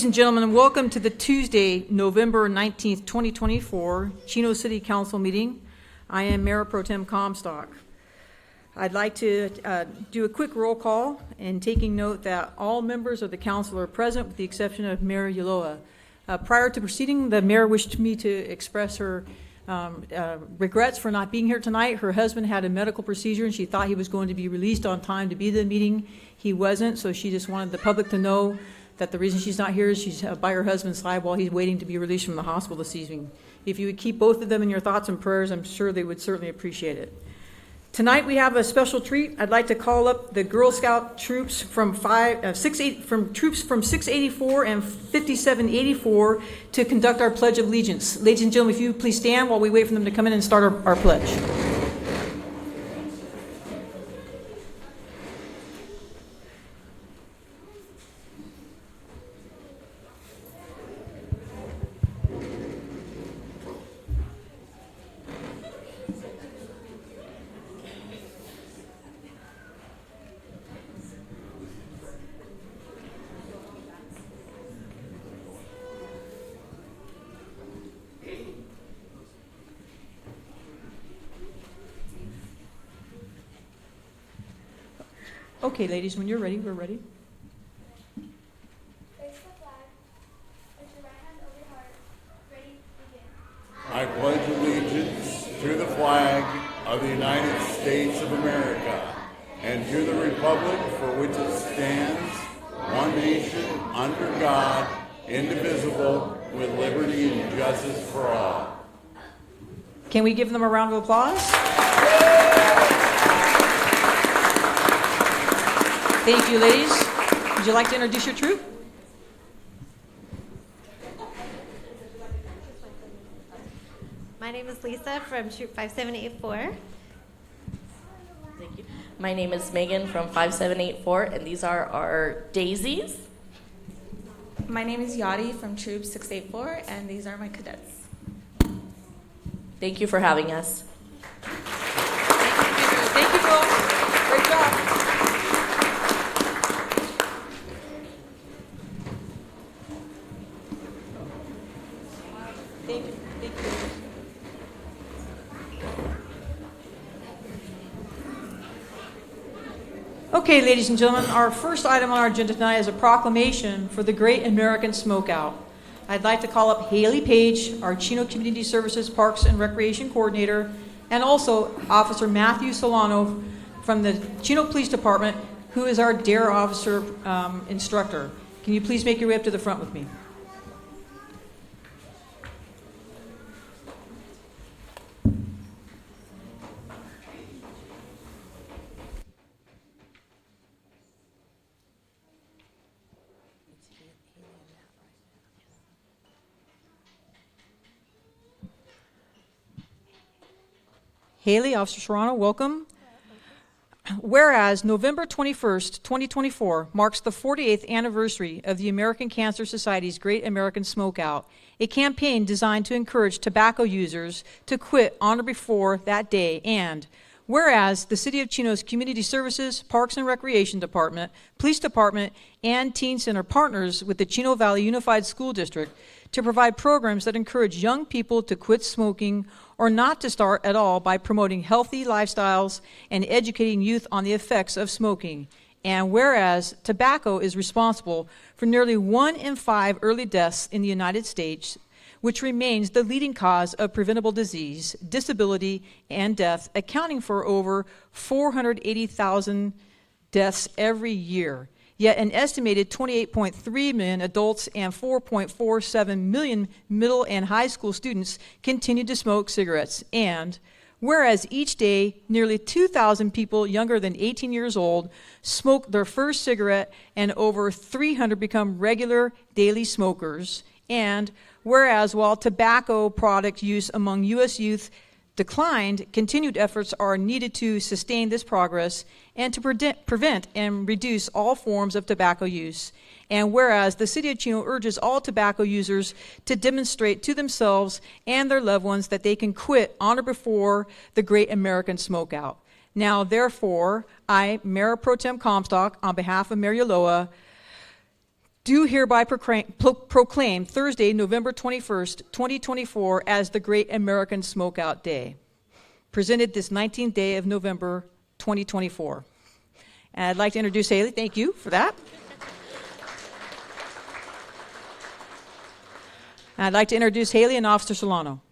and gentlemen, welcome to the Tuesday, November 19th, 2024, Chino City Council meeting. I am Mayor Pro Tem Comstock. I'd like to do a quick roll call and taking note that all members of the council are present with the exception of Mayor Ulloa. Prior to proceeding, the mayor wished me to express her regrets for not being here tonight. Her husband had a medical procedure and she thought he was going to be released on time to be at the meeting. He wasn't, so she just wanted the public to know that the reason she's not here is she's by her husband's side while he's waiting to be released from the hospital this evening. If you would keep both of them in your thoughts and prayers, I'm sure they would certainly appreciate it. Tonight we have a special treat. I'd like to call up the Girl Scout troops from 684 and 5784 to conduct our Pledge of Allegiance. Ladies and gentlemen, if you would please stand while we wait for them to come in and start our pledge. Okay, ladies, when you're ready, we're ready. Raise the flag. Put your right hand over your heart. Ready, begin. I pledge allegiance to the flag of the United States of America and to the republic for which it stands, one nation, under God, indivisible, with liberty and justice for all. Can we give them a round of applause? Thank you, ladies. Would you like to introduce your troop? My name is Lisa from Troop 5784. Thank you. My name is Megan from 5784, and these are our daisies. My name is Yadi from Troop 684, and these are my cadets. Thank you for having us. Thank you, girls. Great job. Thank you. Thank you. Okay, ladies and gentlemen, our first item on our agenda tonight is a proclamation for the Great American Smokeout. I'd like to call up Haley Page, our Chino Community Services Parks and Recreation Coordinator, and also Officer Matthew Solano from the Chino Police Department, who is our DARE officer instructor. Can you please make your way up to the front with me? Haley, Officer Serrano, welcome. Whereas November 21st, 2024 marks the 48th anniversary of the American Cancer Society's Great American Smokeout, a campaign designed to encourage tobacco users to quit on or before that day. And whereas the City of Chino's Community Services, Parks and Recreation Department, Police Department, and Teen Center partners with the Chino Valley Unified School District to provide programs that encourage young people to quit smoking or not to start at all by promoting healthy lifestyles and educating youth on the effects of smoking. And whereas tobacco is responsible for nearly 1 in 5 early deaths in the United States, which remains the leading cause of preventable disease, disability, and death, accounting for over 480,000 deaths every year. Yet an estimated 28.3 million adults and 4.47 million middle and high school students continue to smoke cigarettes. And whereas each day nearly 2,000 people younger than 18 years old smoke their first cigarette and over 300 become regular daily smokers. And whereas while tobacco product use among U.S. youth declined, continued efforts are needed to sustain this progress and to prevent and reduce all forms of tobacco use. And whereas the City of Chino urges all tobacco users to demonstrate to themselves and their loved ones that they can quit on or before the Great American Smokeout. Now, therefore, I, Mayor Pro Tem Comstock, on behalf of Mayor Ulloa, do hereby proclaim Thursday, November 21st, 2024 as the Great American Smokeout Day, presented this 19th day of November 2024. And I'd like to introduce Haley. Thank you for that. And I'd like to introduce Haley and Officer Solano.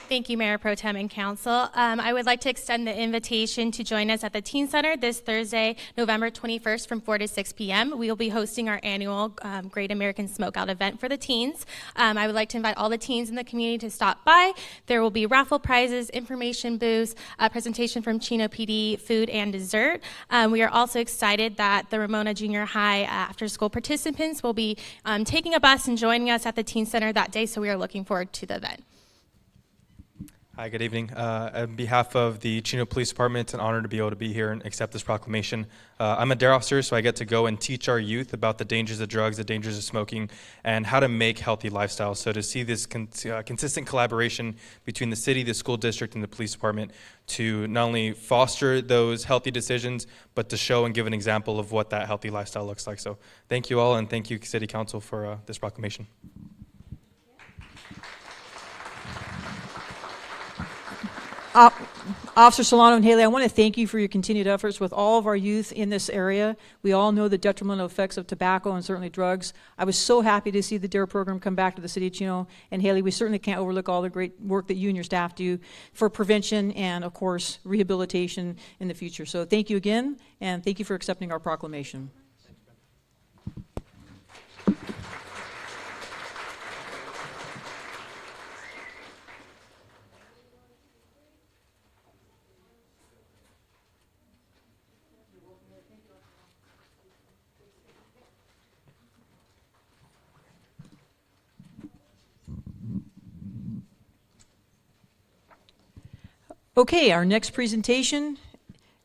Thank you, Mayor Pro Tem and Council. I would like to extend the invitation to join us at the Teen Center this Thursday, November 21st from 4 to 6 p.m. We will be hosting our annual Great American Smokeout event for the teens. I would like to invite all the teens in the community to stop by. There will be raffle prizes, information booths, a presentation from Chino PD, food and dessert. We are also excited that the Ramona Junior High after-school participants will be taking a bus and joining us at the Teen Center that day, so we are looking forward to the event. Hi, good evening. On behalf of the Chino Police Department, it's an honor to be able to be here and accept this proclamation. I'm a dare officer, so I get to go and teach our youth about the dangers of drugs, the dangers of smoking, and how to make healthy lifestyles. So to see this consistent collaboration between the city, the school district, and the police department to not only foster those healthy decisions, but to show and give an example of what that healthy lifestyle looks like. So thank you all, and thank you, City Council, for this proclamation. Officer Solano and Haley, I want to thank you for your continued efforts with all of our youth in this area. We all know the detrimental effects of tobacco and certainly drugs. I was so happy to see the DARE program come back to the city of Chino. And Haley, we certainly can't overlook all the great work that you and your staff do for prevention and, of course, rehabilitation in the future. So thank you again, and thank you for accepting our proclamation. Okay, our next presentation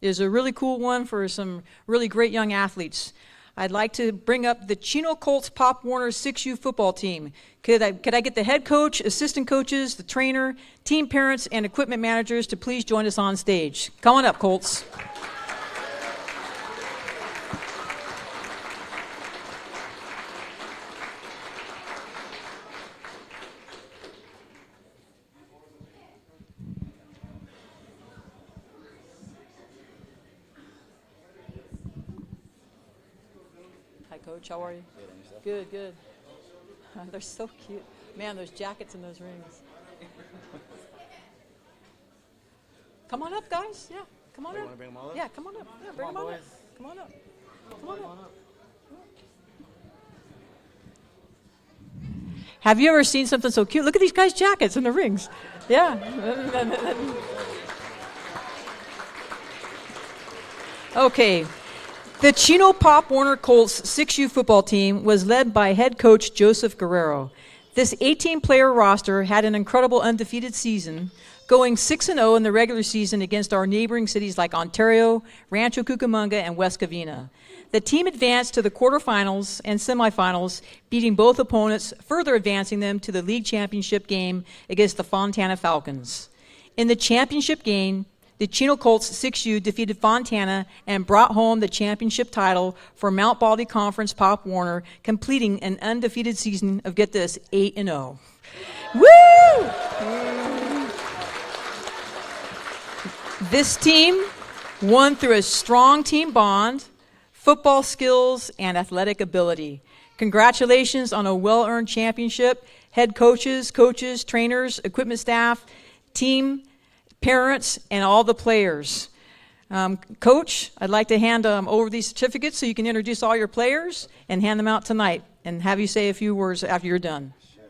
is a really cool one for some really great young athletes. I'd like to bring up the Chino Colts Pop Warner 6U football team. Could I get the head coach, assistant coaches, the trainer, team parents, and equipment managers to please join us on stage? Come on up, Colts. Coach, how are you? Good, good. They're so cute. Man, those jackets and those rings. Come on up, guys. Yeah, come on up. You want to bring them all up? Yeah, come on up. Yeah, bring them all up. Come on up. Come on up. Have you ever seen something so cute? Look at these guys' jackets and the rings. Yeah. Okay. The Chino Pop Warner Colts 6U football team was led by head coach Joseph Guerrero. This 18-player roster had an incredible undefeated season, going 6-0 in the regular season against our neighboring cities like Ontario, Rancho Cucamonga, and West Covina. The team advanced to the quarterfinals and semifinals, beating both opponents, further advancing them to the league championship game against the Fontana Falcons. In the championship game, the Chino Colts 6U defeated Fontana and brought home the championship title for Mount Baldy Conference Pop Warner, completing an undefeated season of, get this, 8-0. Woo! This team won through a strong team bond, football skills, and athletic ability. Congratulations on a well-earned championship. Head coaches, trainers, equipment staff, team, parents, and all the players. Coach, I'd like to hand over these certificates so you can introduce all your players and hand them out tonight and have you say a few words after you're done. Sure.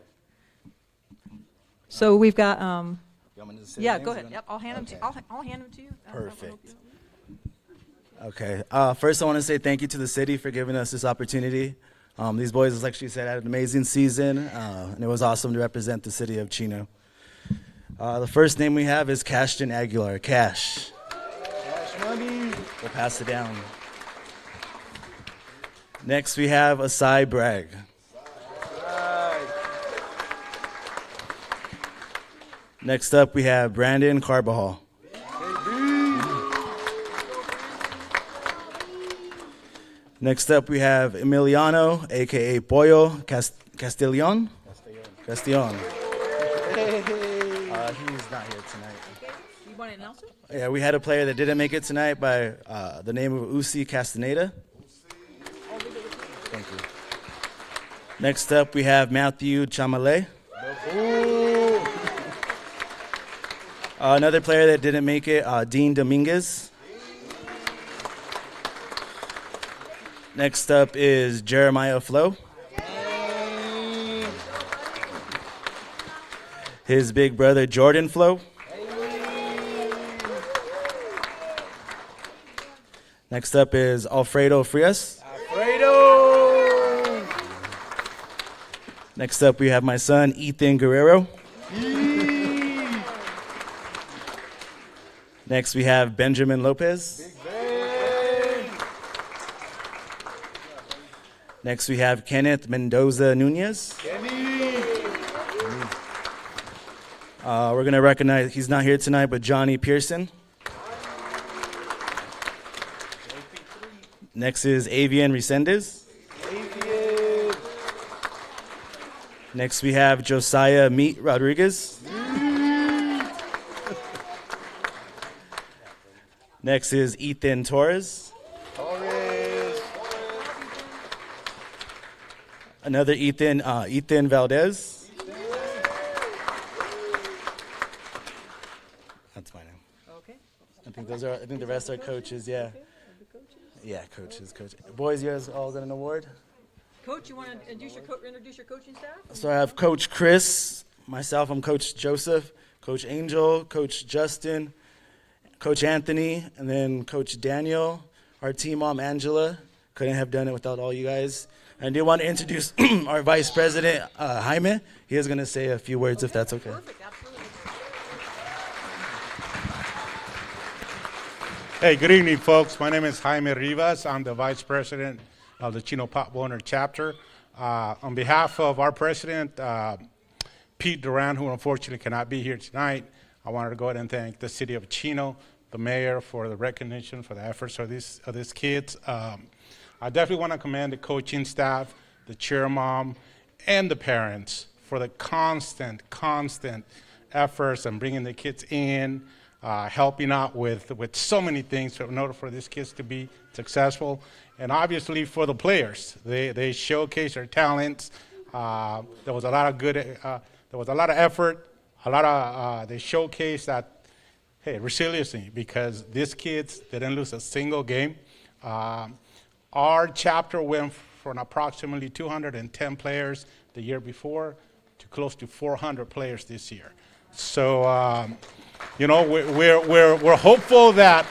So we've got, yeah, go ahead. Yep, I'll hand them to I'll hand them to you. Perfect. Okay. First, I want to say thank you to the city for giving us this opportunity. These boys, like she said, had an amazing season, and it was awesome to represent the city of Chino. The first name we have is Cashton Aguilar. Cash. Cash money. We'll pass it down. Next, we have Asai Bragg. Next up, we have Brandon Carbajal. Next up, we have Emiliano, a.k.a. Pollo Castellon. Castellon. He's not here tonight. You want to announce it? Yeah, we had a player that didn't make it tonight by the name of Usi Castaneda. Thank you. Next up, we have Matthew Chamale. Another player that didn't make it, Dean Dominguez. Next up is Jeremiah Flo. His big brother, Jordan Flo. Next up is Alfredo Frias. Next up, we have my son, Ethan Guerrero. Next, we have Benjamin Lopez. Next, we have Kenneth Mendoza Nunez. We're going to recognize, he's not here tonight, but Johnny Pearson. Next is Avian Resendez. Next, we have Josiah Meat Rodriguez. Next is Ethan Torres. Another Ethan, Ethan Valdez. That's my name. Okay. I think the rest are coaches. Yeah. Yeah, coaches. Boys, you guys all got an award? Coach, you want to introduce your coaching staff? So I have Coach Chris, myself, I'm Coach Joseph, Coach Angel, Coach Justin, Coach Anthony, and then Coach Daniel, our team mom, Angela. Couldn't have done it without all you guys. I do want to introduce our Vice President, Jaime. He is going to say a few words, if that's okay. Perfect, absolutely. Hey, good evening, folks. My name is Jaime Rivas. I'm the Vice President of the Chino Pop Warner chapter. On behalf of our president, Pete Duran, who unfortunately cannot be here tonight, I wanted to go ahead and thank the city of Chino, the mayor, for the recognition, for the efforts of these kids. I definitely want to commend the coaching staff, the cheer mom, and the parents for the constant efforts and bringing the kids in, helping out with so many things in order for these kids to be successful. And obviously for the players, they showcase their talents. There was a lot of there was a lot of effort, they showcased that, hey, resiliency, because these kids didn't lose a single game. Our chapter went from approximately 210 players the year before to close to 400 players this year. So, we're hopeful that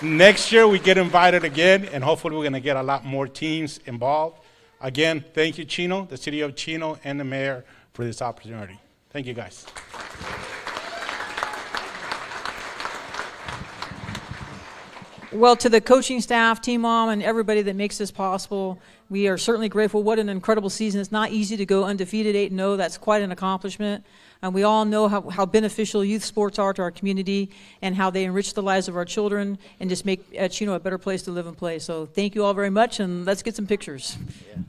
next year we get invited again, and hopefully we're going to get a lot more teams involved. Again, thank you, Chino, the city of Chino, and the mayor for this opportunity. Thank you, guys. Well, to the coaching staff, team mom, and everybody that makes this possible, we are certainly grateful. What an incredible season. It's not easy to go undefeated 8-0. That's quite an accomplishment. And we all know how beneficial youth sports are to our community and how they enrich the lives of our children and just make Chino a better place to live and play. So thank you all very much, and let's get some pictures. Yeah.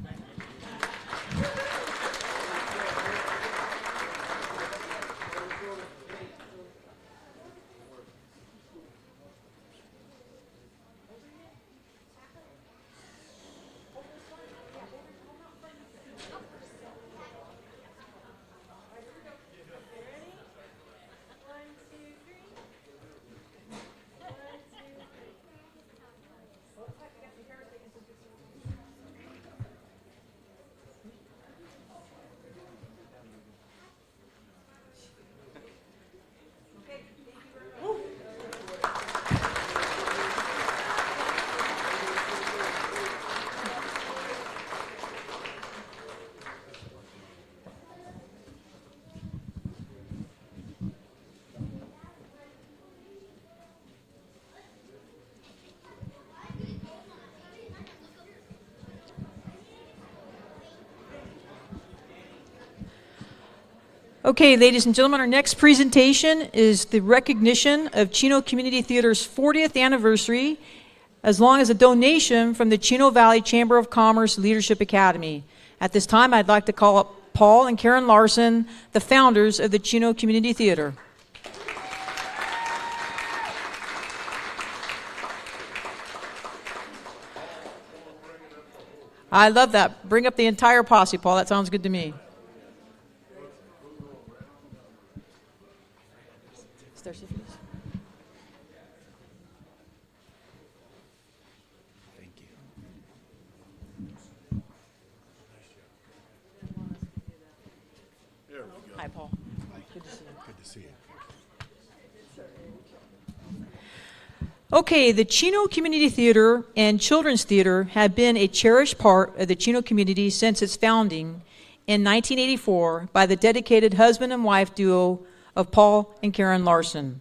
Okay, ladies and gentlemen, our next presentation is the recognition of Chino Community Theater's 40th anniversary as long as a donation from the Chino Valley Chamber of Commerce Leadership Academy. At this time, I'd like to call up Paul and Karen Larson, the founders of the Chino Community Theater. I love that. Bring up the entire posse, Paul. That sounds good to me. Hi, Paul. Good to see you. Good to see you. Okay, the Chino Community Theater and Children's Theater have been a cherished part of the Chino community since its founding in 1984 by the dedicated husband and wife duo of Paul and Karen Larson.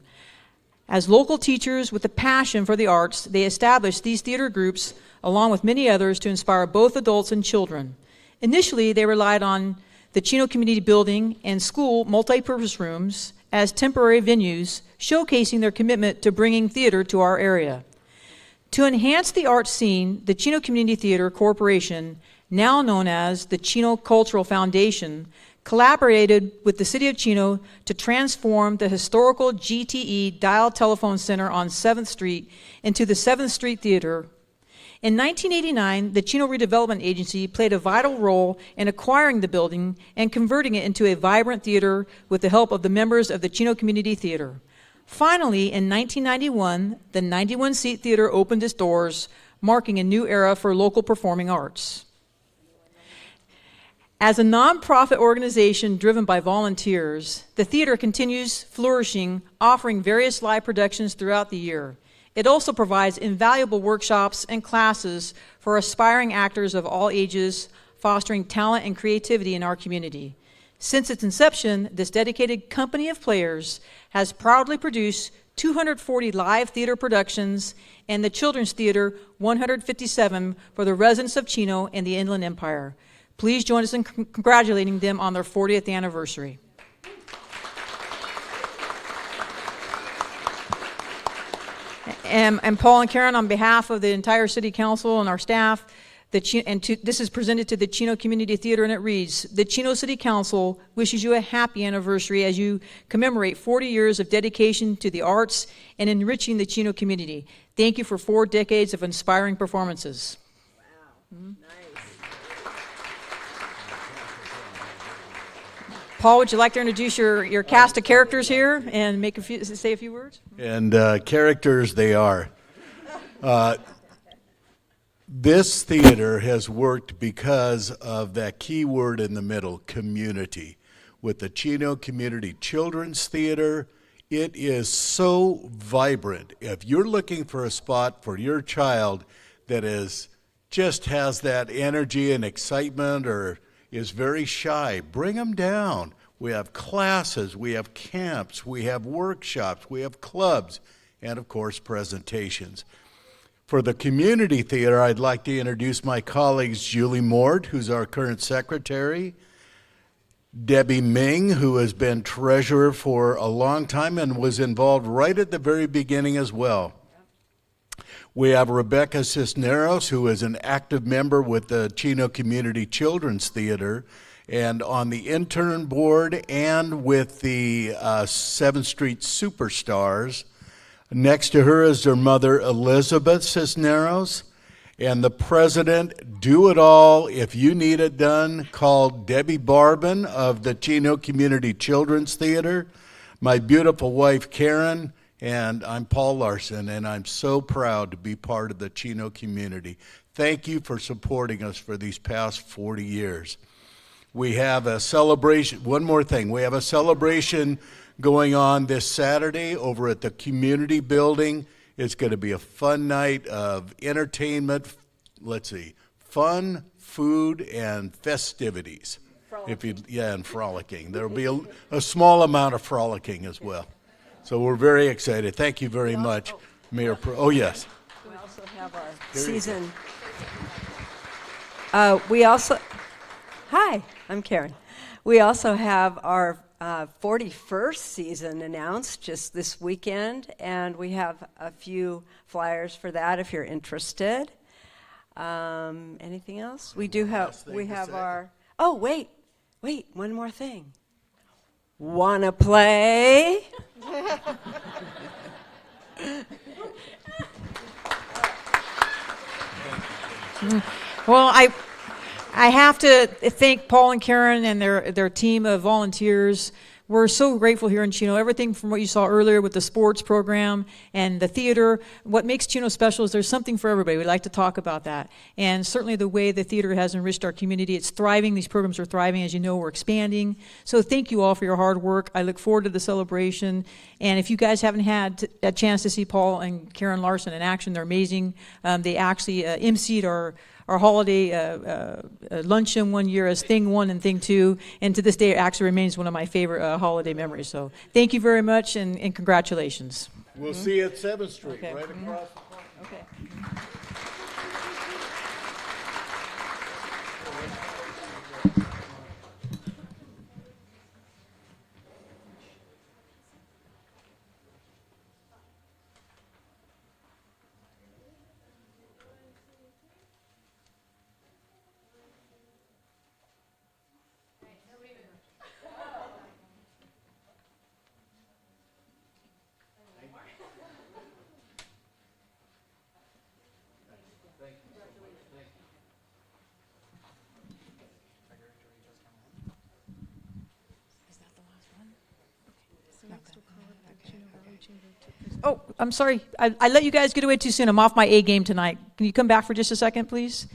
As local teachers with a passion for the arts, they established these theater groups along with many others to inspire both adults and children. Initially, they relied on the Chino Community Building and school multi-purpose rooms as temporary venues, showcasing their commitment to bringing theater to our area. To enhance the art scene, the Chino Community Theater Corporation, now known as the Chino Cultural Foundation, collaborated with the City of Chino to transform the historical GTE Dial Telephone Center on 7th Street into the 7th Street Theater. In 1989, the Chino Redevelopment Agency played a vital role in acquiring the building and converting it into a vibrant theater with the help of the members of the Chino Community Theater. Finally, in 1991, the 91-seat theater opened its doors, marking a new era for local performing arts. As a nonprofit organization driven by volunteers, the theater continues flourishing, offering various live productions throughout the year. It also provides invaluable workshops and classes for aspiring actors of all ages, fostering talent and creativity in our community. Since its inception, this dedicated company of players has proudly produced 240 live theater productions and the Children's Theater 157 for the residents of Chino and the Inland Empire. Please join us in congratulating them on their 40th anniversary. And Paul and Karen, on behalf of the entire City Council and our staff, this is presented to the Chino Community Theater, and it reads, the Chino City Council wishes you a happy anniversary as you commemorate 40 years of dedication to the arts and enriching the Chino community. Thank you for 4 decades of inspiring performances. Wow, nice. Paul, would you like to introduce your cast of characters here and say a few words? And characters they are. This theater has worked because of that key word in the middle, community. With the Chino Community Children's Theater, it is so vibrant. If you're looking for a spot for your child that just has that energy and excitement or is very shy, bring them down. We have classes, we have camps, we have workshops, we have clubs, and of course presentations. For the community theater, I'd like to introduce my colleagues Julie Mort, who's our current secretary, Debbie Ming, who has been treasurer for a long time and was involved right at the very beginning as well. We have Rebecca Cisneros, who is an active member with the Chino Community Children's Theater and on the intern board and with the 7th Street Superstars. Next to her is her mother, Elizabeth Cisneros, and the president, do it all if you need it done, called Debbie Barbin of the Chino Community Children's Theater, my beautiful wife, Karen, and I'm Paul Larson, and I'm so proud to be part of the Chino community. Thank you for supporting us for these past 40 years. We have a celebration, one more thing, we have a celebration going on this Saturday over at the community building. It's going to be a fun night of entertainment, fun, food, and festivities. And frolicking. There will be a small amount of frolicking as well. So we're very excited. Thank you very much, Mayor Pro. Oh, yes. We also have our season. We also. Hi, I'm Karen. We also have our 41st season announced just this weekend, and we have a few flyers for that if you're interested. Anything else? We do have, we have our, oh, wait, one more thing. Wanna play? Well, I have to thank Paul and Karen and their team of volunteers. We're so grateful here in Chino. Everything from what you saw earlier with the sports program and the theater. What makes Chino special is there's something for everybody. We like to talk about that. And certainly the way the theater has enriched our community, it's thriving. These programs are thriving. As you know, we're expanding. So thank you all for your hard work. I look forward to the celebration. And if you guys haven't had a chance to see Paul and Karen Larson in action, they're amazing. They actually emceed our holiday luncheon one year as Thing 1 and Thing 2, and to this day it actually remains one of my favorite holiday memories. So thank you very much, and congratulations. We'll see you at 7th Street, Okay. right across. Okay. Oh, I'm sorry. I let you guys get away too soon. I'm off my A game tonight. Can you come back for just a second, please?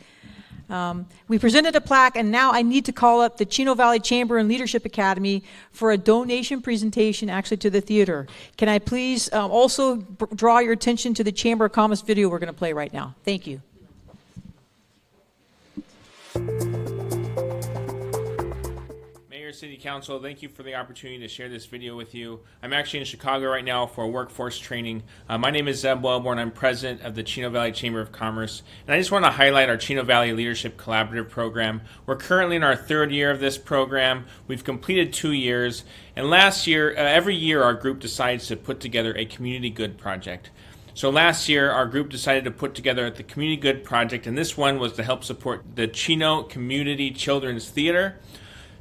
We presented a plaque, and now I need to call up the Chino Valley Chamber and Leadership Academy for a donation presentation actually to the theater. Can I please also draw your attention to the Chamber of Commerce video we're going to play right now? Thank you. City Council, thank you for the opportunity to share this video with you. I'm actually in Chicago right now for workforce training. My name is Zeb Wellborn. I'm president of the Chino Valley Chamber of Commerce, and I just want to highlight our Chino Valley Leadership Collaborative program. We're currently in our 3rd year of this program. We've completed 2 years, and last year, every year our group decides to put together a community good project. So last year, our group decided to put together the Community Good Project, and this one was to help support the Chino Community Children's Theater.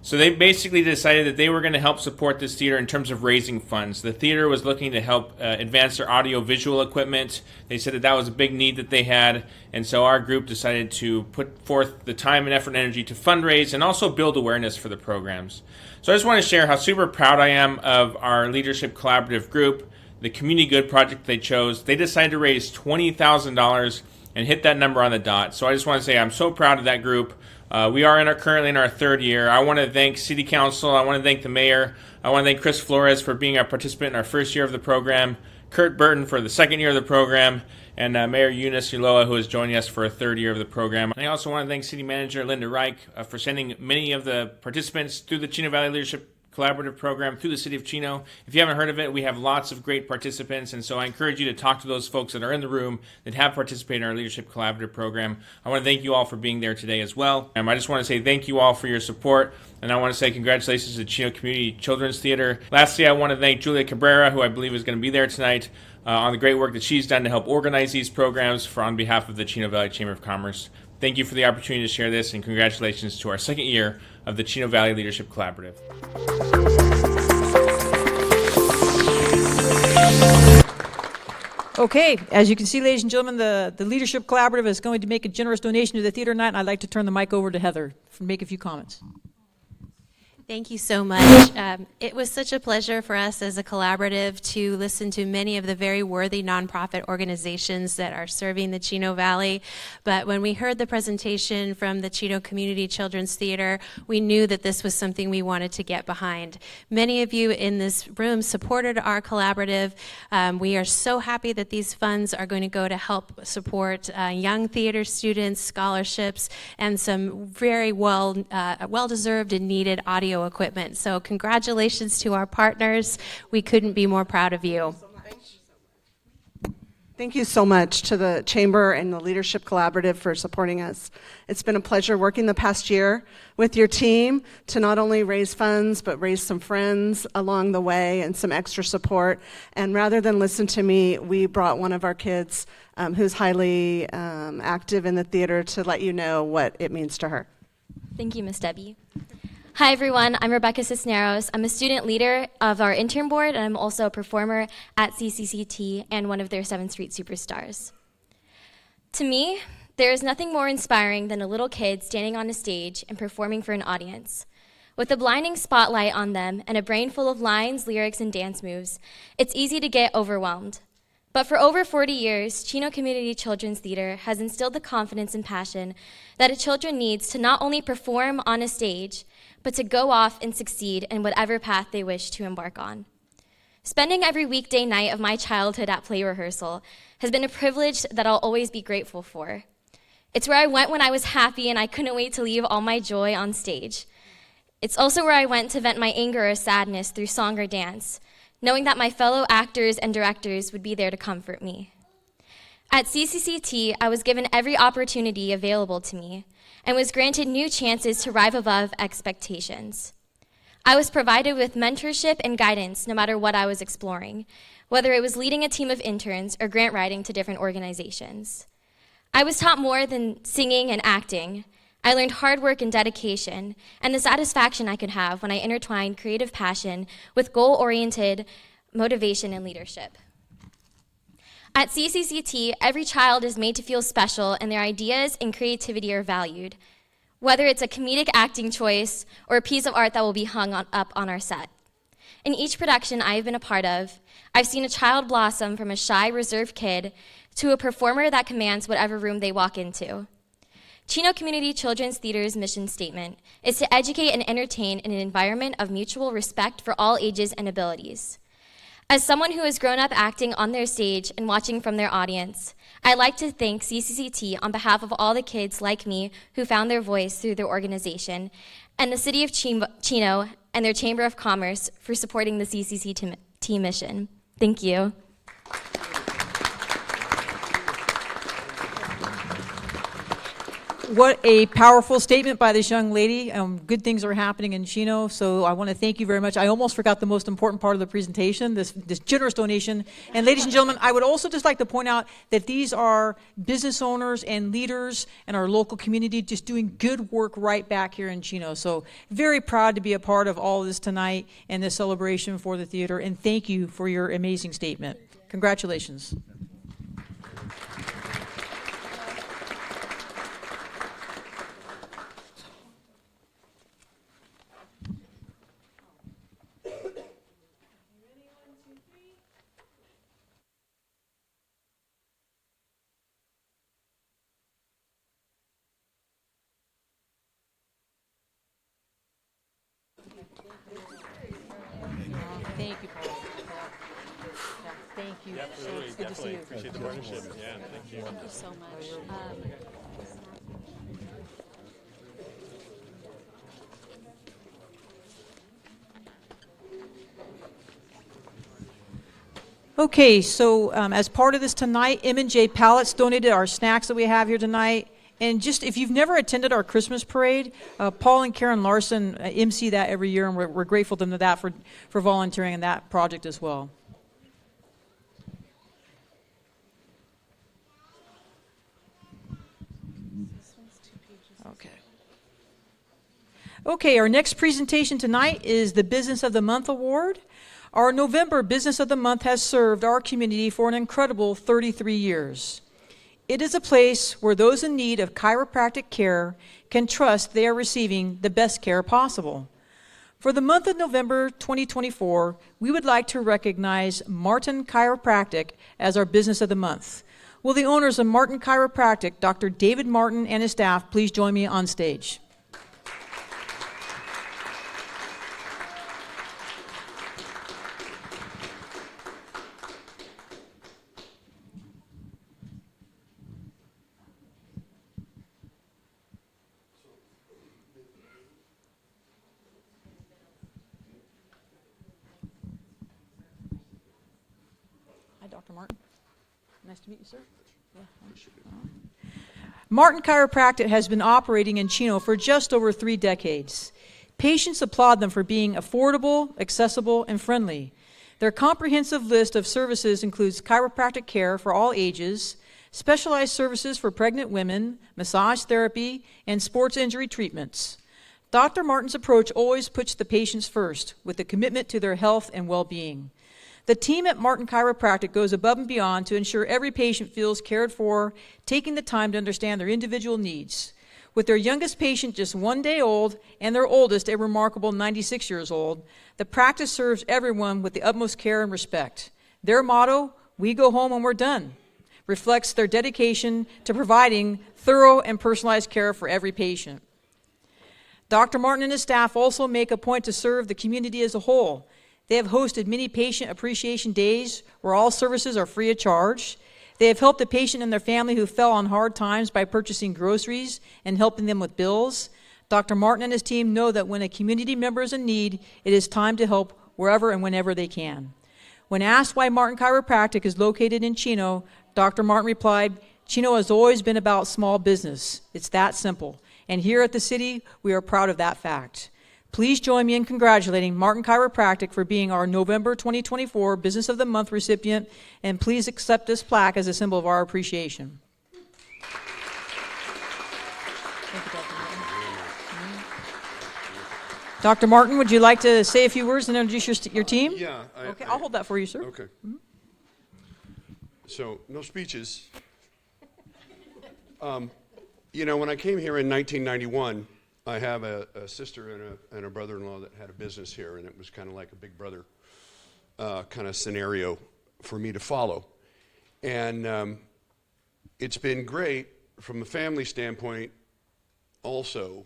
So they basically decided that they were going to help support this theater in terms of raising funds. The theater was looking to help advance their audio-visual equipment. They said that that was a big need that they had, and so our group decided to put forth the time and effort and energy to fundraise and also build awareness for the programs. So I just want to share how super proud I am of our Leadership Collaborative group, the Community Good Project they chose. They decided to raise $20,000 and hit that number on the dot. So I just want to say I'm so proud of that group. We are currently in our 3rd year. I want to thank City Council. I want to thank the mayor. I want to thank Chris Flores for being our participant in our 1st year of the program, Kurt Burton for the 2nd year of the program, and Mayor Eunice Uloa, who is joining us for a 3rd year of the program. And I also want to thank City Manager Linda Reich for sending many of the participants through the Chino Valley Leadership Collaborative program through the City of Chino. If you haven't heard of it, we have lots of great participants, and so I encourage you to talk to those folks that are in the room that have participated in our Leadership Collaborative program. I want to thank you all for being there today as well. I just want to say thank you all for your support, and I want to say congratulations to the Chino Community Children's Theater. Lastly, I want to thank Julia Cabrera, who I believe is going to be there tonight, on the great work that she's done to help organize these programs on behalf of the Chino Valley Chamber of Commerce. Thank you for the opportunity to share this, and congratulations to our 2nd year of the Chino Valley Leadership Collaborative. Okay, as you can see, ladies and gentlemen, the Leadership Collaborative is going to make a generous donation to the theater tonight, and I'd like to turn the mic over to Heather to make a few comments. Thank you so much. It was such a pleasure for us as a collaborative to listen to many of the very worthy nonprofit organizations that are serving the Chino Valley. But when we heard the presentation from the Chino Community Children's Theater, we knew that this was something we wanted to get behind. Many of you in this room supported our collaborative. We are so happy that these funds are going to go to help support young theater students, scholarships, and some very well-deserved and needed audio equipment. So congratulations to our partners. We couldn't be more proud of you. Thank you so much to the Chamber and the Leadership Collaborative for supporting us. It's been a pleasure working the past year with your team to not only raise funds, but raise some friends along the way and some extra support. And rather than listen to me, we brought one of our kids who's highly active in the theater to let you know what it means to her. Thank you, Miss Debbie. Hi, everyone. I'm Rebecca Cisneros. I'm a student leader of our intern board, and I'm also a performer at CCCT and one of their 7th Street Superstars. To me, there is nothing more inspiring than a little kid standing on a stage and performing for an audience. With a blinding spotlight on them and a brain full of lines, lyrics, and dance moves, it's easy to get overwhelmed. But for over 40 years, Chino Community Children's Theater has instilled the confidence and passion that a children needs to not only perform on a stage, but to go off and succeed in whatever path they wish to embark on. Spending every weekday night of my childhood at play rehearsal has been a privilege that I'll always be grateful for. It's where I went when I was happy and I couldn't wait to leave all my joy on stage. It's also where I went to vent my anger or sadness through song or dance, knowing that my fellow actors and directors would be there to comfort me. At CCCT, I was given every opportunity available to me and was granted new chances to rise above expectations. I was provided with mentorship and guidance no matter what I was exploring, whether it was leading a team of interns or grant writing to different organizations. I was taught more than singing and acting. I learned hard work and dedication, and the satisfaction I could have when I intertwined creative passion with goal-oriented motivation and leadership. At CCCT, every child is made to feel special and their ideas and creativity are valued, whether it's a comedic acting choice or a piece of art that will be hung up on our set. In each production I've been a part of, I've seen a child blossom from a shy, reserved kid to a performer that commands whatever room they walk into. Chino Community Children's Theater's mission statement is to educate and entertain in an environment of mutual respect for all ages and abilities. As someone who has grown up acting on their stage and watching from their audience, I'd like to thank CCCT on behalf of all the kids like me who found their voice through their organization, and the City of Chino and their Chamber of Commerce for supporting the CCCT mission. Thank you. What a powerful statement by this young lady. Good things are happening in Chino, so I want to thank you very much. I almost forgot the most important part of the presentation, this generous donation. And ladies and gentlemen, I would also just like to point out that these are business owners and leaders in our local community just doing good work right back here in Chino. So very proud to be a part of all of this tonight and this celebration for the theater, and thank you for your amazing statement. Congratulations. Thank you, Paul. Yeah, thank you. Absolutely, It's good to see you. Appreciate the partnership. Yeah, thank you. Thank you so much. Okay, so as part of this tonight, M&J Pallets donated our snacks that we have here tonight. And just if you've never attended our Christmas parade, Paul and Karen Larson MC that every year, and we're grateful to them for that for volunteering in that project as well. Okay. Okay, our next presentation tonight is the Business of the Month Award. Our November Business of the Month has served our community for an incredible 33 years. It is a place where those in need of chiropractic care can trust they are receiving the best care possible. For the month of November 2024, we would like to recognize Martin Chiropractic as our Business of the Month. Will the owners of Martin Chiropractic, Dr. David Martin and his staff, please join me on stage? Dr. Martin. Nice to meet you, sir. Martin Chiropractic has been operating in Chino for just over 3 decades. Patients applaud them for being affordable, accessible, and friendly. Their comprehensive list of services includes chiropractic care for all ages, specialized services for pregnant women, massage therapy, and sports injury treatments. Dr. Martin's approach always puts the patients first, with a commitment to their health and well-being. The team at Martin Chiropractic goes above and beyond to ensure every patient feels cared for, taking the time to understand their individual needs. With their youngest patient just 1 day old and their oldest a remarkable 96 years old, the practice serves everyone with the utmost care and respect. Their motto, "We go home when we're done," reflects their dedication to providing thorough and personalized care for every patient. Dr. Martin and his staff also make a point to serve the community as a whole. They have hosted many patient appreciation days where all services are free of charge. They have helped a patient and their family who fell on hard times by purchasing groceries and helping them with bills. Dr. Martin and his team know that when a community member is in need, it is time to help wherever and whenever they can. When asked why Martin Chiropractic is located in Chino, Dr. Martin replied, "Chino has always been about small business. It's that simple. And here at the city, we are proud of that fact." Please join me in congratulating Martin Chiropractic for being our November 2024 Business of the Month recipient, and please accept this plaque as a symbol of our appreciation. Thank you, Dr. Martin. Dr. Martin, would you like to say a few words and introduce your team? Yeah. Okay, I'll hold that for you, sir. Okay. So, no speeches. You know, when I came here in 1991, I have a sister and a brother-in-law that had a business here, and it was kind of like a big brother kind of scenario for me to follow. And it's been great from a family standpoint also,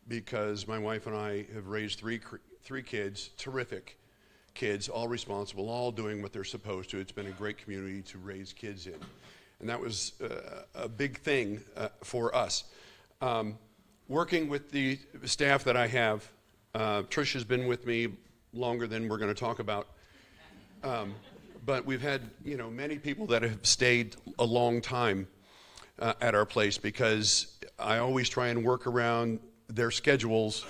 because my wife and I have raised three kids, terrific kids, all responsible, all doing what they're supposed to. It's been a great community to raise kids in. And that was a big thing for us. Working with the staff that I have, Trish has been with me longer than we're going to talk about. But we've had, many people that have stayed a long time at our place, because I always try and work around their schedules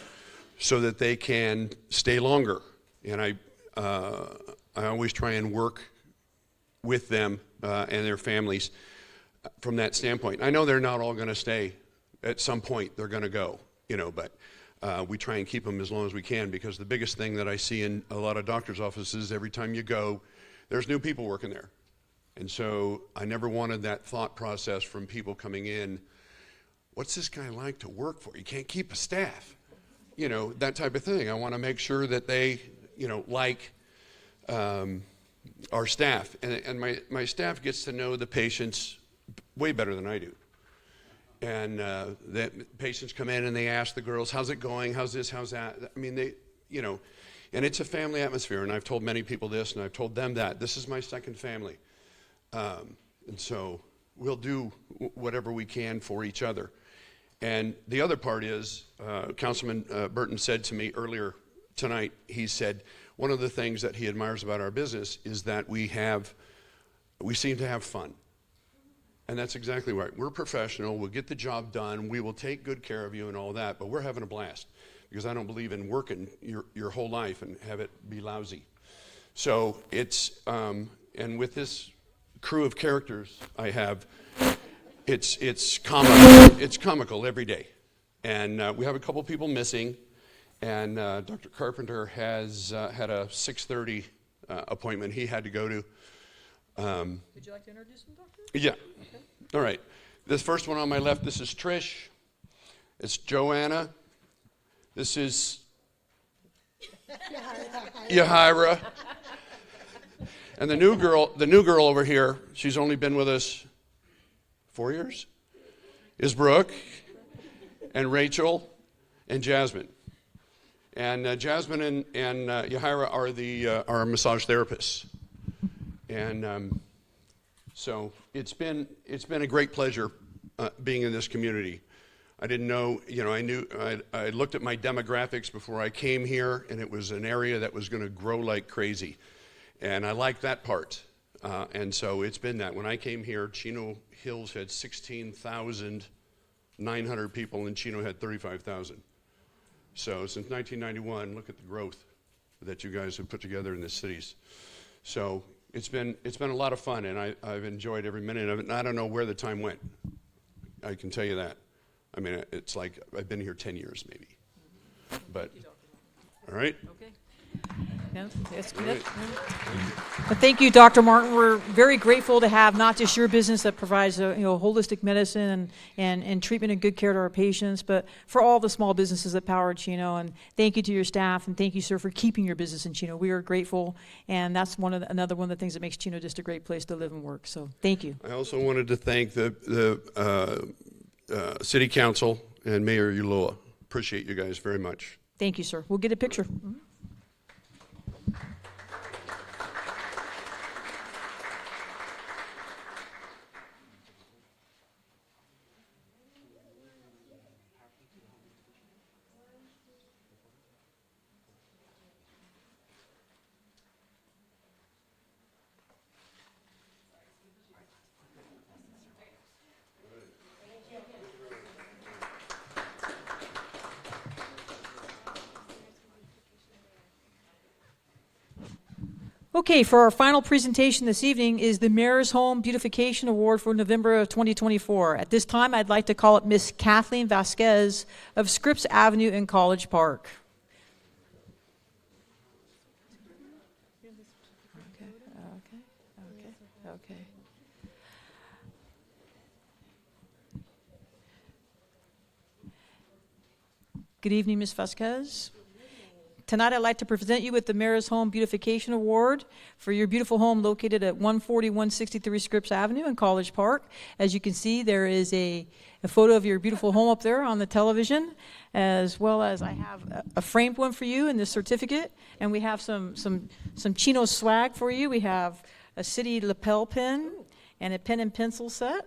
so that they can stay longer. And I always try and work with them and their families from that standpoint. I know they're not all going to stay. At some point, they're going to go, but we try and keep them as long as we can, because the biggest thing that I see in a lot of doctors' offices, every time you go, there's new people working there. And so I never wanted that thought process from people coming in, what's this guy like to work for? You can't keep a staff, that type of thing. I want to make sure that they, like our staff. And my staff gets to know the patients way better than I do. And the patients come in and they ask the girls, how's it going? How's this? How's that? I mean, and it's a family atmosphere. And I've told many people this, and I've told them that. This is my second family. And so we'll do whatever we can for each other. And the other part is, Councilman Burton said to me earlier tonight, he said, one of the things that he admires about our business is that we seem to have fun. And that's exactly right. We're professional. We'll get the job done. We will take good care of you and all that. But we're having a blast, because I don't believe in working your whole life and have it be lousy. So it's, and with this crew of characters I have, it's comical every day. And we have a couple people missing. And Dr. Carpenter has had a 6:30 appointment he had to go to. Would you like to introduce him, Doctor? Yeah. Okay. All right. This first one on my left, this is Trish. It's Joanna. This is Yahira. And the new girl over here, she's only been with us 4 years, is Brooke, and Rachel, and Jasmine. And Jasmine and Yahira are our massage therapists. And so it's been a great pleasure being in this community. I didn't know, I looked at my demographics before I came here, and it was an area that was going to grow like crazy. And I like that part And so it's been that. When I came here, Chino Hills had 16,900 people, and Chino had 35,000. So since 1991, look at the growth that you guys have put together in the cities. So it's been a lot of fun, and I've enjoyed every minute of it. And I don't know where the time went. I can tell you that. I mean, it's like I've been here 10 years maybe. But, all right? Okay. Yeah, that's All good. right. Well, thank you, Dr. Martin. We're very grateful to have not just your business that provides holistic medicine and treatment and good care to our patients, but for all the small businesses that power Chino. And thank you to your staff, and thank you, sir, for keeping your business in Chino. We are grateful, and that's another one of the things that makes Chino just a great place to live and work. So thank you. I also wanted to thank the City Council and Mayor Ulloa. Appreciate you guys very much. Thank you, sir. We'll get a picture. Okay, for our final presentation this evening is the Mayor's Home Beautification Award for November of 2024. At this time, I'd like to call up Miss Kathleen Vasquez of Scripps Avenue in College Park. Okay. Good evening, Ms. Vasquez. Tonight, I'd like to present you with the Mayor's Home Beautification Award for your beautiful home located at 14163 Scripps Avenue in College Park. As you can see, there is a photo of your beautiful home up there on the television, as well as I have a framed one for you in this certificate, and we have some Chino swag for you. We have a city lapel pin and a pen and pencil set.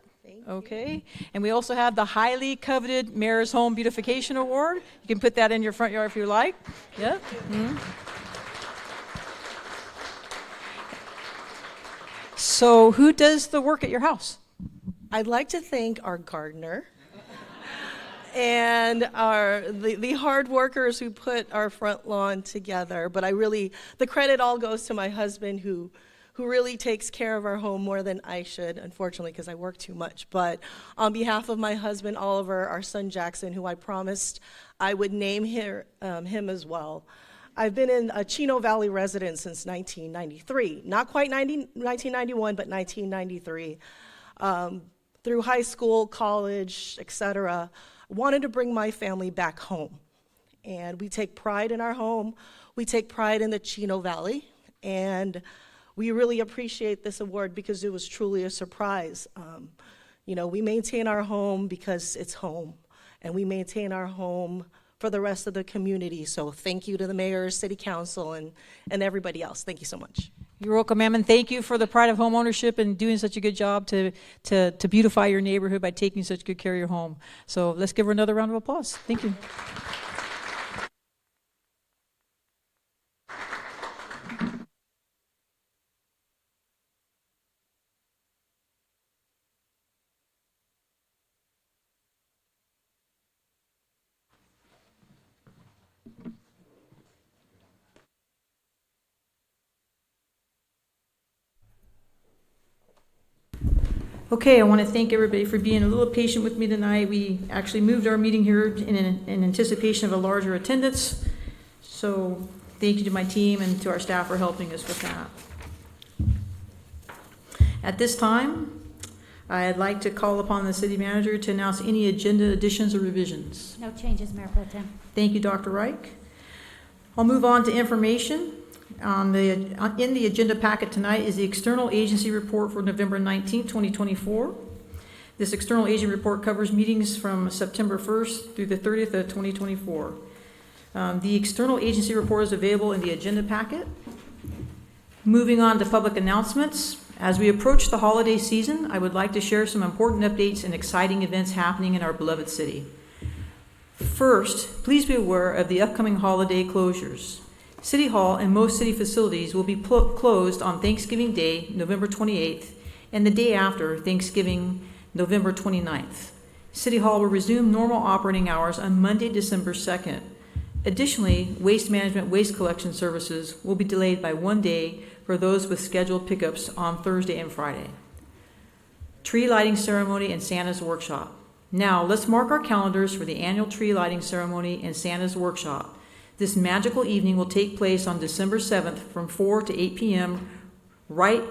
Okay, and we also have the highly coveted Mayor's Home Beautification Award. You can put that in your front yard if you like. Yeah. Mm-hmm. So who does the work at your house? I'd like to thank our gardener and the hard workers who put our front lawn together. But the credit all goes to my husband who really takes care of our home more than I should, unfortunately, because I work too much. But on behalf of my husband, Oliver, our son, Jackson, who I promised I would name him as well. I've been in a Chino Valley resident since 1993. Not quite 1991, but 1993. Through high school, college, etc., wanted to bring my family back home. And we take pride in our home. We take pride in the Chino Valley. And we really appreciate this award because it was truly a surprise. We maintain our home because it's home, and we maintain our home for the rest of the community. So thank you to the mayor, city council, and everybody else. Thank you so much. You're welcome, ma'am, and thank you for the pride of home ownership and doing such a good job to beautify your neighborhood by taking such good care of your home. So let's give her another round of applause. Thank you. Okay, I want to thank everybody for being a little patient with me tonight. We actually moved our meeting here in anticipation of a larger attendance. So thank you to my team and to our staff for helping us with that. At this time, I'd like to call upon the city manager to announce any agenda additions or revisions. No changes, Mayor Pro Tem. Thank you, Dr. Reich. I'll move on to information. In the agenda packet tonight is the external agency report for November 19, 2024. This external agency report covers meetings from September 1st through the 30th of 2024. The external agency report is available in the agenda packet. Moving on to public announcements. As we approach the holiday season, I would like to share some important updates and exciting events happening in our beloved city. First, please be aware of the upcoming holiday closures. City Hall and most city facilities will be closed on Thanksgiving Day, November 28th, and the day after, Thanksgiving, November 29th. City Hall will resume normal operating hours on Monday, December 2nd. Additionally, waste management waste collection services will be delayed by 1 day for those with scheduled pickups on Thursday and Friday. Tree lighting ceremony and Santa's workshop. Now, let's mark our calendars for the annual tree lighting ceremony and Santa's workshop. This magical evening will take place on December 7th from 4 to 8 p.m. right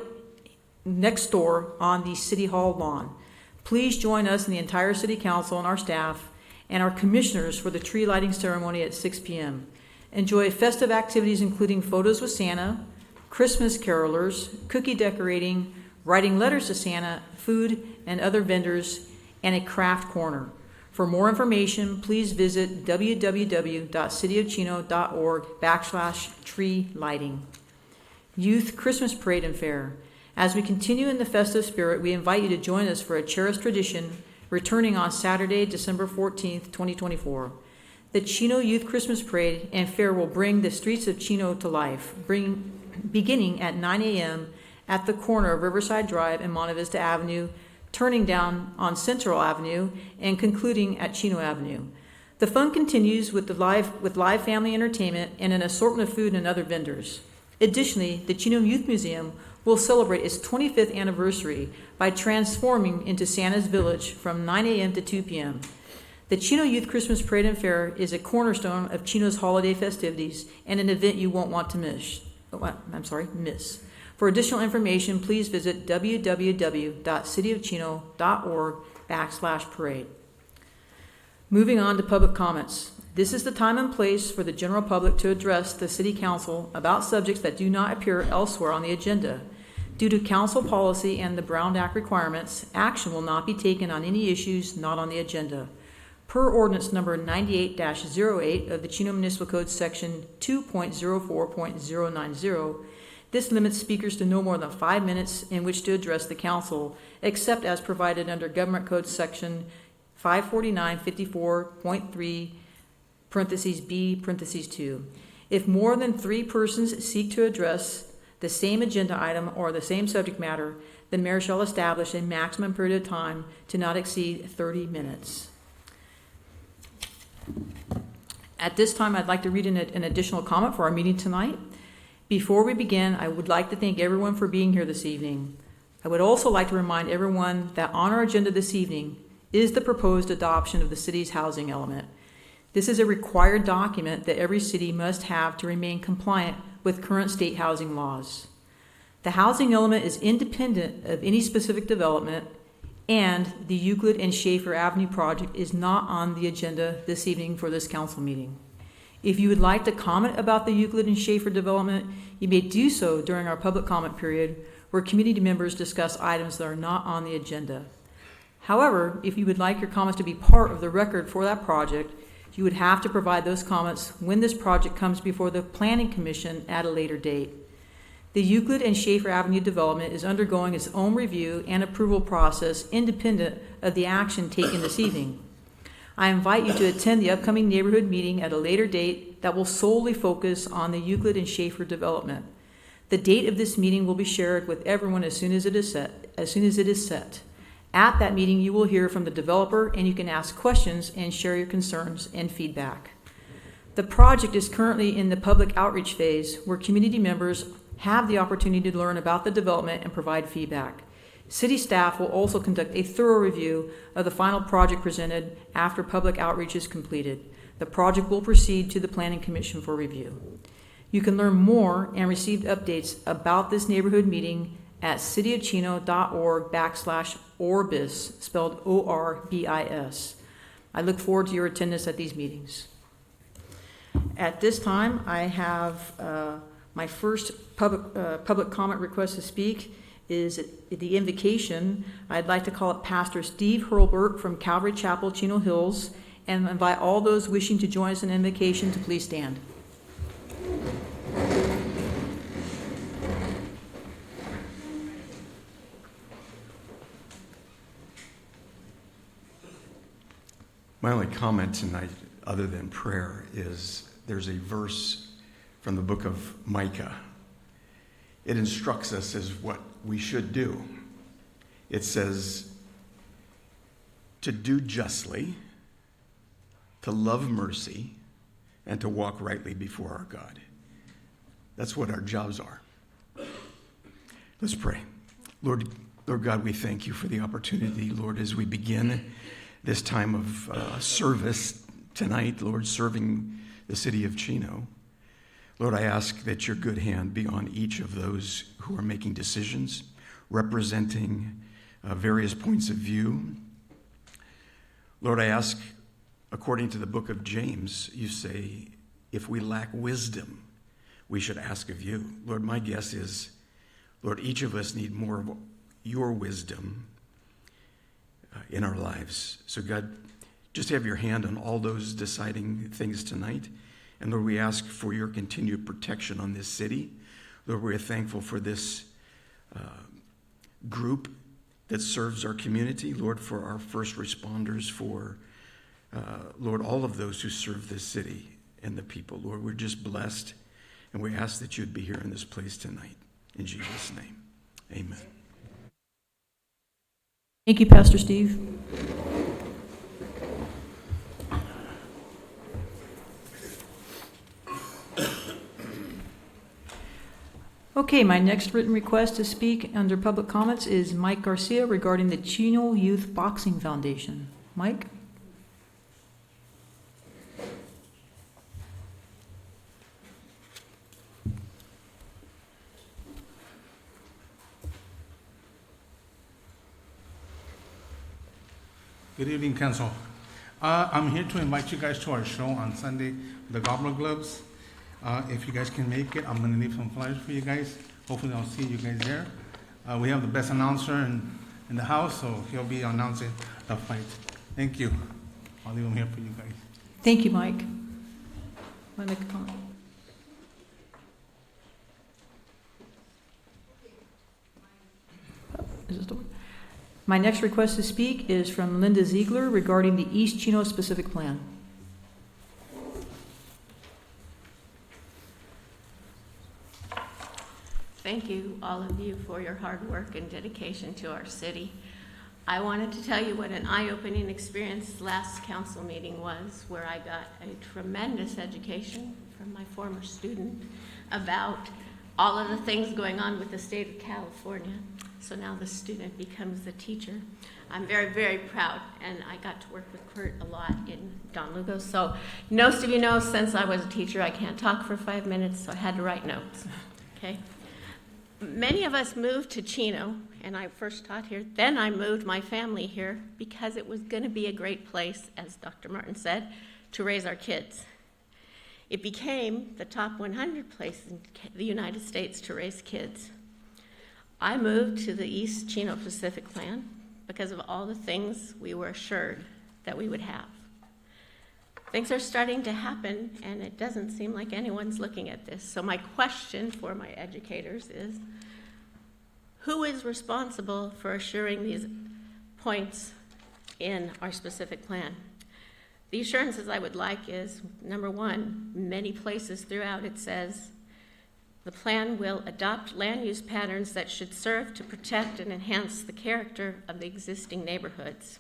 next door on the City Hall lawn. Please join us and the entire City Council and our staff and our commissioners for the tree lighting ceremony at 6 p.m. Enjoy festive activities including photos with Santa, Christmas carolers, cookie decorating, writing letters to Santa, food and other vendors, and a craft corner. For more information, please visit www.cityofchino.org/tree lighting. Youth Christmas Parade and Fair. As we continue in the festive spirit, we invite you to join us for a cherished tradition returning on Saturday, December 14th, 2024. The Chino Youth Christmas Parade and Fair will bring the streets of Chino to life, beginning at 9 a.m. at the corner of Riverside Drive and Monte Vista Avenue, turning down on Central Avenue, and concluding at Chino Avenue. The fun continues with live family entertainment and an assortment of food and other vendors. Additionally, the Chino Youth Museum will celebrate its 25th anniversary by transforming into Santa's Village from 9 a.m. to 2 p.m. The Chino Youth Christmas Parade and Fair is a cornerstone of Chino's holiday festivities and an event you won't want to miss. For additional information, please visit www.cityofchino.org/parade. Moving on to public comments. This is the time and place for the general public to address the City Council about subjects that do not appear elsewhere on the agenda. Due to council policy and the Brown Act requirements, action will not be taken on any issues not on the agenda. Per ordinance number 98-08 of the Chino Municipal Code section 2.04.090, this limits speakers to no more than 5 minutes in which to address the council, except as provided under Government Code section 549.54.3 (B)(2). If more than 3 persons seek to address the same agenda item or the same subject matter, the mayor shall establish a maximum period of time to not exceed 30 minutes. At this time, I'd like to read an additional comment for our meeting tonight. Before we begin, I would like to thank everyone for being here this evening. I would also like to remind everyone that on our agenda this evening is the proposed adoption of the city's housing element. This is a required document that every city must have to remain compliant with current state housing laws. The housing element is independent of any specific development, and the Euclid and Schaefer Avenue project is not on the agenda this evening for this council meeting. If you would like to comment about the Euclid and Schaefer development, you may do so during our public comment period, where community members discuss items that are not on the agenda. However, if you would like your comments to be part of the record for that project, you would have to provide those comments when this project comes before the Planning Commission at a later date. The Euclid and Schaefer Avenue development is undergoing its own review and approval process independent of the action taken this evening. I invite you to attend the upcoming neighborhood meeting at a later date that will solely focus on the Euclid and Schaefer development. The date of this meeting will be shared with everyone as soon as it is set. At that meeting, you will hear from the developer, and you can ask questions and share your concerns and feedback. The project is currently in the public outreach phase, where community members have the opportunity to learn about the development and provide feedback. City staff will also conduct a thorough review of the final project presented after public outreach is completed. The project will proceed to the Planning Commission for review. You can learn more and receive updates about this neighborhood meeting at cityofchino.org/Orbis, spelled O-R-B-I-S. I look forward to your attendance at these meetings. At this time, I have my first public comment request to speak is the invocation. I'd like to call up Pastor Steve Hurlbert from Calvary Chapel, Chino Hills, and invite all those wishing to join us in invocation to please stand. My only comment tonight, other than prayer, is there's a verse from the book of Micah. It instructs us as what we should do. It says to do justly, to love mercy, and to walk rightly before our God. That's what our jobs are. Let's pray. Lord God, we thank you for the opportunity, Lord, as we begin this time of service tonight, Lord, serving the city of Chino. Lord, I ask that your good hand be on each of those who are making decisions, representing various points of view. Lord, I ask, according to the book of James, you say, if we lack wisdom, we should ask of you. Lord, my guess is, Lord, each of us need more of your wisdom in our lives. So God, just have your hand on all those deciding things tonight. And Lord, we ask for your continued protection on this city. Lord, we're thankful for this group that serves our community. Lord, for our first responders, for, Lord, all of those who serve this city and the people. Lord, we're just blessed. And we ask that you'd be here in this place tonight. In Jesus' name, amen. Thank you, Pastor Steve. Okay, my next written request to speak under public comments is Mike Garcia regarding the Chino Youth Boxing Foundation. Mike? Good evening, Council. I'm here to invite you guys to our show on Sunday, the Gobbler Gloves. If you guys can make it, I'm going to leave some flyers for you guys. Hopefully I'll see you guys there. We have the best announcer in the house, so he'll be announcing the fight. Thank you. I'll leave him here for you guys. Thank you, Mike. Want to make a comment? Is this the one? My next request to speak is from Linda Ziegler regarding the East Chino specific plan. Thank you, all of you, for your hard work and dedication to our city. I wanted to tell you what an eye-opening experience last council meeting was, where I got a tremendous education from my former student about all of the things going on with the state of California. So now the student becomes the teacher. I'm very, very proud, and I got to work with Kurt a lot in Don Lugo. So most of you know, since I was a teacher, I can't talk for 5 minutes, so I had to write notes, okay? Many of us moved to Chino, and I first taught here. Then I moved my family here because it was going to be a great place, as Dr. Martin said, to raise our kids. It became the top 100 place in the United States to raise kids. I moved to the East Chino Pacific Plan because of all the things we were assured that we would have. Things are starting to happen, and it doesn't seem like anyone's looking at this. So my question for my educators is, who is responsible for assuring these points in our specific plan? The assurances I would like is, number one, many places throughout it says, the plan will adopt land use patterns that should serve to protect and enhance the character of the existing neighborhoods.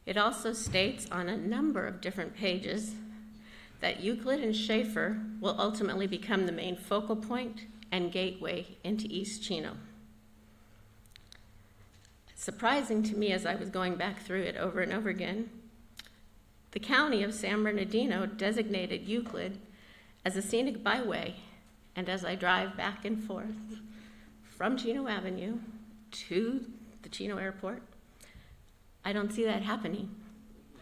It also states on a number of different pages that Euclid and Schaefer will ultimately become the main focal point and gateway into East Chino. Surprising to me as I was going back through it over and over again, the county of San Bernardino designated Euclid as a scenic byway, and as I drive back and forth from Chino Avenue to the Chino Airport, I don't see that happening.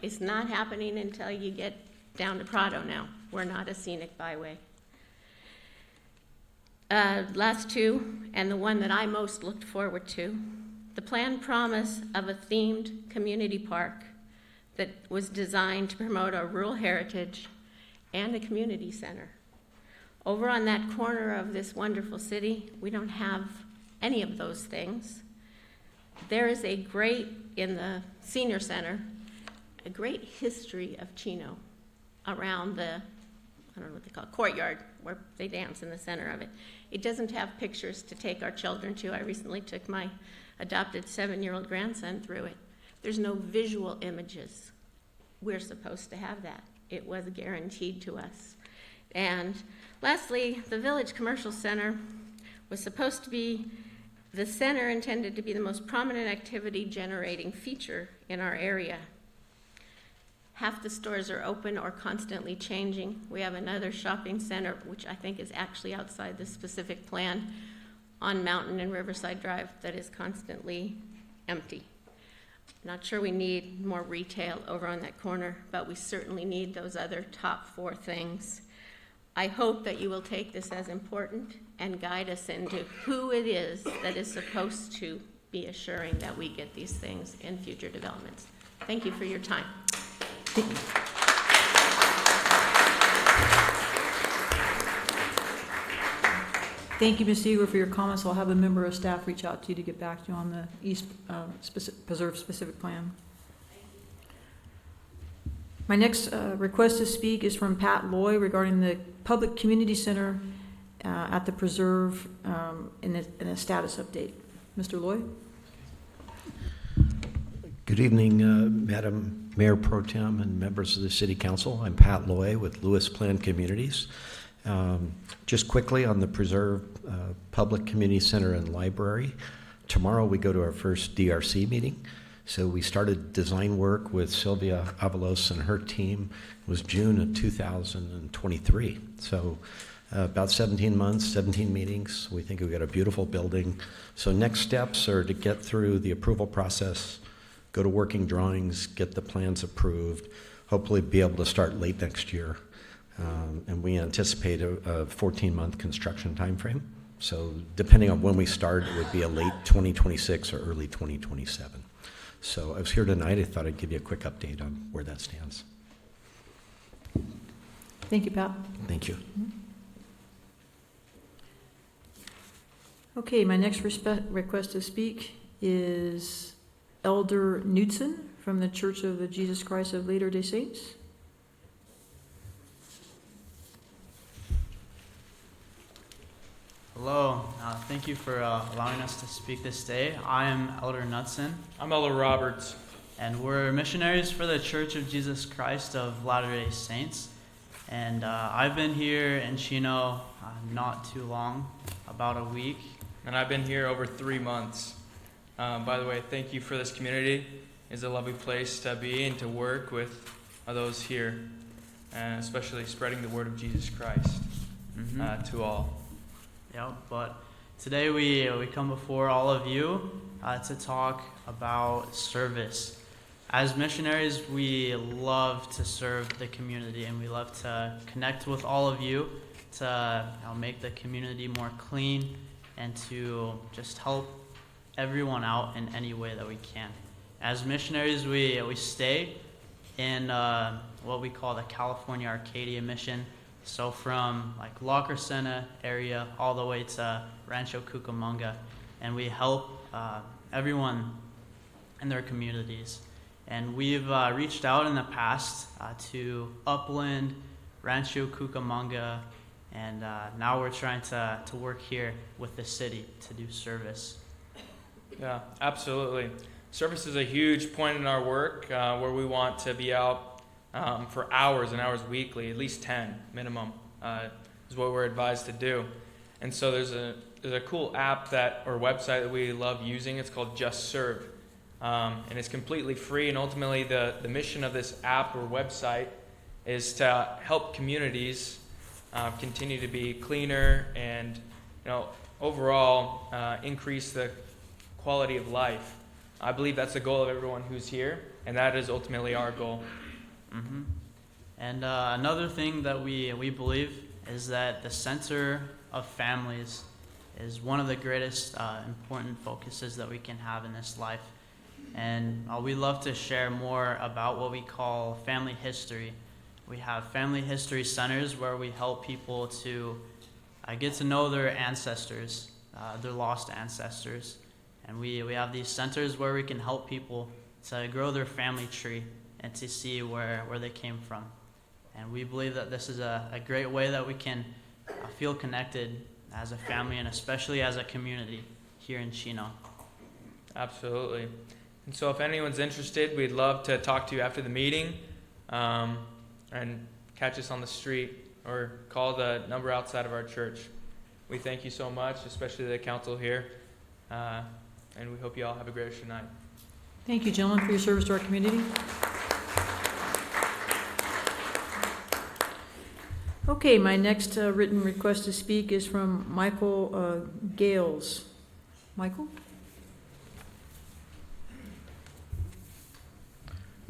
It's not happening until you get down to Prado now. We're not a scenic byway. Last two, and the one that I most looked forward to, the planned promise of a themed community park that was designed to promote our rural heritage and a community center. Over on that corner of this wonderful city, we don't have any of those things. There is a great, in the senior center, a great history of Chino around the I don't know what they call it, courtyard, where they dance in the center of it. It doesn't have pictures to take our children to. I recently took my adopted 7-year-old grandson through it. There's no visual images. We're supposed to have that. It was guaranteed to us. And lastly, the Village Commercial Center was supposed to be the center intended to be the most prominent activity generating feature in our area. Half the stores are open or constantly changing. We have another shopping center, which I think is actually outside the specific plan, on Mountain and Riverside Drive that is constantly empty. Not sure we need more retail over on that corner, but we certainly need those other top 4 things. I hope that you will take this as important and guide us into who it is that is supposed to be assuring that we get these things in future developments. Thank you for your time. Thank you, Ms. Eager, for your comments. I'll have a member of staff reach out to you to get back to you on the East Preserve specific plan. My next request to speak is from Pat Loy regarding the Public Community Center at the Preserve in a status update. Mr. Loy? Good evening, Madam Mayor Pro Tem and members of the City Council. I'm Pat Loy with Lewis Planned Communities. Just quickly on the Preserve Public Community Center and Library. Tomorrow we go to our first DRC meeting. So we started design work with Sylvia Avalos and her team. It was June of 2023. So about 17 months, 17 meetings. We think we've got a beautiful building. So next steps are to get through the approval process, go to working drawings, get the plans approved, hopefully be able to start late next year. And we anticipate a 14-month construction time frame. So depending on when we start, it would be a late 2026 or early 2027. So I was here tonight. I thought I'd give you a quick update on where that stands. Thank you, Pat. Thank you. Okay, my next request to speak is Elder Knudsen from the Church of the Jesus Christ of Latter-day Saints. Hello, thank you for allowing us to speak this day. I am Elder Knudsen. I'm Elder Roberts. And we're missionaries for the Church of Jesus Christ of Latter-day Saints. And I've been here in Chino not too long, about a week. And I've been here over 3 months. By the way, thank you for this community. It's a lovely place to be and to work with those here, and especially spreading the word of Jesus Christ to all. Yeah, but today we come before all of you to talk about service. As missionaries, we love to serve the community, and we love to connect with all of you to make the community more clean and to just help everyone out in any way that we can. As missionaries, we stay in what we call the California Arcadia mission. So from like La Crescenta area all the way to Rancho Cucamonga, and we help everyone in their communities. And we've reached out in the past to Upland, Rancho Cucamonga, and now we're trying to work here with the city to do service. Yeah, absolutely. Service is a huge point in our work where we want to be out for hours and hours weekly, at least 10 minimum, is what we're advised to do. And so there's a cool app or website that we love using. It's called Just Serve. And it's completely free. And ultimately the mission of this app or website is to help communities continue to be cleaner and overall increase the quality of life. I believe that's the goal of everyone who's here, and that is ultimately our goal. Mm-hmm. And another thing that we believe is that the center of families is one of the greatest important focuses that we can have in this life. And we love to share more about what we call family history. We have family history centers where we help people to get to know their ancestors, their lost ancestors. And we have these centers where we can help people to grow their family tree and to see where they came from. And we believe that this is a great way that we can feel connected as a family and especially as a community here in Chino. Absolutely. And so if anyone's interested, we'd love to talk to you after the meeting, and catch us on the street or call the number outside of our church. We thank you so much, especially the council here, and we hope you all have a great rest of your night. Thank you, gentlemen, for your service to our community. Okay, my next written request to speak is from Michael Gales. Michael?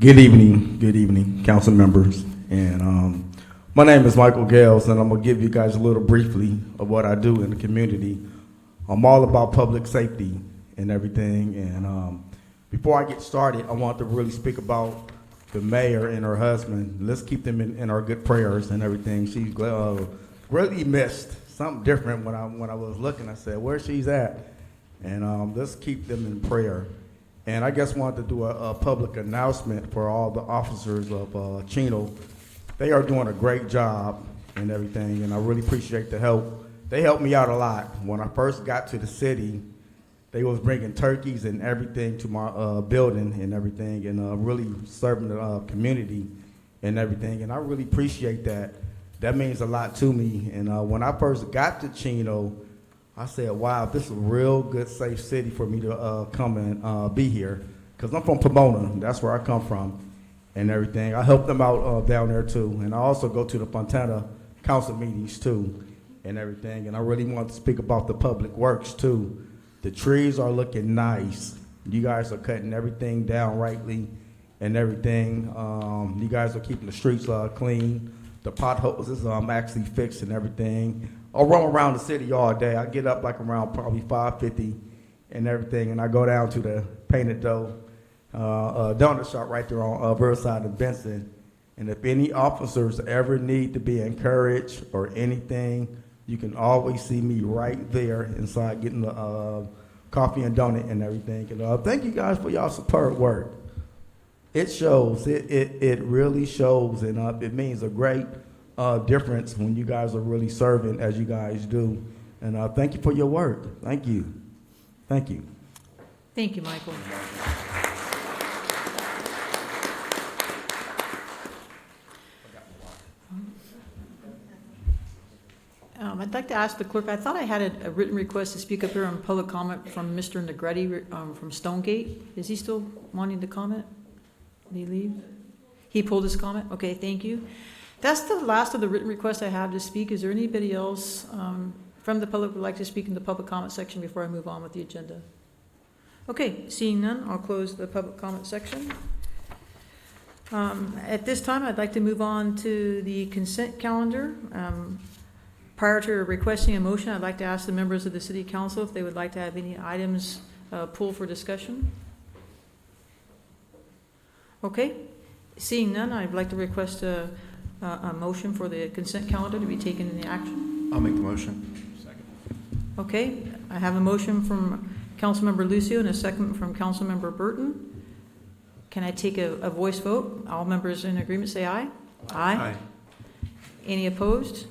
Good evening, council members. And my name is Michael Gales, and I'm gonna give you guys a little briefly of what I do in the community. I'm all about public safety and everything. And before I get started, I want to really speak about the mayor and her husband. Let's keep them in our good prayers and everything. She's greatly missed. Something different when I was looking. I said, where she's at? And let's keep them in prayer. And I just wanted to do a public announcement for all the officers of Chino. They are doing a great job and everything, and I really appreciate the help. They helped me out a lot. When I first got to the city, they was bringing turkeys and everything to my building and everything, and really serving the community and everything, and I really appreciate that. That means a lot to me. And when I first got to Chino, I said, wow, this is a real good, safe city for me to come and be here. Because I'm from Pomona. That's where I come from and everything. I help them out down there, too. And I also go to the Fontana council meetings, too, and everything. And I really want to speak about the public works, too. The trees are looking nice. You guys are cutting everything down rightly and everything. You guys are keeping the streets clean. The potholes is actually fixed and everything. I roam around the city all day. I get up like around probably 5:50 and everything, and I go down to the Painted Dough donut shop right there on Riverside and Benson. And if any officers ever need to be encouraged or anything, you can always see me right there inside getting the coffee and donut and everything. And thank you guys for y'all superb work. It shows. It really shows, and it means a great difference when you guys are really serving as you guys do. And thank you for your work. Thank you. Thank you. Thank you, Michael. I'd like to ask the clerk, I thought I had a written request to speak up here on public comment from Mr. Negretti from Stonegate. Is he still wanting to comment? Did he leave? He pulled his comment? Okay, thank you. That's the last of the written requests I have to speak. Is there anybody else from the public who would like to speak in the public comment section before I move on with the agenda? Okay, seeing none, I'll close the public comment section. At this time, I'd like to move on to the consent calendar. Prior to requesting a motion, I'd like to ask the members of the City Council if they would like to have any items pulled for discussion. Okay, seeing none, I'd like to request a motion for the consent calendar to be taken into action. I'll make the motion. Second. Okay, I have a motion from Councilmember Lucio and a second from Councilmember Burton. Can I take a voice vote? All members in agreement say aye. Aye. Aye. Any opposed?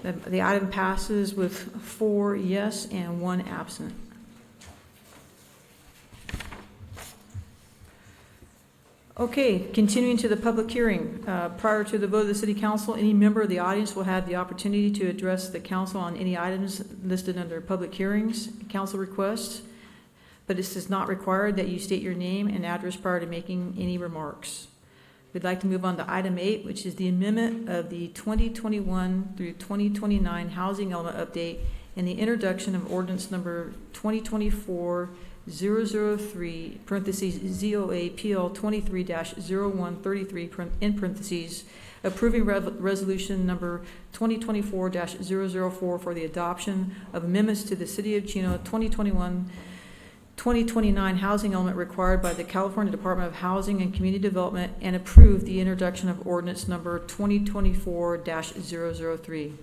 The item passes with 4 yes and 1 absent. Okay, continuing to the public hearing. Prior to the vote of the City Council, any member of the audience will have the opportunity to address the council on any items listed under public hearings, council requests, but this is not required that you state your name and address prior to making any remarks. We'd like to move on to item 8, which is the amendment of the 2021 through 2029 housing element update and the introduction of ordinance number 2024-003, parentheses, ZOA PL 23-0133, in parentheses, approving resolution number 2024-004 for the adoption of amendments to the City of Chino 2029 housing element required by the California Department of Housing and Community Development, and approve the introduction of ordinance number 2024-003.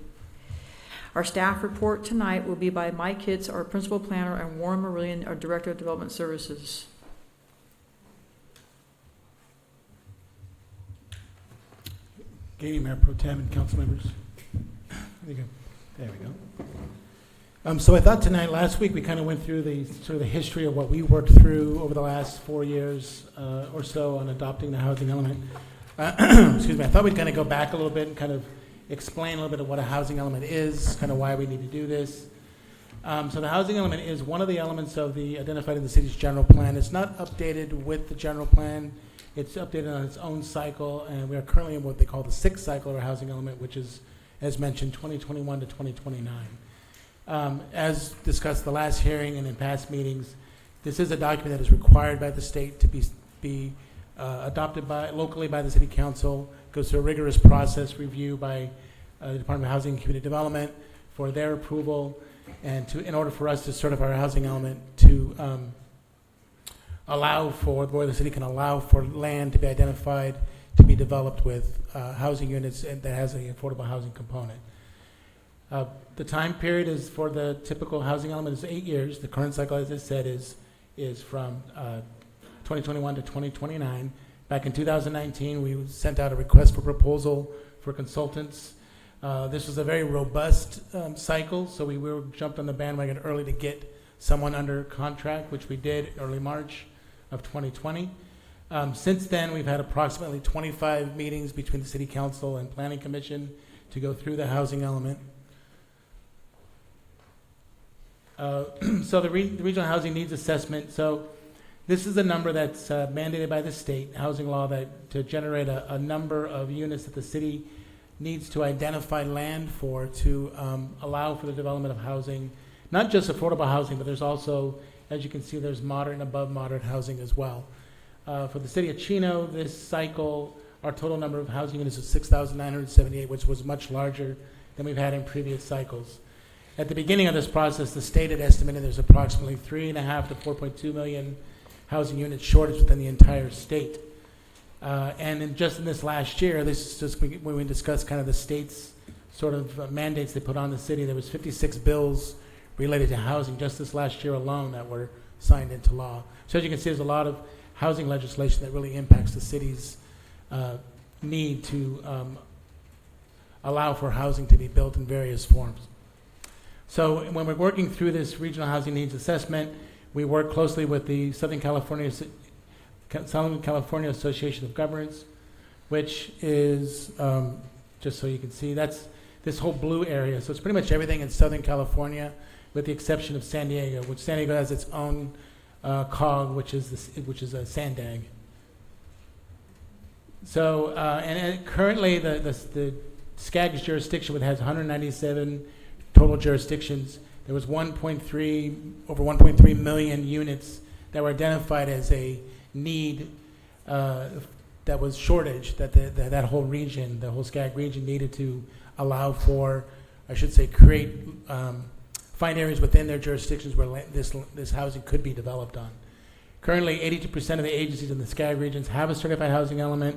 Our staff report tonight will be by Mike Hitz, our principal planner, and Warren Marillion, our director of development services. Good evening, Mayor Pro Tem and council members. There we go. So I thought tonight, last week, we kind of went through the sort of the history of what we worked through over the last 4 years or so on adopting the housing element. Excuse me. I thought we'd kind of go back a little bit and kind of explain a little bit of what a housing element is, kind of why we need to do this. So the housing element is one of the elements of the identified in the city's general plan. It's not updated with the general plan. It's updated on its own cycle, and we are currently in what they call the sixth cycle of our housing element, which is, as mentioned, 2021 to 2029. As discussed the last hearing and in past meetings, this is a document that is required by the state to be adopted locally by the city council, goes through a rigorous process review by the Department of Housing and Community Development for their approval, and in order for us to certify our housing element to allow for, where the city can allow for land to be identified to be developed with housing units and that has an affordable housing component. The time period is for the typical housing element is 8 years. The current cycle, as I said, is from 2021 to 2029. Back in 2019, we sent out a request for proposal for consultants. This was a very robust cycle, so we jumped on the bandwagon early to get someone under contract, which we did early March of 2020. Since then, we've had approximately 25 meetings between the City Council and Planning Commission to go through the housing element. So the Regional Housing Needs Assessment, so this is a number that's mandated by the state housing law to generate a number of units that the city needs to identify land for to allow for the development of housing, not just affordable housing, but there's also, as you can see, there's moderate and above moderate housing as well. For the city of Chino, this cycle, our total number of housing units is 6,978, which was much larger than we've had in previous cycles. At the beginning of this process, the state had estimated there's approximately 3.5 to 4.2 million housing units shortage within the entire state. And just in this last year, this is just when we discussed kind of the state's sort of mandates they put on the city. There was 56 bills related to housing just this last year alone that were signed into law. So as you can see, there's a lot of housing legislation that really impacts the city's need to allow for housing to be built in various forms. So when we're working through this regional housing needs assessment, we work closely with the Southern California Association of Governments, which is, just so you can see, that's this whole blue area. So it's pretty much everything in Southern California, with the exception of San Diego, which San Diego has its own COG, which is a SANDAG. So and currently the SCAG's jurisdiction has 197 total jurisdictions. There was over 1.3 million units that were identified as a need that was shortage, that whole region, the whole SCAG region needed to allow for, I should say, find areas within their jurisdictions where this housing could be developed on. Currently, 82% of the agencies in the SCAG regions have a certified housing element,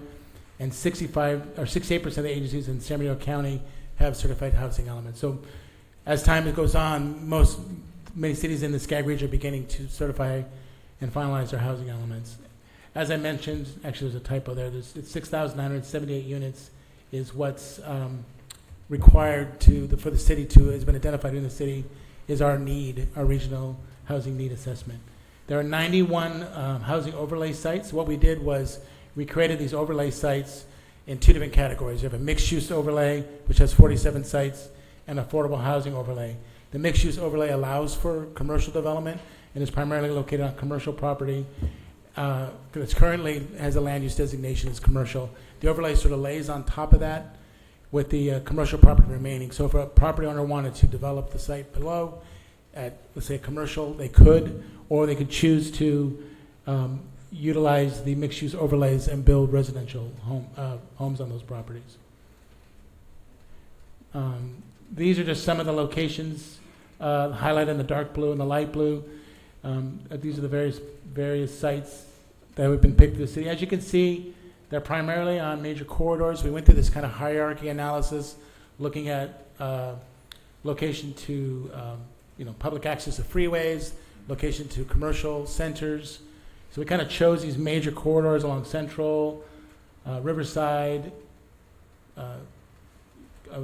and 68% of the agencies in San Bernardino County have certified housing elements. So as time goes on, many cities in the SCAG region are beginning to certify and finalize their housing elements. As I mentioned, actually there's a typo there. It's 6,978 units is what's required for the city to, has been identified in the city, is our regional housing need assessment. There are 91 housing overlay sites. What we did was we created these overlay sites in two different categories. You have a mixed-use overlay, which has 47 sites, and affordable housing overlay. The mixed-use overlay allows for commercial development and is primarily located on commercial property. It currently has a land use designation as commercial. The overlay sort of lays on top of that with the commercial property remaining. So if a property owner wanted to develop the site below at, let's say, commercial, they could, or they could choose to utilize the mixed-use overlays and build residential homes on those properties. These are just some of the locations highlighted in the dark blue and the light blue. These are the various sites that have been picked for the city. As you can see, they're primarily on major corridors. We went through this kind of hierarchy analysis, looking at location to public access to freeways, location to commercial centers. So we kind of chose these major corridors along Central, Riverside,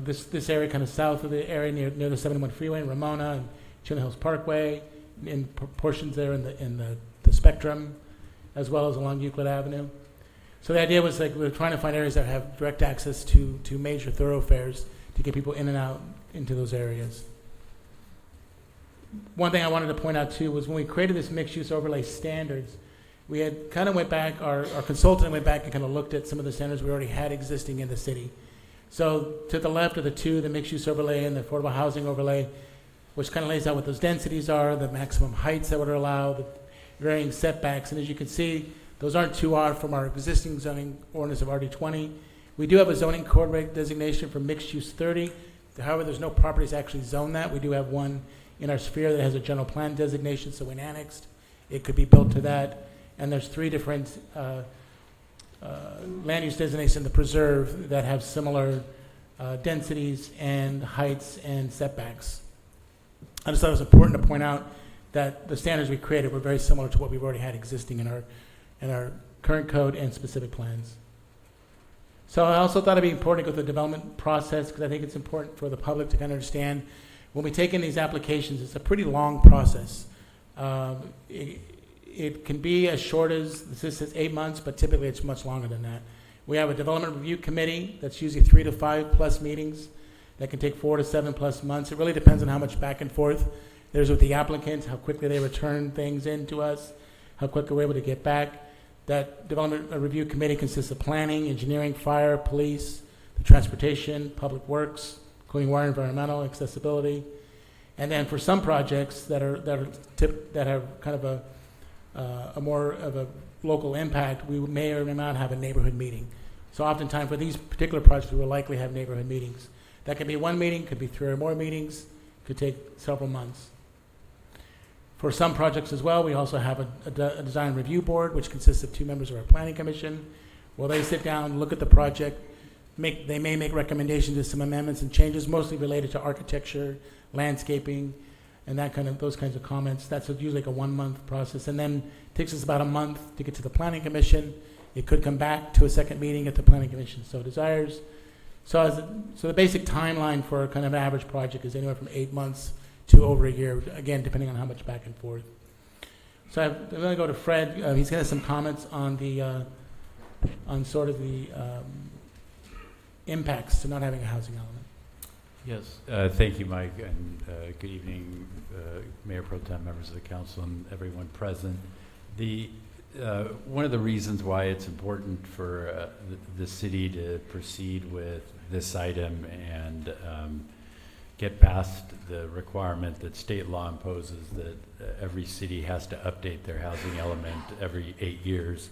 this area kind of south of the area near the 71 freeway in Ramona and Chino Hills Parkway, in portions there in the Spectrum, as well as along Euclid Avenue. So the idea was like we were trying to find areas that have direct access to major thoroughfares to get people in and out into those areas. One thing I wanted to point out too was when we created this mixed-use overlay standards, we had kind of went back, our consultant went back and kind of looked at some of the standards we already had existing in the city. So to the left are the mixed-use overlay and the affordable housing overlay, which kind of lays out what those densities are, the maximum heights that would allow, the varying setbacks. And as you can see, those aren't too odd from our existing zoning ordinance of RD20. We do have a zoning code reg designation for mixed-use 30. However, there's no properties actually zone that. We do have one in our sphere that has a general plan designation, so when annexed, it could be built to that. And there's 3 different land use designations in the preserve that have similar densities and heights and setbacks. I just thought it was important to point out that the standards we created were very similar to what we've already had existing in our current code and specific plans. So I also thought it'd be important to go through the development process because I think it's important for the public to kind of understand when we take in these applications, it's a pretty long process. It can be as short as, this says 8 months, but typically it's much longer than that. We have a development review committee that's usually 3 to 5 plus meetings that can take 4 to 7 plus months. It really depends on how much back and forth there's with the applicants, how quickly they return things in to us, how quickly we're able to get back. That development review committee consists of planning, engineering, fire, police, the transportation, public works, including water, environmental, accessibility. And then for some projects that have kind of a more of a local impact, we may or may not have a neighborhood meeting. So oftentimes for these particular projects, we will likely have neighborhood meetings. That could be 1 meeting, could be 3 or more meetings, could take several months. For some projects as well, we also have a design review board, which consists of 2 members of our planning commission. Well, they sit down, look at the project, they may make recommendations to some amendments and changes, mostly related to architecture, landscaping, and those kinds of comments. That's usually like a 1-month process, and then it takes us about a month to get to the planning commission. It could come back to a second meeting at the planning commission so desires. So the basic timeline for kind of an average project is anywhere from 8 months to over a year, again, depending on how much back and forth. So I'm going to go to Fred. He's going to have some comments on on sort of the impacts to not having a housing element. Yes, thank you, Mike, and good evening, Mayor Pro Tem, members of the council, and everyone present. One of the reasons why it's important for the city to proceed with this item and get past the requirement that state law imposes that every city has to update their housing element every 8 years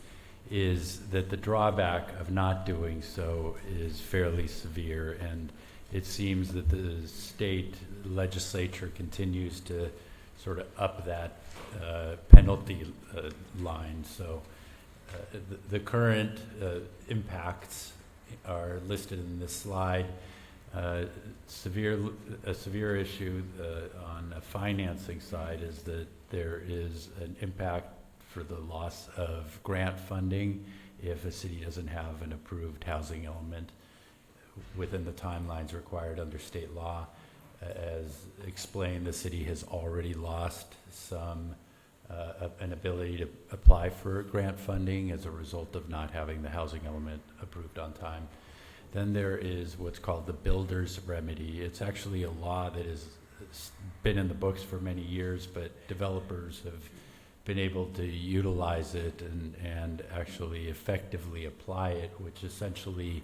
is that the drawback of not doing so is fairly severe, and it seems that the state legislature continues to sort of up that penalty line. So the current impacts are listed in this slide. A severe issue on the financing side is that there is an impact for the loss of grant funding if a city doesn't have an approved housing element within the timelines required under state law. As explained, the city has already lost an ability to apply for grant funding as a result of not having the housing element approved on time. Then there is what's called the builder's remedy. It's actually a law that has been in the books for many years, but developers have been able to utilize it and actually effectively apply it, which essentially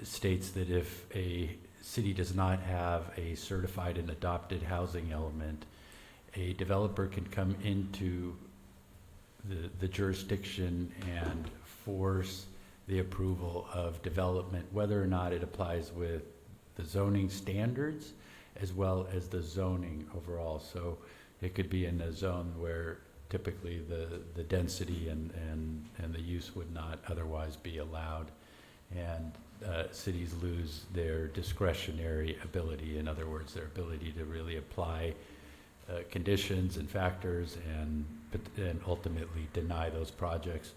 states that if a city does not have a certified and adopted housing element, a developer can come into the jurisdiction and force the approval of development, whether or not it applies with the zoning standards as well as the zoning overall. So it could be in a zone where typically the density and the use would not otherwise be allowed, and cities lose their discretionary ability. In other words, their ability to really apply conditions and factors and ultimately deny those projects.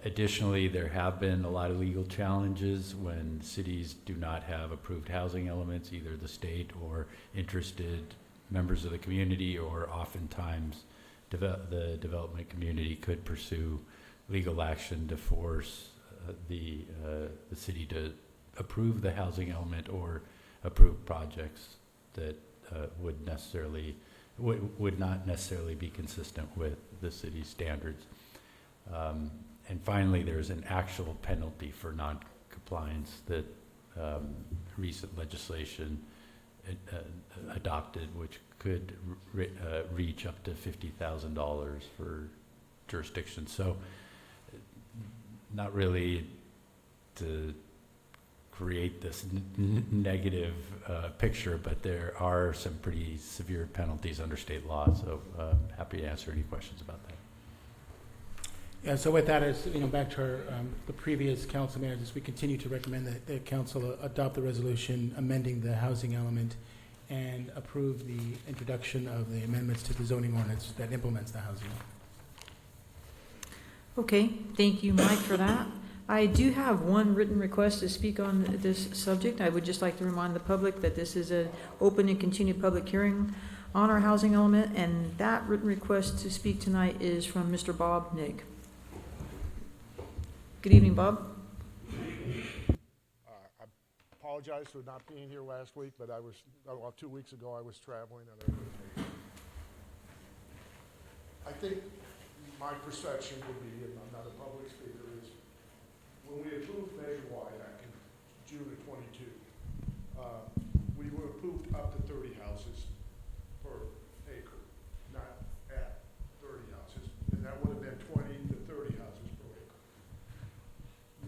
Additionally, there have been a lot of legal challenges when cities do not have approved housing elements, either the state or interested members of the community, or oftentimes the development community could pursue legal action to force the city to approve the housing element or approve projects that would not necessarily be consistent with the city's standards. And finally, there's an actual penalty for non-compliance that recent legislation adopted, which could reach up to $50,000 for jurisdictions. So not really to create this negative picture, but there are some pretty severe penalties under state law. So happy to answer any questions about that. Yeah, so with that, as back to our, the previous council managers, we continue to recommend that the council adopt the resolution amending the housing element and approve the introduction of the amendments to the zoning ordinance that implements the housing element. Okay, thank you, Mike, for that. I do have one written request to speak on this subject. I would just like to remind the public that this is an open and continued public hearing on our housing element, and that written request to speak tonight is from Mr. Bob Nigg. Good evening, Bob. I apologize for not being here last week, but 2 weeks ago I was traveling. I think my perception would be, and I'm not a public speaker, is when we approved Measure Y back in June of 22, we were approved up to 30 houses per acre, not at 30 houses, and that would have been 20 to 30 houses per acre.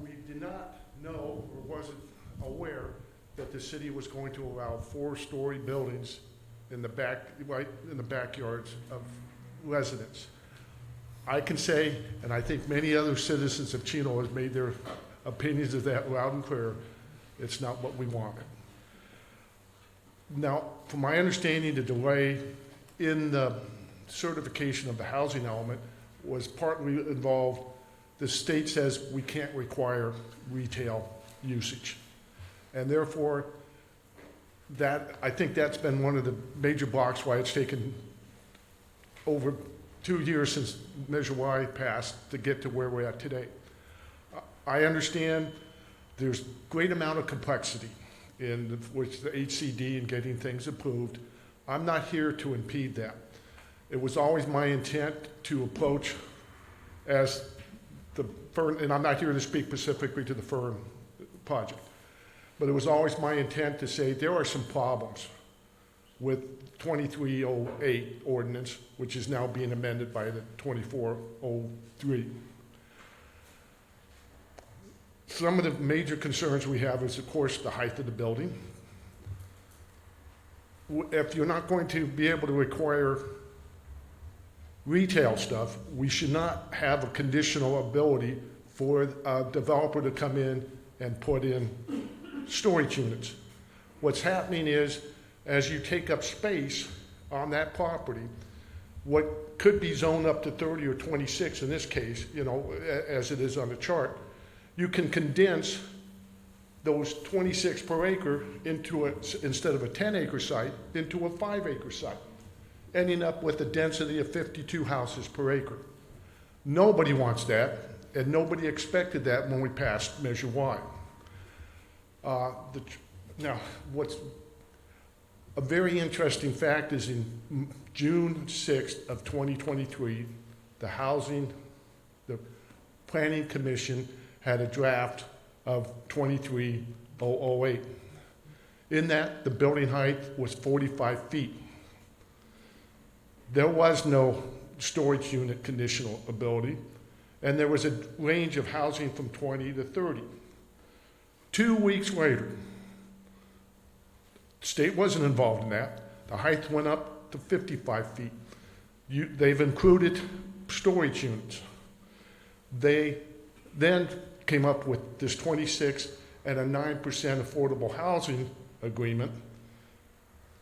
We did not know or wasn't aware that the city was going to allow 4-story buildings in the backyards of residents. I can say, and I think many other citizens of Chino have made their opinions of that loud and clear, it's not what we wanted. Now, from my understanding, the delay in the certification of the housing element was partly involved. The state says we can't require retail usage. And therefore, I think that's been one of the major blocks why it's taken over 2 years since Measure Y passed to get to where we're at today. I understand there's great amount of complexity in which the HCD and getting things approved. I'm not here to impede that. It was always my intent to approach as the Fern, and I'm not here to speak specifically to the Fern project, but it was always my intent to say there are some problems with 2308 ordinance, which is now being amended by the 2403. Some of the major concerns we have is, of course, the height of the building. If you're not going to be able to require retail stuff, we should not have a conditional ability for a developer to come in and put in storage units. What's happening is, as you take up space on that property, what could be zoned up to 30 or 26 in this case, as it is on the chart, you can condense those 26 per acre into instead of a 10-acre site, into a 5-acre site, ending up with a density of 52 houses per acre. Nobody wants that, and nobody expected that when we passed Measure Y. Now, what's a very interesting fact is in June 6th of 2023, the Planning Commission had a draft of 23008. In that, the building height was 45 feet. There was no storage unit conditional ability, and there was a range of housing from 20 to 30. 2 weeks later, the state wasn't involved in that. The height went up to 55 feet. They've included storage units. They then came up with this 26 and a 9% affordable housing agreement.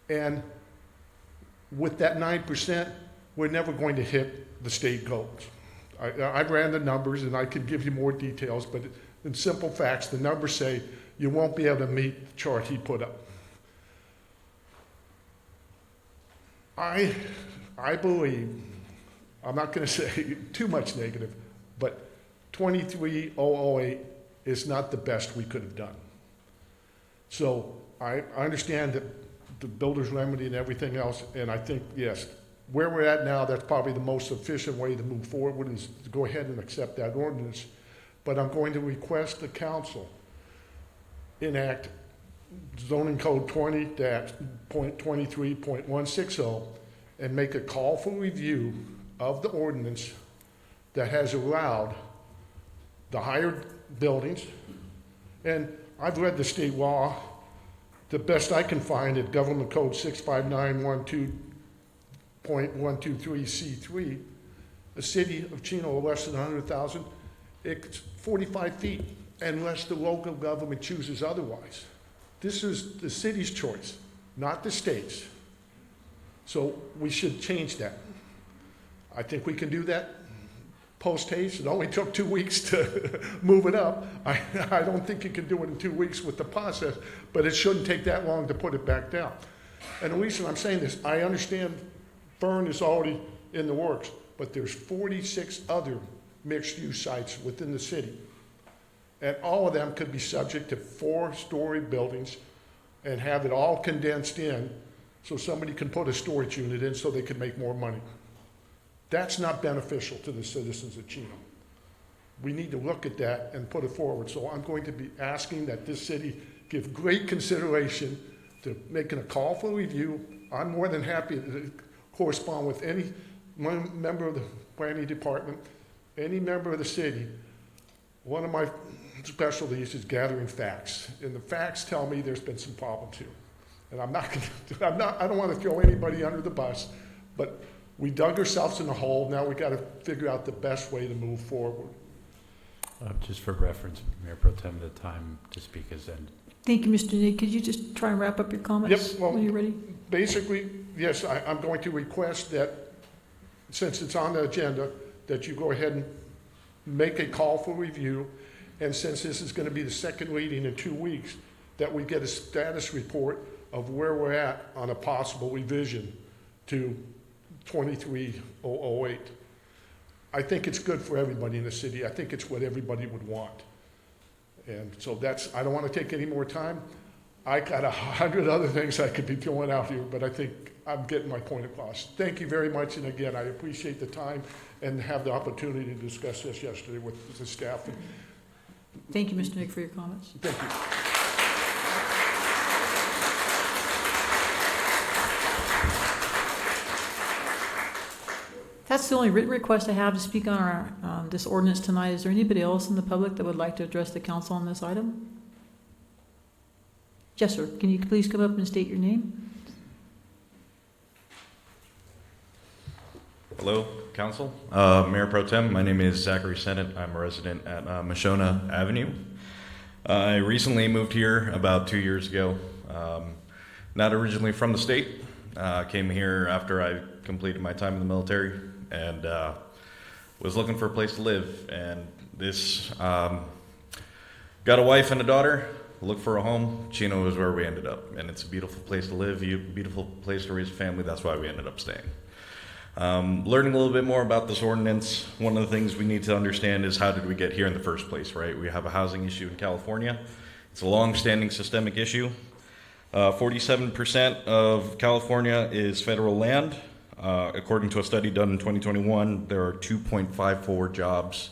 And with that 9%, we're never going to hit the state goals. I ran the numbers, and I could give you more details, but in simple facts, the numbers say you won't be able to meet the chart he put up. I believe, I'm not going to say too much negative, but 23008 is not the best we could have done. So I understand that the builder's remedy and everything else, and I think, yes, where we're at now, that's probably the most efficient way to move forward is to go ahead and accept that ordinance. But I'm going to request the council enact zoning code 20.23.160 and make a call for review of the ordinance that has allowed the higher buildings. And I've read the state law. The best I can find at Government Code 65912.123C3, a city of Chino less than 100,000, it's 45 feet unless the local government chooses otherwise. This is the city's choice, not the state's. So we should change that. I think we can do that post haste. It only took 2 weeks to move it up. I don't think you can do it in 2 weeks with the process, but it shouldn't take that long to put it back down. And the reason I'm saying this, I understand Fern is already in the works, but there's 46 other mixed-use sites within the city. And all of them could be subject to 4-story buildings and have it all condensed in so somebody can put a storage unit in so they can make more money. That's not beneficial to the citizens of Chino. We need to look at that and put it forward. So I'm going to be asking that this city give great consideration to making a call for review. I'm more than happy to correspond with any member of the planning department, any member of the city. One of my specialties is gathering facts, and the facts tell me there's been some problems here. And I don't want to throw anybody under the bus, but we dug ourselves in a hole. Now we got to figure out the best way to move forward. Just for reference, Mayor Pro Tem, the time to speak has ended. Thank you, Mr. Nick. Could you just try and wrap up your comments Yep, well, when you're ready? Basically, yes, I'm going to request that, since it's on the agenda, that you go ahead and make a call for review. And since this is going to be the second reading in 2 weeks, that we get a status report of where we're at on a possible revision to 23008. I think it's good for everybody in the city. I think it's what everybody would want. And so that's, I don't want to take any more time. I got 100 other things I could be throwing out here, but I think I'm getting my point across. Thank you very much. And again, I appreciate the time and have the opportunity to discuss this yesterday with the staff. Thank you, Mr. Nick, for your comments. Thank you. That's the only written request I have to speak on our, this ordinance tonight. Is there anybody else in the public that would like to address the council on this item? Yes, sir. Can you please come up and state your name? Hello, Council. Mayor Pro Tem, my name is Zachary Sennett. I'm a resident at Mashona Avenue. I recently moved here about 2 years ago. Not originally from the state. Came here after I completed my time in the military and was looking for a place to live. And this, got a wife and a daughter, looked for a home. Chino is where we ended up. And it's a beautiful place to live, beautiful place to raise a family. That's why we ended up staying. Learning a little bit more about this ordinance, one of the things we need to understand is how did we get here in the first place, right? We have a housing issue in California. It's a long-standing systemic issue. 47% of California is federal land. According to a study done in 2021, there are 2.54 jobs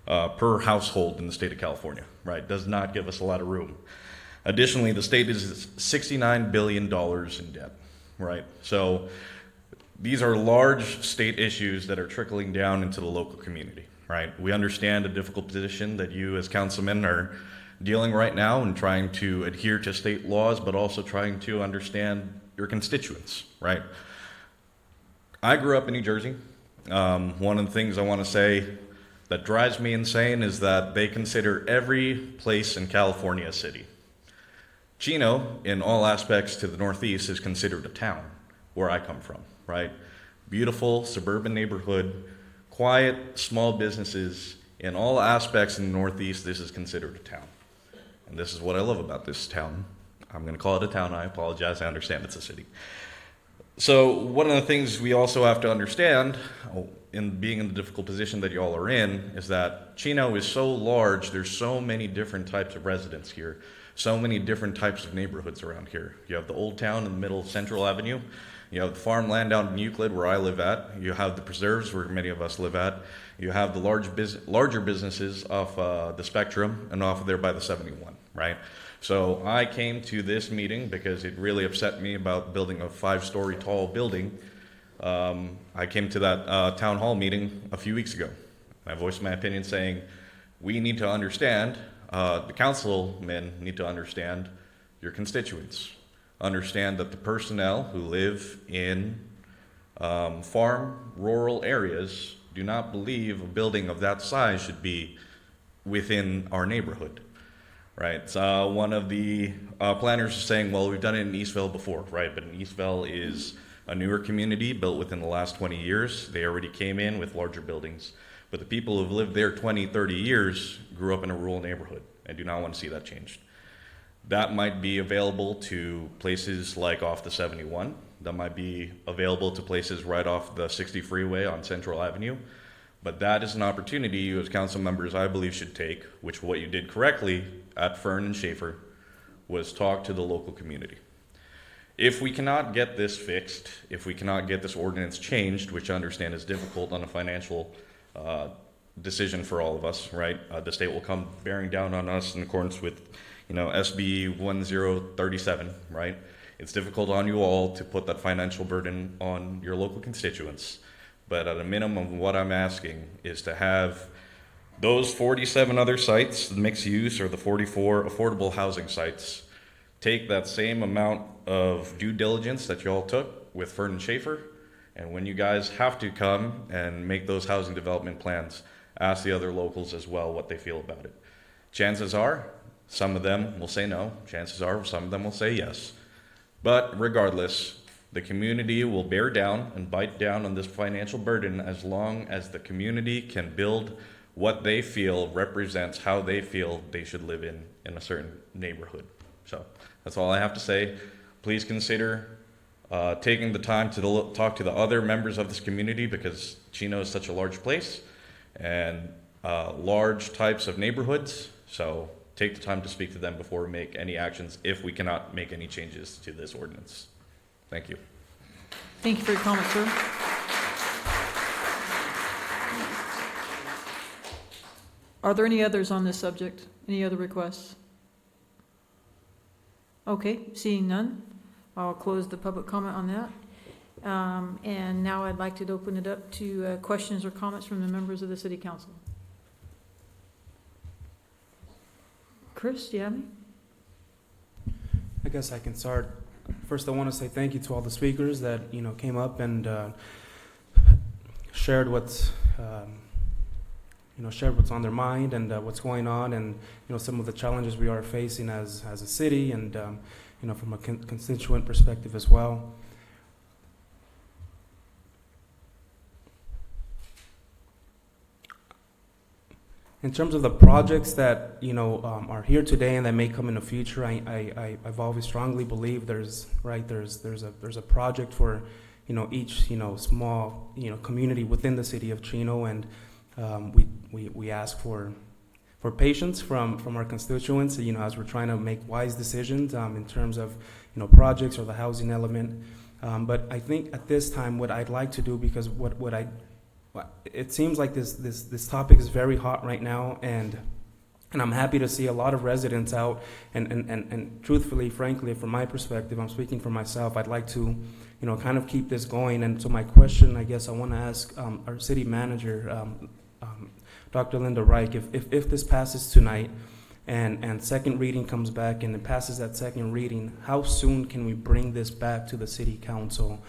per household in the state of California, right? Does not give us a lot of room. Additionally, the state is $69 billion in debt, right? So these are large state issues that are trickling down into the local community, right? We understand the difficult position that you as councilmen are dealing right now and trying to adhere to state laws, but also trying to understand your constituents, right? I grew up in New Jersey. One of the things I want to say that drives me insane is that they consider every place in California a city. Chino, in all aspects to the northeast, is considered a town, where I come from, right? Beautiful suburban neighborhood, quiet, small businesses. In all aspects in the Northeast, this is considered a town. And this is what I love about this town. I'm going to call it a town. I apologize. I understand it's a city. So one of the things we also have to understand, in being in the difficult position that you all are in, is that Chino is so large. There's so many different types of residents here, so many different types of neighborhoods around here. You have the old town in the middle of Central Avenue. You have the farmland down in Euclid, where I live at. You have the preserves, where many of us live at. You have the larger businesses off the Spectrum and off of there by the 71, right? So I came to this meeting because it really upset me about building a 5-story tall building. I came to that town hall meeting a few weeks ago. I voiced my opinion saying, we need to understand, the councilmen need to understand your constituents. Understand that the personnel who live in farm, rural areas do not believe a building of that size should be within our neighborhood. Right, one of the planners is saying, well, we've done it in Eastville before, right? But Eastville is a newer community built within the last 20 years. They already came in with larger buildings. But the people who've lived there 20, 30 years grew up in a rural neighborhood and do not want to see that changed. That might be available to places like off the 71. That might be available to places right off the 60 freeway on Central Avenue. But that is an opportunity you as council members, I believe, should take, which what you did correctly at Fern and Schaefer was talk to the local community. If we cannot get this fixed, if we cannot get this ordinance changed, which I understand is difficult on a financial decision for all of us, right? The state will come bearing down on us in accordance with, SB 1037, right? It's difficult on you all to put that financial burden on your local constituents. But at a minimum, what I'm asking is to have those 47 other sites, the mixed use, or the 44 affordable housing sites, take that same amount of due diligence that you all took with Fern and Schaefer, and when you guys have to come and make those housing development plans, ask the other locals as well what they feel about it. Chances are, some of them will say no. Chances are, some of them will say yes. But regardless, the community will bear down and bite down on this financial burden as long as the community can build what they feel represents how they feel they should live in a certain neighborhood. So that's all I have to say. Please consider taking the time to talk to the other members of this community, because Chino is such a large place and large types of neighborhoods. So take the time to speak to them before we make any actions if we cannot make any changes to this ordinance. Thank you. Thank you for your comment, sir. Are there any others on this subject? Any other requests? Okay, seeing none, I'll close the public comment on that. And now I'd like to open it up to questions or comments from the members of the City Council. Chris, do you have any? I guess I can start. First, I want to say thank you to all the speakers that came up and shared what's on their mind and what's going on, and some of the challenges we are facing as a city, and from a constituent perspective as well. In terms of the projects that are here today and that may come in the future, I've always strongly believed there's a project for each small community within the city of Chino, and we ask for patience from our constituents, as we're trying to make wise decisions in terms of projects or the housing element. But I think at this time, what I'd like to do, because it seems like this topic is very hot right now, and I'm happy to see a lot of residents out, and truthfully, frankly, from my perspective, I'm speaking for myself, I'd like to kind of keep this going. And so my question, I guess I want to ask our city manager, Dr. Linda Reich, if this passes tonight and second reading comes back and it passes that second reading, how soon can we bring this back to the city council?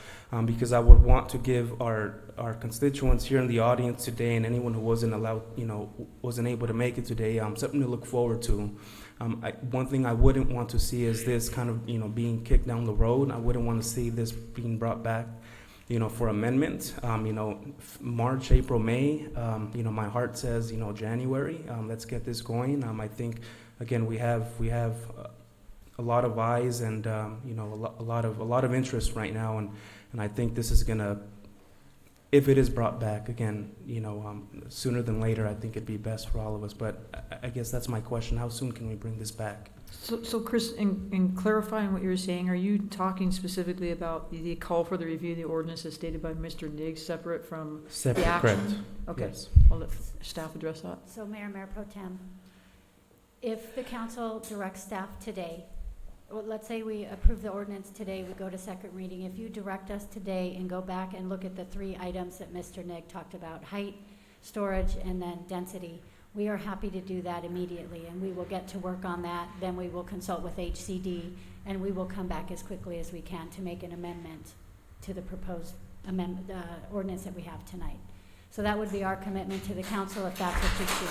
Because I would want to give our constituents here in the audience today, and anyone who wasn't able to make it today, something to look forward to. One thing I wouldn't want to see is this kind of being kicked down the road. I wouldn't want to see this being brought back for amendment. March, April, May. My heart says, January. Let's get this going. I think, again, we have a lot of eyes and a lot of interest right now, and I think this is gonna, if it is brought back again, sooner than later, I think it'd be best for all of us. But I guess that's my question: how soon can we bring this back? So Chris, in clarifying what you're saying, are you talking specifically about the call for the review of the ordinance as stated by Mr. Niggs, separate from Separate, the action? correct. Okay, Yes. I'll let staff address that. So Mayor Pro Tem, if the council directs staff today, well, let's say we approve the ordinance today, we go to second reading. If you direct us today and go back and look at the 3 items that Mr. Nigg talked about, height, storage, and then density, we are happy to do that immediately, and we will get to work on that. Then we will consult with HCD, and we will come back as quickly as we can to make an amendment to the proposed amendment, ordinance that we have tonight. So that would be our commitment to the council if that's what you choose.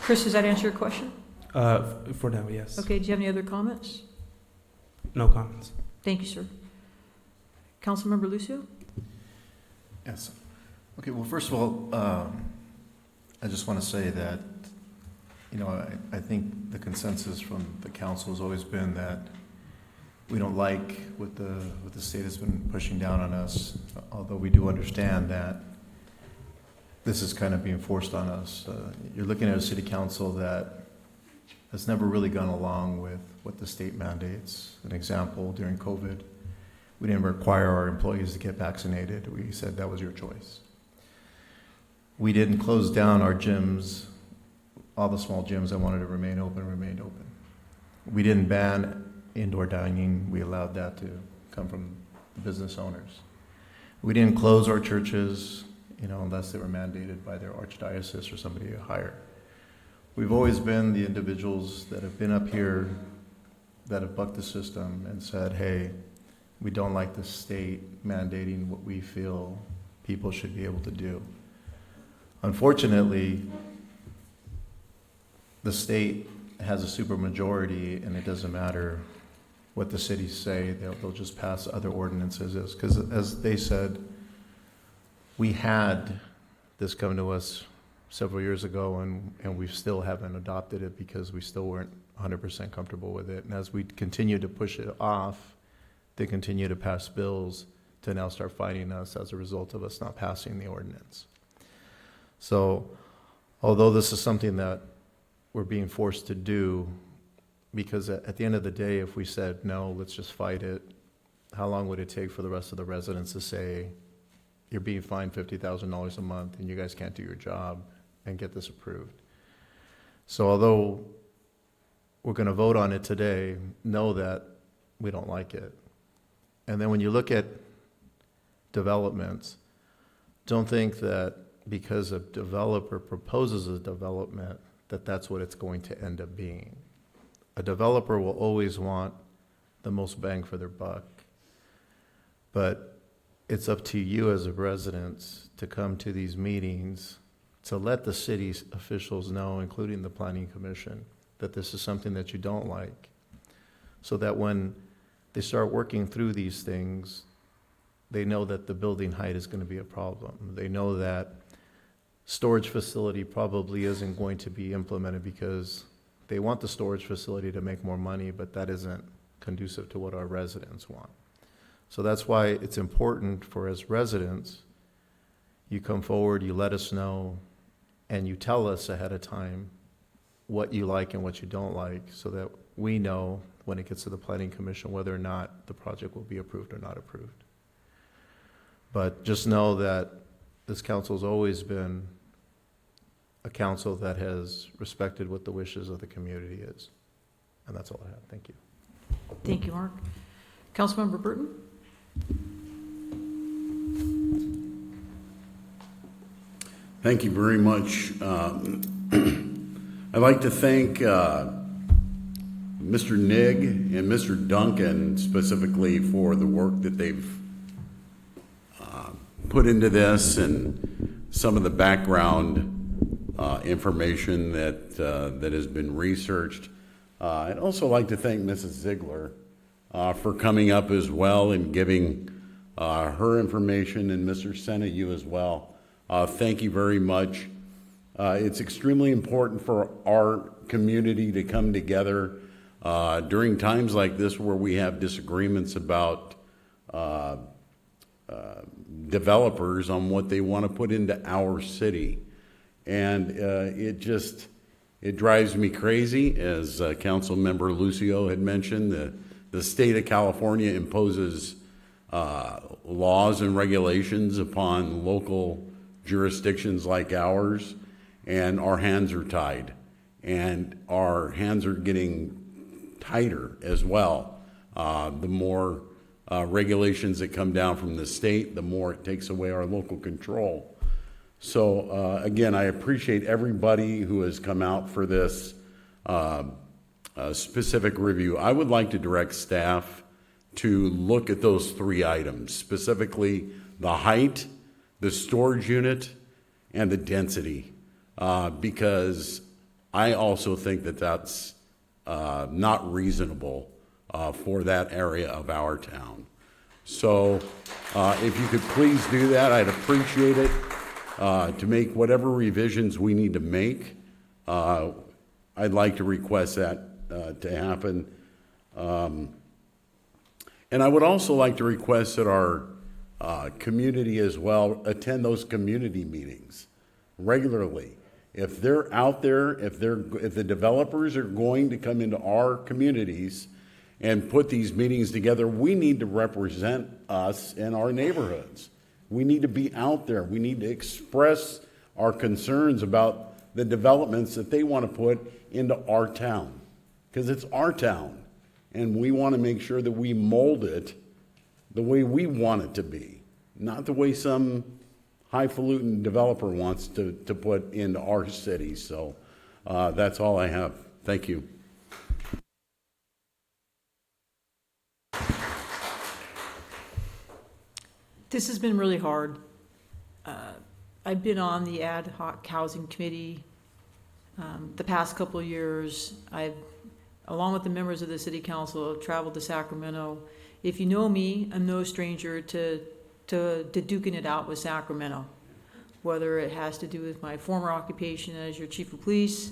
Chris, does that answer your question? For now, yes. Okay, do you have any other comments? No comments. Thank you, sir. Councilmember Lucio? Yes. Okay, well, first of all, I just want to say that, I think the consensus from the council has always been that we don't like what the state has been pushing down on us, although we do understand that this is kind of being forced on us. You're looking at a city council that has never really gone along with what the state mandates. An example, during COVID, we didn't require our employees to get vaccinated. We said that was your choice. We didn't close down our gyms. All the small gyms that wanted to remain open remained open. We didn't ban indoor dining. We allowed that to come from the business owners. We didn't close our churches, unless they were mandated by their archdiocese or somebody higher. We've always been the individuals that have been up here that have bucked the system and said, hey, we don't like the state mandating what we feel people should be able to do. Unfortunately, the state has a supermajority, and it doesn't matter what the cities say, they'll just pass other ordinances. Because as they said, we had this come to us several years ago, and we still haven't adopted it because we still weren't 100% comfortable with it. And as we continue to push it off, they continue to pass bills to now start fighting us as a result of us not passing the ordinance. So, although this is something that we're being forced to do, because at the end of the day, if we said, no, let's just fight it, how long would it take for the rest of the residents to say, you're being fined $50,000 a month and you guys can't do your job and get this approved? So although we're going to vote on it today, know that we don't like it. And then when you look at developments, don't think that because a developer proposes a development that that's what it's going to end up being. A developer will always want the most bang for their buck, but it's up to you as a resident to come to these meetings to let the city's officials know, including the Planning Commission, that this is something that you don't like, so that when they start working through these things, they know that the building height is going to be a problem. They know that storage facility probably isn't going to be implemented because they want the storage facility to make more money, but that isn't conducive to what our residents want. So that's why it's important for, as residents, you come forward, you let us know, and you tell us ahead of time what you like and what you don't like, so that we know when it gets to the Planning Commission whether or not the project will be approved or not approved. But just know that this council's always been a council that has respected what the wishes of the community is. And that's all I have. Thank you. Thank you, Mark. Councilmember Burton? Thank you very much. I'd like to thank Mr. Nigg and Mr. Duncan specifically for the work that they've put into this and some of the background information that has been researched. I'd also like to thank Mrs. Ziegler for coming up as well and giving her information, and Mr. Senna, you as well. Thank you very much. It's extremely important for our community to come together during times like this where we have disagreements about developers on what they want to put into our city. And it drives me crazy. As Council Member Lucio had mentioned, the state of California imposes laws and regulations upon local jurisdictions like ours, and our hands are tied. And our hands are getting tighter as well. The more regulations that come down from the state, the more it takes away our local control. So again, I appreciate everybody who has come out for this specific review. I would like to direct staff to look at those 3 items, specifically the height, the storage unit, and the density, because I also think that that's not reasonable for that area of our town. So if you could please do that, I'd appreciate it, to make whatever revisions we need to make. I'd like to request that to happen. And I would also like to request that our community as well attend those community meetings regularly. If they're out there, if the developers are going to come into our communities and put these meetings together, we need to represent us in our neighborhoods. We need to be out there. We need to express our concerns about the developments that they want to put into our town, because it's our town, and we want to make sure that we mold it the way we want it to be, not the way some highfalutin developer wants to put into our city. So that's all I have. Thank you. This has been really hard. I've been on the ad hoc housing committee the past couple of years. I've, along with the members of the city council, traveled to Sacramento. If you know me, I'm no stranger to duking it out with Sacramento, whether it has to do with my former occupation as your chief of police,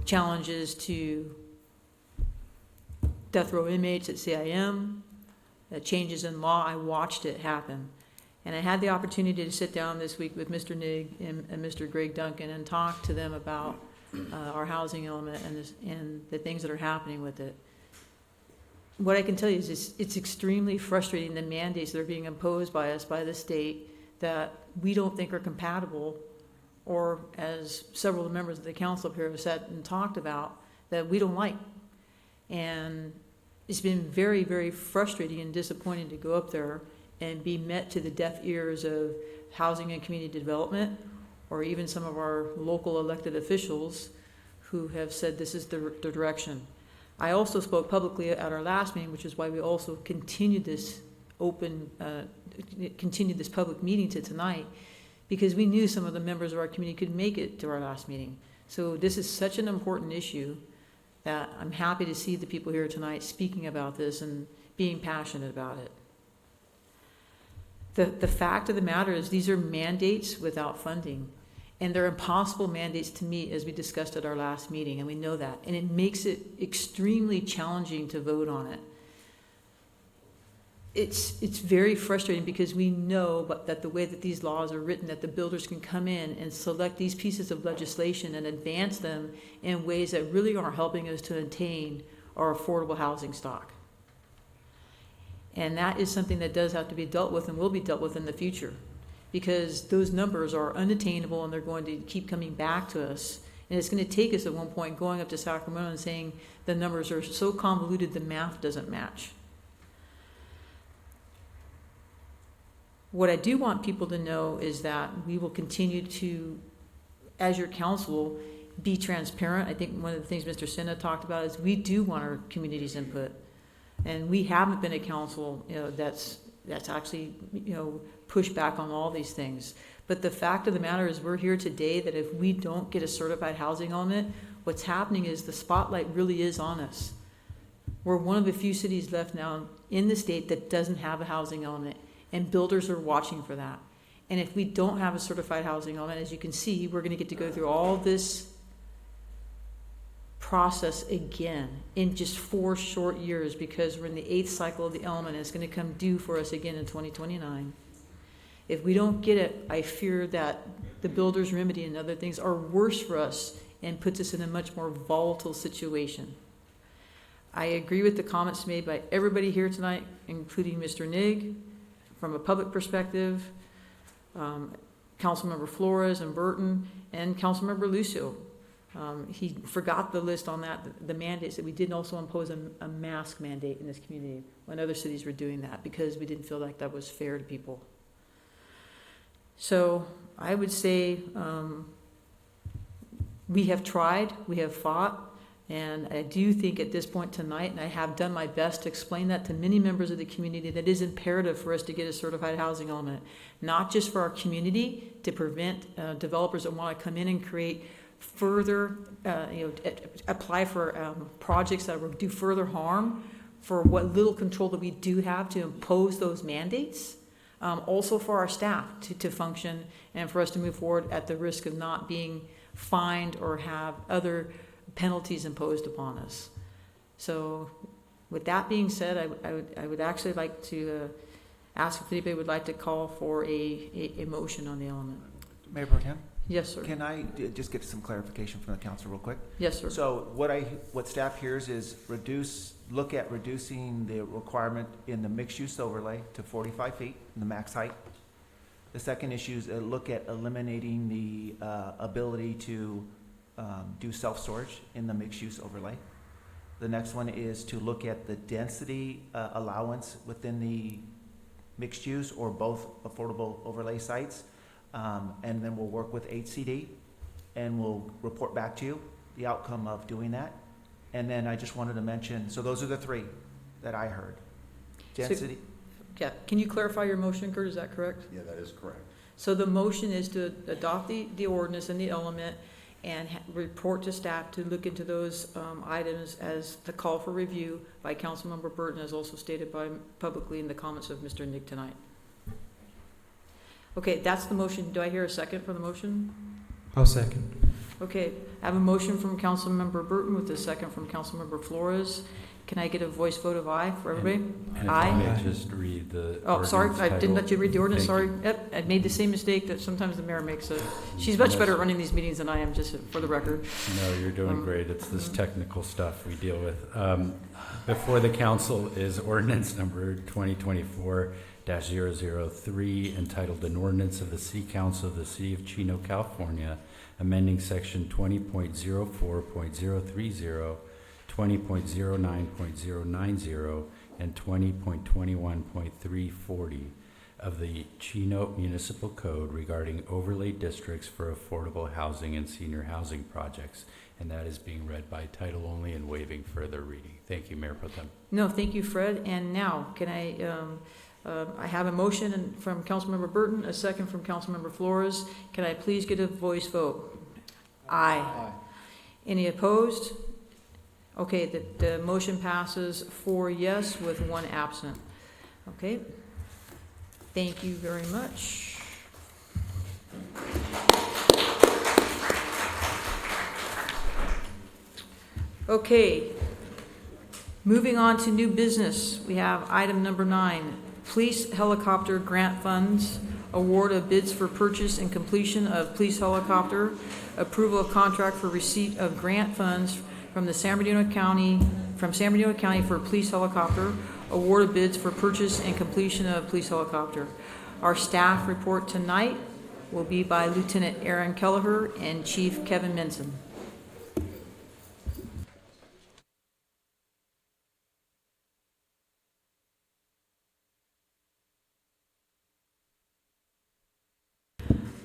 challenges to death row inmates at CIM, changes in law. I watched it happen. And I had the opportunity to sit down this week with Mr. Nigg and Mr. Greg Duncan and talk to them about our housing element and the things that are happening with it. What I can tell you is it's extremely frustrating, the mandates that are being imposed by us, by the state, that we don't think are compatible, or as several of the members of the council up here have said and talked about, that we don't like. And it's been very, very frustrating and disappointing to go up there and be met to the deaf ears of housing and community development, or even some of our local elected officials who have said this is the direction. I also spoke publicly at our last meeting, which is why we also continued this this public meeting to tonight, because we knew some of the members of our community could make it to our last meeting. So this is such an important issue that I'm happy to see the people here tonight speaking about this and being passionate about it. The fact of the matter is these are mandates without funding, and they're impossible mandates to meet, as we discussed at our last meeting, and we know that. And it makes it extremely challenging to vote on it. It's very frustrating because we know that the way that these laws are written, that the builders can come in and select these pieces of legislation and advance them in ways that really aren't helping us to attain our affordable housing stock. And that is something that does have to be dealt with and will be dealt with in the future, because those numbers are unattainable and they're going to keep coming back to us. And it's going to take us at one point going up to Sacramento and saying the numbers are so convoluted the math doesn't match. What I do want people to know is that we will continue to, as your council, be transparent. I think one of the things Mr. Senna talked about is we do want our community's input. And we haven't been a council, that's actually, pushed back on all these things. But the fact of the matter is we're here today that if we don't get a certified housing element, what's happening is the spotlight really is on us. We're one of the few cities left now in the state that doesn't have a housing element, and builders are watching for that. And if we don't have a certified housing element, as you can see, we're going to get to go through all this process again in just 4 short years, because we're in the 8th cycle of the element, and it's going to come due for us again in 2029. If we don't get it, I fear that the builder's remedy and other things are worse for us and puts us in a much more volatile situation. I agree with the comments made by everybody here tonight, including Mr. Nigg, from a public perspective, Councilmember Flores and Burton, and Councilmember Lucio. He forgot the list on that, the mandates, that we didn't also impose a mask mandate in this community when other cities were doing that, because we didn't feel like that was fair to people. So I would say we have tried, we have fought, and I do think at this point tonight, and I have done my best to explain that to many members of the community, that it is imperative for us to get a certified housing element, not just for our community, to prevent developers that want to come in and create further, apply for projects that will do further harm, for what little control that we do have to impose those mandates, also for our staff to function, and for us to move forward at the risk of not being fined or have other penalties imposed upon us. So with that being said, I would actually like to ask if anybody would like to call for a motion on the element. Mayor Pro Tem? Yes, sir. Can I just get some clarification from the council real quick? Yes, sir. So what staff hears is look at reducing the requirement in the mixed-use overlay to 45 feet, the max height. The second issue is look at eliminating the ability to do self-storage in the mixed-use overlay. The next one is to look at the density allowance within the mixed-use or both affordable overlay sites. And then we'll work with HCD and we'll report back to you the outcome of doing that. And then I just wanted to mention, so those are the 3 that I heard. Density. Yeah, can you clarify your motion, Kurt? Is that correct? Yeah, that is correct. So the motion is to adopt the ordinance and the element and report to staff to look into those items as the call for review by Councilmember Burton, as also stated by publicly in the comments of Mr. Nick tonight. Okay, that's the motion. Do I hear a second for the motion? I'll second. Okay, I have a motion from Councilmember Burton with a second from Councilmember Flores. Can I get a voice vote of aye for everybody? And if Aye. I may just read the Oh, sorry, ordinance I didn't title. let you read the ordinance, Thank sorry. you. Yep, I made the same mistake that sometimes the mayor makes. She's much better at running these meetings than I am, just for the record. No, you're doing great. It's this technical stuff we deal with. Before the council is ordinance number 2024-003, entitled An Ordinance of the City Council of the City of Chino, California, amending section 20.04.030, 20.09.090, and 20.21.340 of the Chino Municipal Code regarding overlay districts for affordable housing and senior housing projects. And that is being read by title only and waiving further reading. Thank you, Mayor Pro Tem. No, thank you, Fred. And now, can I have a motion from Councilmember Burton, a second from Councilmember Flores. Can I please get a voice vote? Aye. Any opposed? Okay, the motion passes 4 yes with 1 absent. Okay. Thank you very much. Okay. Moving on to new business, we have item number 9, police helicopter grant funds, award of bids for purchase and completion of police helicopter, approval of contract for receipt of grant funds from the San Bernardino County for police helicopter, award of bids for purchase and completion of police helicopter. Our staff report tonight will be by Lieutenant Aaron Kelleher and Chief Kevin Minson.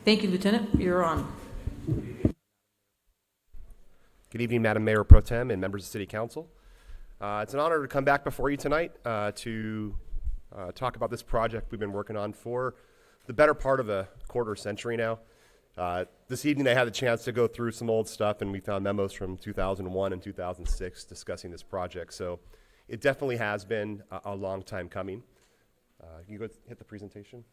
Thank you, Lieutenant. You're on. Good evening, Madam Mayor Pro Tem and members of City Council. It's an honor to come back before you tonight to talk about this project we've been working on for the better part of a quarter century now. This evening I had the chance to go through some old stuff, and we found memos from 2001 and 2006 discussing this project. So it definitely has been a long time coming. You go hit the presentation.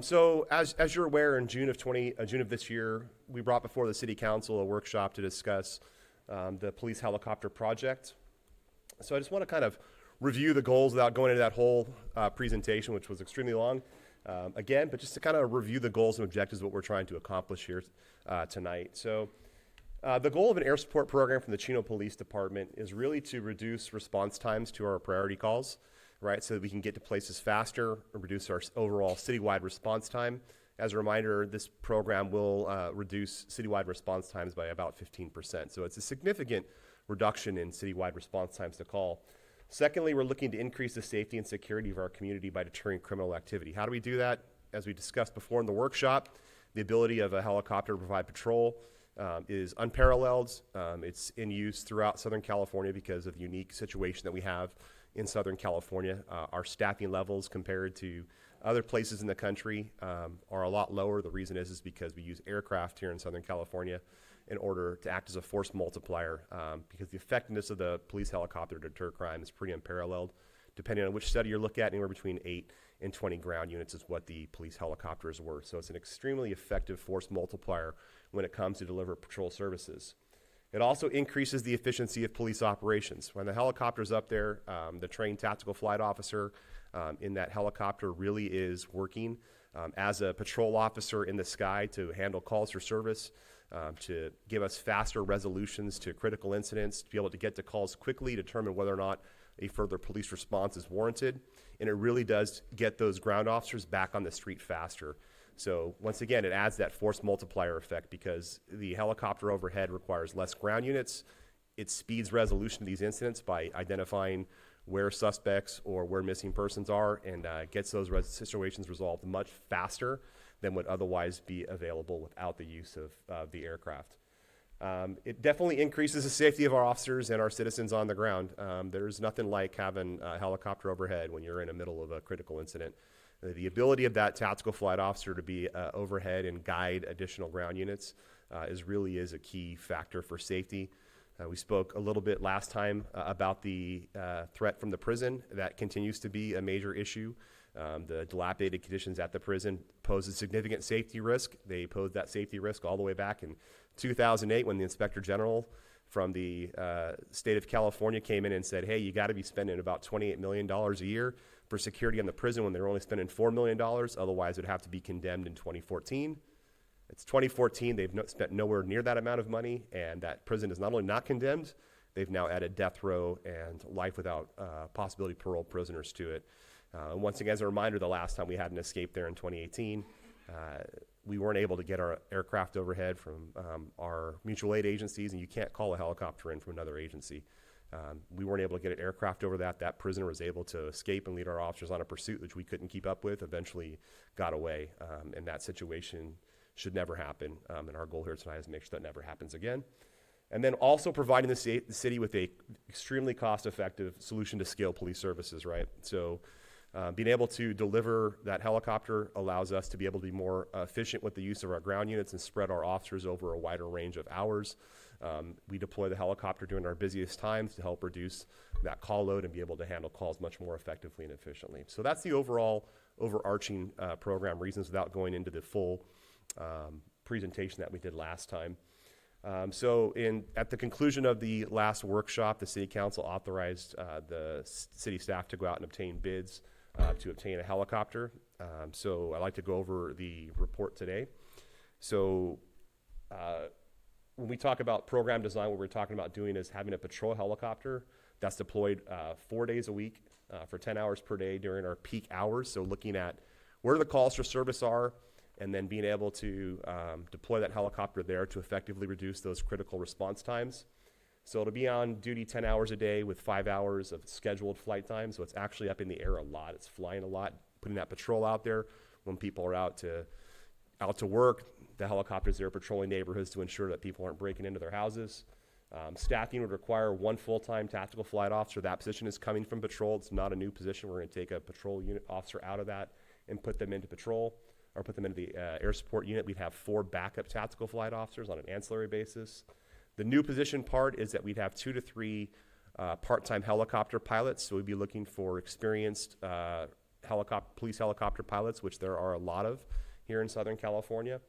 So as you're aware, in June of this year, we brought before the City Council a workshop to discuss the police helicopter project. So I just want to kind of review the goals without going into that whole presentation, which was extremely long, again, but just to kind of review the goals and objectives of what we're trying to accomplish here tonight. So the goal of an air support program from the Chino Police Department is really to reduce response times to our priority calls, right, so that we can get to places faster and reduce our overall citywide response time. As a reminder, this program will reduce citywide response times by about 15%. So it's a significant reduction in citywide response times to call. Secondly, we're looking to increase the safety and security of our community by deterring criminal activity. How do we do that? As we discussed before in the workshop, the ability of a helicopter to provide patrol is unparalleled. It's in use throughout Southern California because of the unique situation that we have in Southern California. Our staffing levels compared to other places in the country are a lot lower. The reason is because we use aircraft here in Southern California in order to act as a force multiplier, because the effectiveness of the police helicopter to deter crime is pretty unparalleled. Depending on which study you look at, anywhere between 8 and 20 ground units is what the police helicopter is worth. So it's an extremely effective force multiplier when it comes to deliver patrol services. It also increases the efficiency of police operations. When the helicopter's up there, the trained tactical flight officer in that helicopter really is working as a patrol officer in the sky to handle calls for service, to give us faster resolutions to critical incidents, to be able to get to calls quickly, determine whether or not a further police response is warranted. And it really does get those ground officers back on the street faster. So once again, it adds that force multiplier effect because the helicopter overhead requires less ground units. It speeds resolution of these incidents by identifying where suspects or where missing persons are and gets those situations resolved much faster than would otherwise be available without the use of the aircraft. It definitely increases the safety of our officers and our citizens on the ground. There's nothing like having a helicopter overhead when you're in the middle of a critical incident. The ability of that tactical flight officer to be overhead and guide additional ground units really is a key factor for safety. We spoke a little bit last time about the threat from the prison. That continues to be a major issue. The dilapidated conditions at the prison pose a significant safety risk. They posed that safety risk all the way back in 2008 when the Inspector General from the state of California came in and said, hey, you got to be spending about $28 million a year for security on the prison when they're only spending $4 million. Otherwise, it would have to be condemned in 2014. It's 2014. They've spent nowhere near that amount of money, and that prison is not only not condemned, they've now added death row and life without possibility parole prisoners to it. Once again, as a reminder, the last time we had an escape there in 2018, we weren't able to get our aircraft overhead from our mutual aid agencies, and you can't call a helicopter in from another agency. We weren't able to get an aircraft over that. That prisoner was able to escape and lead our officers on a pursuit which we couldn't keep up with, eventually got away. And that situation should never happen. And our goal here tonight is to make sure that never happens again. And then also providing the city with a extremely cost-effective solution to scale police services, right? So being able to deliver that helicopter allows us to be able to be more efficient with the use of our ground units and spread our officers over a wider range of hours. We deploy the helicopter during our busiest times to help reduce that call load and be able to handle calls much more effectively and efficiently. So that's the overarching program reasons without going into the full presentation that we did last time. At the conclusion of the last workshop, the City Council authorized the city staff to go out and obtain bids to obtain a helicopter. So I'd like to go over the report today. So when we talk about program design, what we're talking about doing is having a patrol helicopter that's deployed 4 days a week for 10 hours per day during our peak hours. So looking at where the calls for service are, and then being able to deploy that helicopter there to effectively reduce those critical response times. So it'll be on duty 10 hours a day with 5 hours of scheduled flight time. So it's actually up in the air a lot. It's flying a lot, putting that patrol out there when people are out to work. The helicopter's there patrolling neighborhoods to ensure that people aren't breaking into their houses. Staffing would require one full-time tactical flight officer. That position is coming from patrol. It's not a new position. We're going to take a patrol unit officer out of that and put them into patrol, or put them into the air support unit. We'd have 4 backup tactical flight officers on an ancillary basis. The new position part is that we'd have 2 to 3 part-time helicopter pilots. So we'd be looking for experienced police helicopter pilots, which there are a lot of here in Southern California.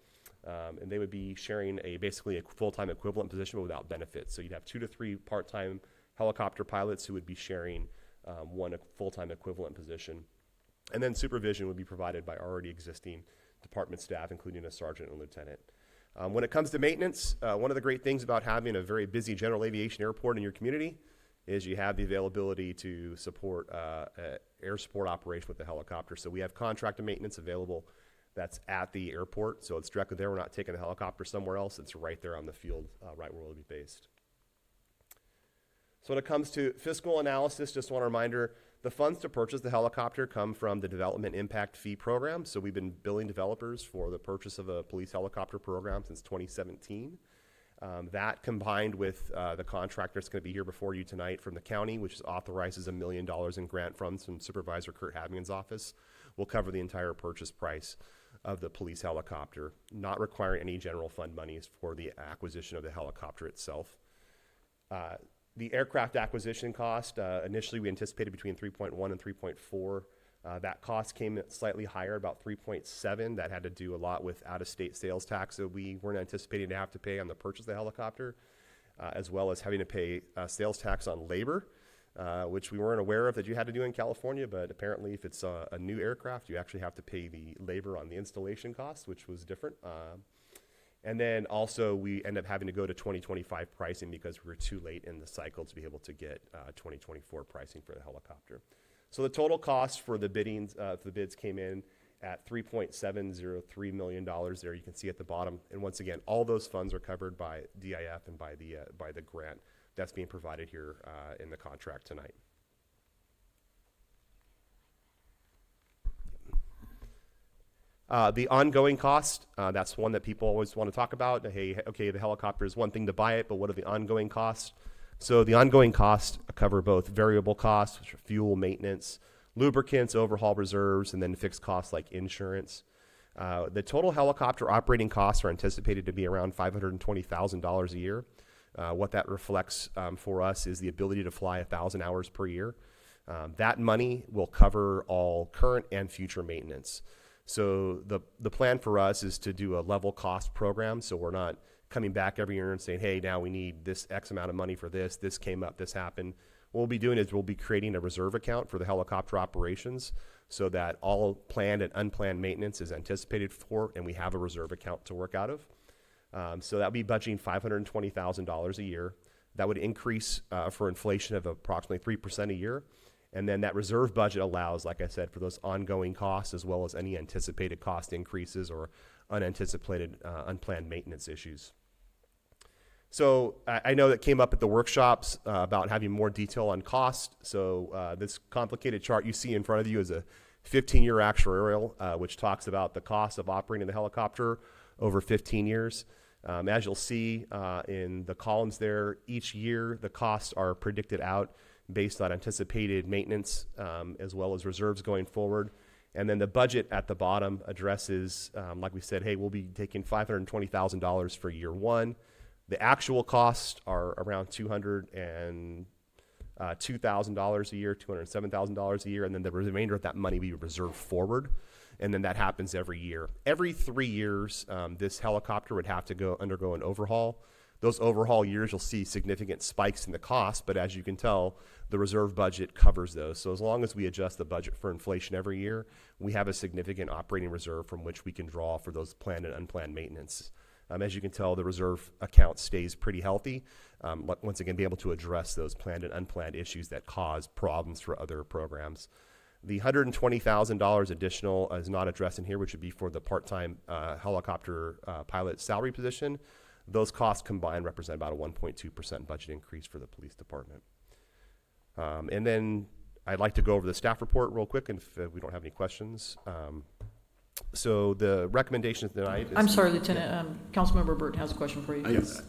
And they would be sharing basically a full-time equivalent position but without benefits. So you'd have 2 to 3 part-time helicopter pilots who would be sharing one full-time equivalent position. And then supervision would be provided by already existing department staff, including a sergeant and lieutenant. When it comes to maintenance, one of the great things about having a very busy general aviation airport in your community is you have the availability to support air support operation with the helicopter. So we have contracted maintenance available that's at the airport. So it's directly there. We're not taking the helicopter somewhere else. It's right there on the field, right where we'll be based. So when it comes to fiscal analysis, just one reminder, the funds to purchase the helicopter come from the Development Impact Fee Program. So we've been billing developers for the purchase of a police helicopter program since 2017. That combined with the contractor that's going to be here before you tonight from the county, which authorizes $1 million in grant funds from Supervisor Kurt Havigan's office, will cover the entire purchase price of the police helicopter, not requiring any general fund monies for the acquisition of the helicopter itself. The aircraft acquisition cost, initially we anticipated between 3.1 and 3.4. That cost came slightly higher, about 3.7. That had to do a lot with out-of-state sales tax that we weren't anticipating to have to pay on the purchase of the helicopter, as well as having to pay sales tax on labor, which we weren't aware of that you had to do in California, but apparently if it's a new aircraft, you actually have to pay the labor on the installation cost, which was different. And then also we end up having to go to 2025 pricing because we were too late in the cycle to be able to get 2024 pricing for the helicopter. So the total cost for the bids came in at $3.703 million there. You can see at the bottom. And once again, all those funds are covered by DIF and by the grant that's being provided here in the contract tonight. The ongoing cost, that's one that people always want to talk about. Hey, okay, the helicopter is one thing to buy it, but what are the ongoing costs? So the ongoing costs cover both variable costs, which are fuel, maintenance, lubricants, overhaul reserves, and then fixed costs like insurance. The total helicopter operating costs are anticipated to be around $520,000 a year. What that reflects for us is the ability to fly 1,000 hours per year. That money will cover all current and future maintenance. So the plan for us is to do a level cost program, so we're not coming back every year and saying, hey, now we need this X amount of money for this came up, this happened. What we'll be doing is we'll be creating a reserve account for the helicopter operations so that all planned and unplanned maintenance is anticipated for, and we have a reserve account to work out of. So that would be budgeting $520,000 a year. That would increase for inflation of approximately 3% a year. And then that reserve budget allows, like I said, for those ongoing costs as well as any anticipated cost increases or unanticipated unplanned maintenance issues. So I know that came up at the workshops about having more detail on cost. So this complicated chart you see in front of you is a 15-year actuarial, which talks about the cost of operating the helicopter over 15 years. As you'll see in the columns there, each year the costs are predicted out based on anticipated maintenance as well as reserves going forward. And then the budget at the bottom addresses, like we said, hey, we'll be taking $520,000 for year one. The actual costs are around $202,000 a year, $207,000 a year, and then the remainder of that money will be reserved forward. And then that happens every year. Every 3 years, this helicopter would have to undergo an overhaul. Those overhaul years, you'll see significant spikes in the cost, but as you can tell, the reserve budget covers those. So as long as we adjust the budget for inflation every year, we have a significant operating reserve from which we can draw for those planned and unplanned maintenance. As you can tell, the reserve account stays pretty healthy. Once again, be able to address those planned and unplanned issues that cause problems for other programs. The $120,000 additional is not addressed in here, which would be for the part-time helicopter pilot salary position. Those costs combined represent about a 1.2% budget increase for the police department. And then I'd like to go over the staff report real quick, and if we don't have any questions. So the recommendations tonight is... I'm sorry, Lieutenant. Councilmember Burt has a question for you. Yes.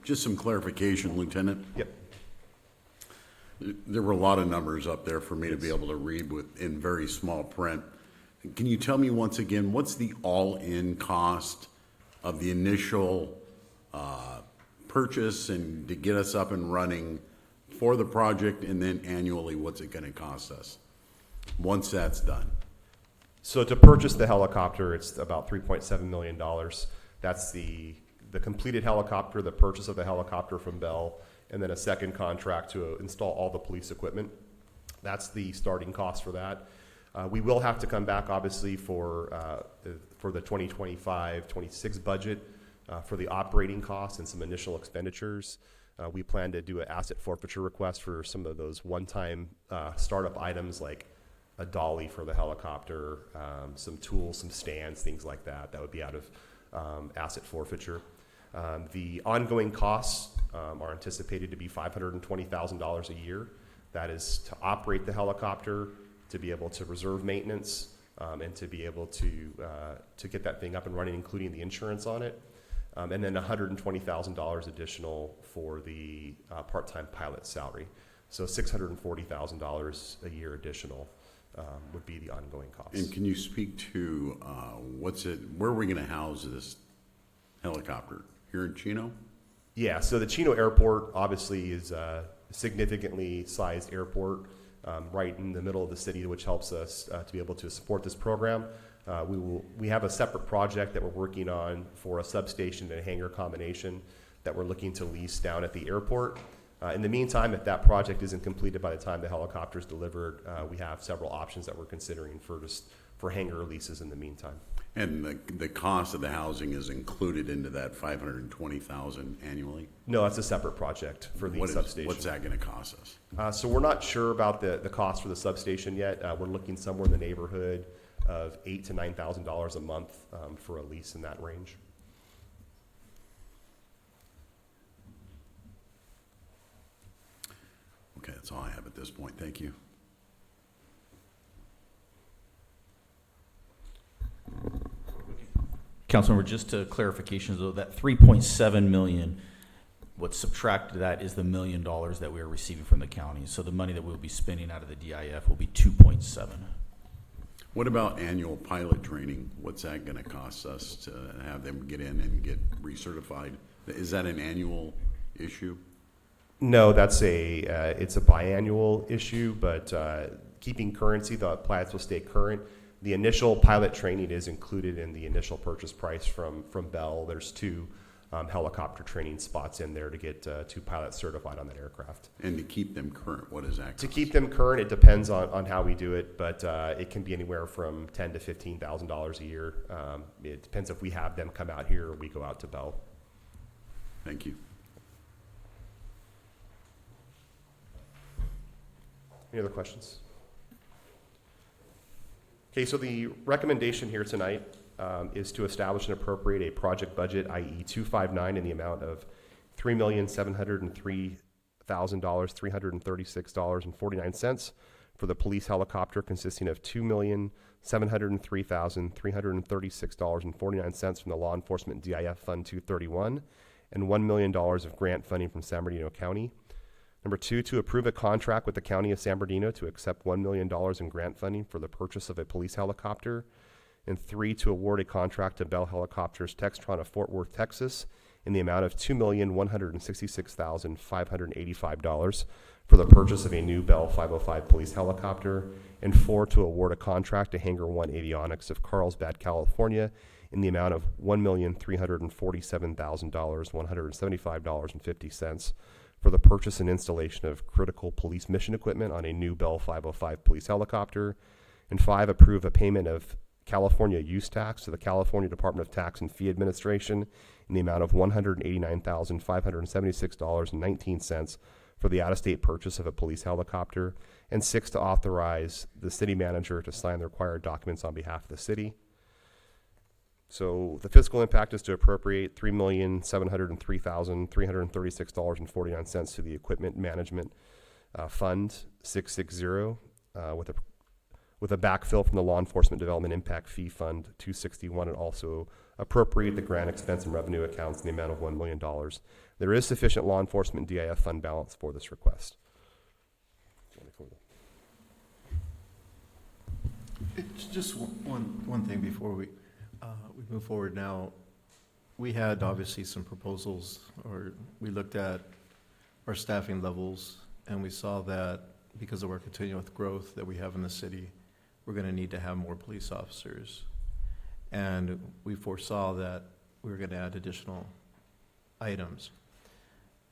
Just some clarification, Lieutenant. Yep. There were a lot of numbers up there for me to be able to read in very small print. Can you tell me once again, what's the all-in cost of the initial purchase and to get us up and running for the project, and then annually, what's it gonna cost us once that's done? So to purchase the helicopter, it's about $3.7 million. That's the completed helicopter, the purchase of the helicopter from Bell, and then a second contract to install all the police equipment. That's the starting cost for that. We will have to come back, obviously, for the 2025-26 budget for the operating costs and some initial expenditures. We plan to do an asset forfeiture request for some of those one-time startup items like a dolly for the helicopter, some tools, some stands, things like that. That would be out of asset forfeiture. The ongoing costs are anticipated to be $520,000 a year. That is to operate the helicopter, to be able to reserve maintenance, and to be able to get that thing up and running, including the insurance on it. And then $120,000 additional for the part-time pilot salary. So $640,000 a year additional would be the ongoing costs. And can you speak to where are we gonna house this helicopter? Here in Chino? Yeah, so the Chino Airport obviously is a significantly sized airport right in the middle of the city, which helps us to be able to support this program. We have a separate project that we're working on for a substation and a hangar combination that we're looking to lease down at the airport. In the meantime, if that project isn't completed by the time the helicopter is delivered, we have several options that we're considering for hangar leases in the meantime. And the cost of the housing is included into that $520,000 annually? No, that's a separate project for the substation. What's that going to cost us? So we're not sure about the cost for the substation yet. We're looking somewhere in the neighborhood of $8,000 to $9,000 a month for a lease in that range. Okay, that's all I have at this point. Thank you. Councilmember, just a clarification, though, that 3.7 million, what's subtracted to that is the $1 million that we are receiving from the county. So the money that we'll be spending out of the DIF will be 2.7. What about annual pilot training? What's that going to cost us to have them get in and get recertified? Is that an annual issue? No, it's a biannual issue, but keeping currency, the pilots will stay current. The initial pilot training is included in the initial purchase price from Bell. There's 2 helicopter training spots in there to get 2 pilots certified on that aircraft. And to keep them current, what is that cost? To keep them current, it depends on how we do it, but it can be anywhere from $10,000 to $15,000 a year. It depends if we have them come out here or we go out to Bell. Thank you. Any other questions? Okay, so the recommendation here tonight is to establish and appropriate a project budget, i.e. 259, in the amount of $3,703,336.49 for the police helicopter, consisting of $2,703,336.49 from the Law Enforcement DIF Fund 231 and $1 million of grant funding from San Bernardino County. Number 2, to approve a contract with the County of San Bernardino to accept $1 million in grant funding for the purchase of a police helicopter. And 3, to award a contract to Bell Helicopters Textron of Fort Worth, Texas, in the amount of $2,166,585 for the purchase of a new Bell 505 police helicopter. And 4, to award a contract to Hangar 1 Avionics of Carlsbad, California, in the amount of $1,347,175.50 for the purchase and installation of critical police mission equipment on a new Bell 505 police helicopter. And 5, approve a payment of California use tax to the California Department of Tax and Fee Administration in the amount of $189,576.19 for the out-of-state purchase of a police helicopter. And 6, to authorize the city manager to sign the required documents on behalf of the city. So the fiscal impact is to appropriate $3,703,336.49 to the Equipment Management Fund 660 with a backfill from the Law Enforcement Development Impact Fee Fund 261, and also appropriate the grant expense and revenue accounts in the amount of $1 million. There is sufficient law enforcement DIF fund balance for this request. It's just one thing before we move forward now. We had obviously some proposals, or we looked at our staffing levels and we saw that because of our continuous growth that we have in the city, we're going to need to have more police officers. And we foresaw that we were going to add additional items.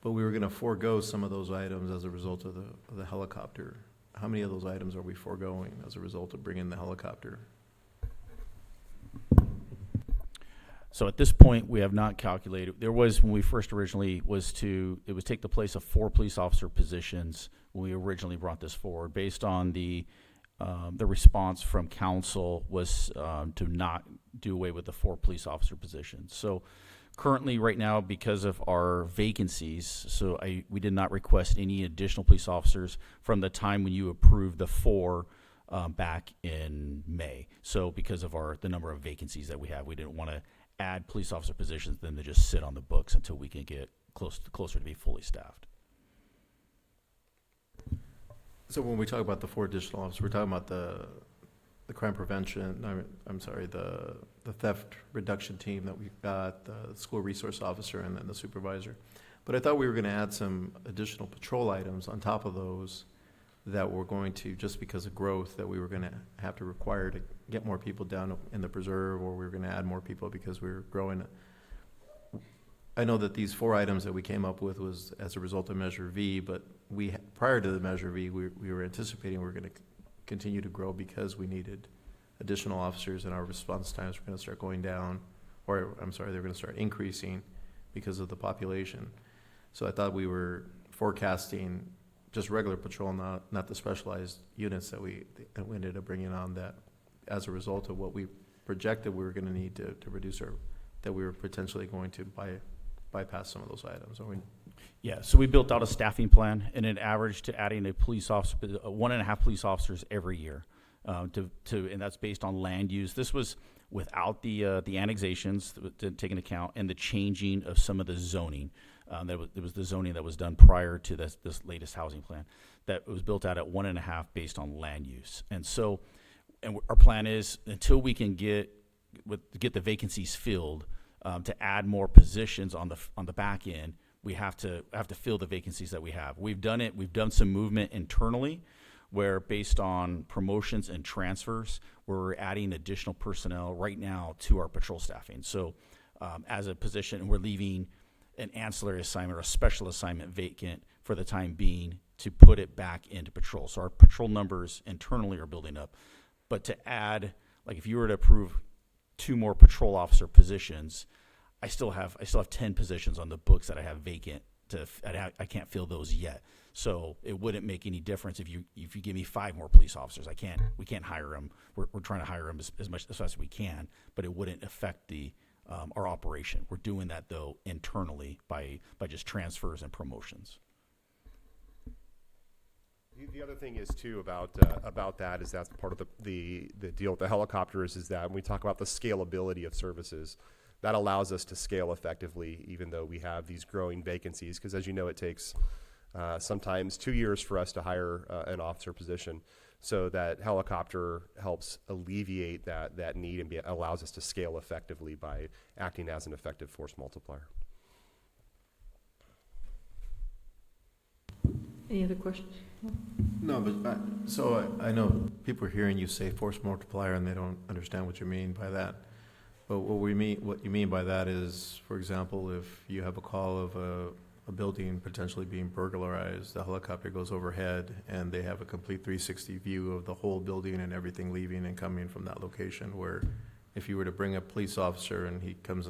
But we were going to forego some of those items as a result of the helicopter. How many of those items are we foregoing as a result of bringing the helicopter? So at this point, we have not calculated. There was, when we first originally it was take the place of 4 police officer positions when we originally brought this forward, based on the response from council was to not do away with the 4 police officer positions. So currently, right now, because of our vacancies, we did not request any additional police officers from the time when you approved the 4 back in May. So because of the number of vacancies that we have, we didn't want to add police officer positions than to just sit on the books until we can get closer to be fully staffed. So when we talk about the 4 additional officers, we're talking about the crime prevention, I'm sorry, the theft reduction team that we've got, the school resource officer, and then the supervisor. But I thought we were going to add some additional patrol items on top of those that were going to, just because of growth, that we were going to have to require to get more people down in the preserve, or we were going to add more people because we were growing. I know that these 4 items that we came up with was as a result of Measure V, but prior to the Measure V, we were anticipating we were going to continue to grow because we needed additional officers, and our response times were going to start going down, or I'm sorry, they're going to start increasing because of the population. So I thought we were forecasting just regular patrol, not the specialized units that we ended up bringing on, that as a result of what we projected we were going to need to reduce that we were potentially going to bypass some of those items. Yeah, so we built out a staffing plan, and it averaged to adding a police officer, 1.5 police officers every year, and that's based on land use. This was without the annexations to take into account, and the changing of some of the zoning. There was the zoning that was done prior to this latest housing plan that was built out at 1.5 based on land use. And so, our plan is, until we can get the vacancies filled, to add more positions on the back end, we have to fill the vacancies that we have. We've done it. We've done some movement internally, where based on promotions and transfers, we're adding additional personnel right now to our patrol staffing. So, as a position, we're leaving an ancillary assignment or a special assignment vacant for the time being to put it back into patrol. So our patrol numbers internally are building up. But to add, like if you were to approve 2 more patrol officer positions, I still have 10 positions on the books that I have vacant. I can't fill those yet. So it wouldn't make any difference if you give me 5 more police officers. We can't hire them. We're trying to hire them as fast as we can, but it wouldn't affect our operation. We're doing that though internally by just transfers and promotions. The other thing is too about that is that's part of the deal with the helicopters, is that when we talk about the scalability of services, that allows us to scale effectively even though we have these growing vacancies, because as you know, it takes sometimes 2 years for us to hire an officer position. So that helicopter helps alleviate that need and allows us to scale effectively by acting as an effective force multiplier. Any other questions? No, but so I know people are hearing you say force multiplier and they don't understand what you mean by that. But what you mean by that is, for example, if you have a call of a building potentially being burglarized, the helicopter goes overhead and they have a complete 360 view of the whole building and everything leaving and coming from that location, where if you were to bring a police officer and he comes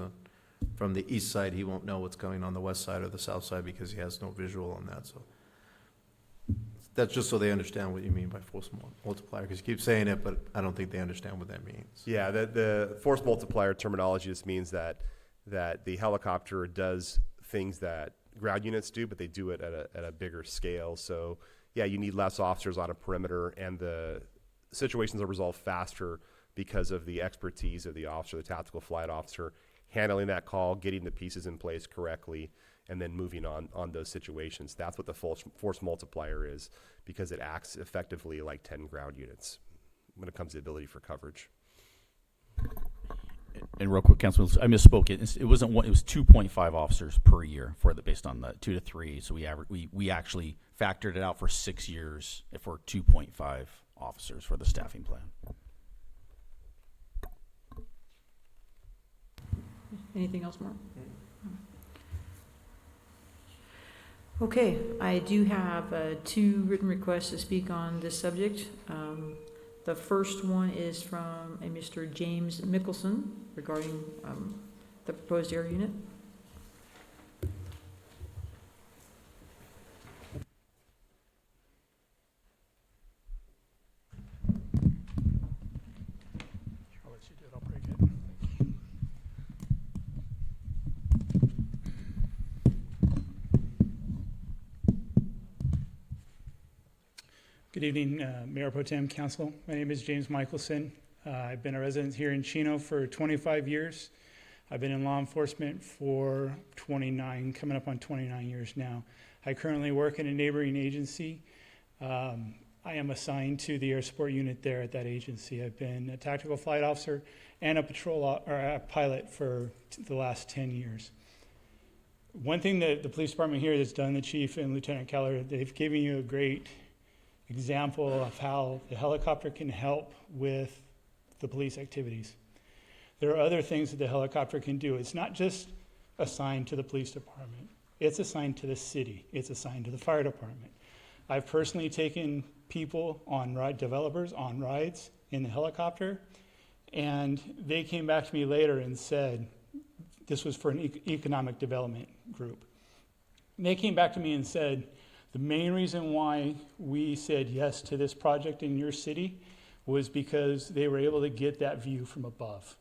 from the east side, he won't know what's going on the west side or the south side because he has no visual on that. So that's just so they understand what you mean by force multiplier, because you keep saying it, but I don't think they understand what that means. Yeah, the force multiplier terminology just means that the helicopter does things that ground units do, but they do it at a bigger scale. So yeah, you need less officers on a perimeter, and the situations are resolved faster because of the expertise of the officer, the tactical flight officer, handling that call, getting the pieces in place correctly, and then moving on those situations. That's what the force multiplier is, because it acts effectively like 10 ground units when it comes to ability for coverage. And real quick, Councilman, I misspoke. It wasn't one. It was 2.5 officers per year based on the 2 to 3. So we actually factored it out for 6 years for 2.5 officers for the staffing plan. Anything else, Mark? Okay, I do have 2 written requests to speak on this subject. The first one is from a Mr. James Mickelson regarding the proposed air unit. I'll let you do it, I'll break it. Good evening, Mayor Pro Tem, Council. My name is James Michelson. I've been a resident here in Chino for 25 years. I've been in law enforcement for 29, coming up on 29 years now. I currently work in a neighboring agency. I am assigned to the air support unit there at that agency. I've been a tactical flight officer and a a pilot for the last 10 years. One thing that the police department here has done, the chief and Lieutenant Keller, they've given you a great example of how the helicopter can help with the police activities. There are other things that the helicopter can do. It's not just assigned to the police department. It's assigned to the city. It's assigned to the fire department. I've personally taken people on developers on rides in the helicopter, and they came back to me later and said, this was for an economic development group. And they came back to me and said, the main reason why we said yes to this project in your city was because they were able to get that view from above.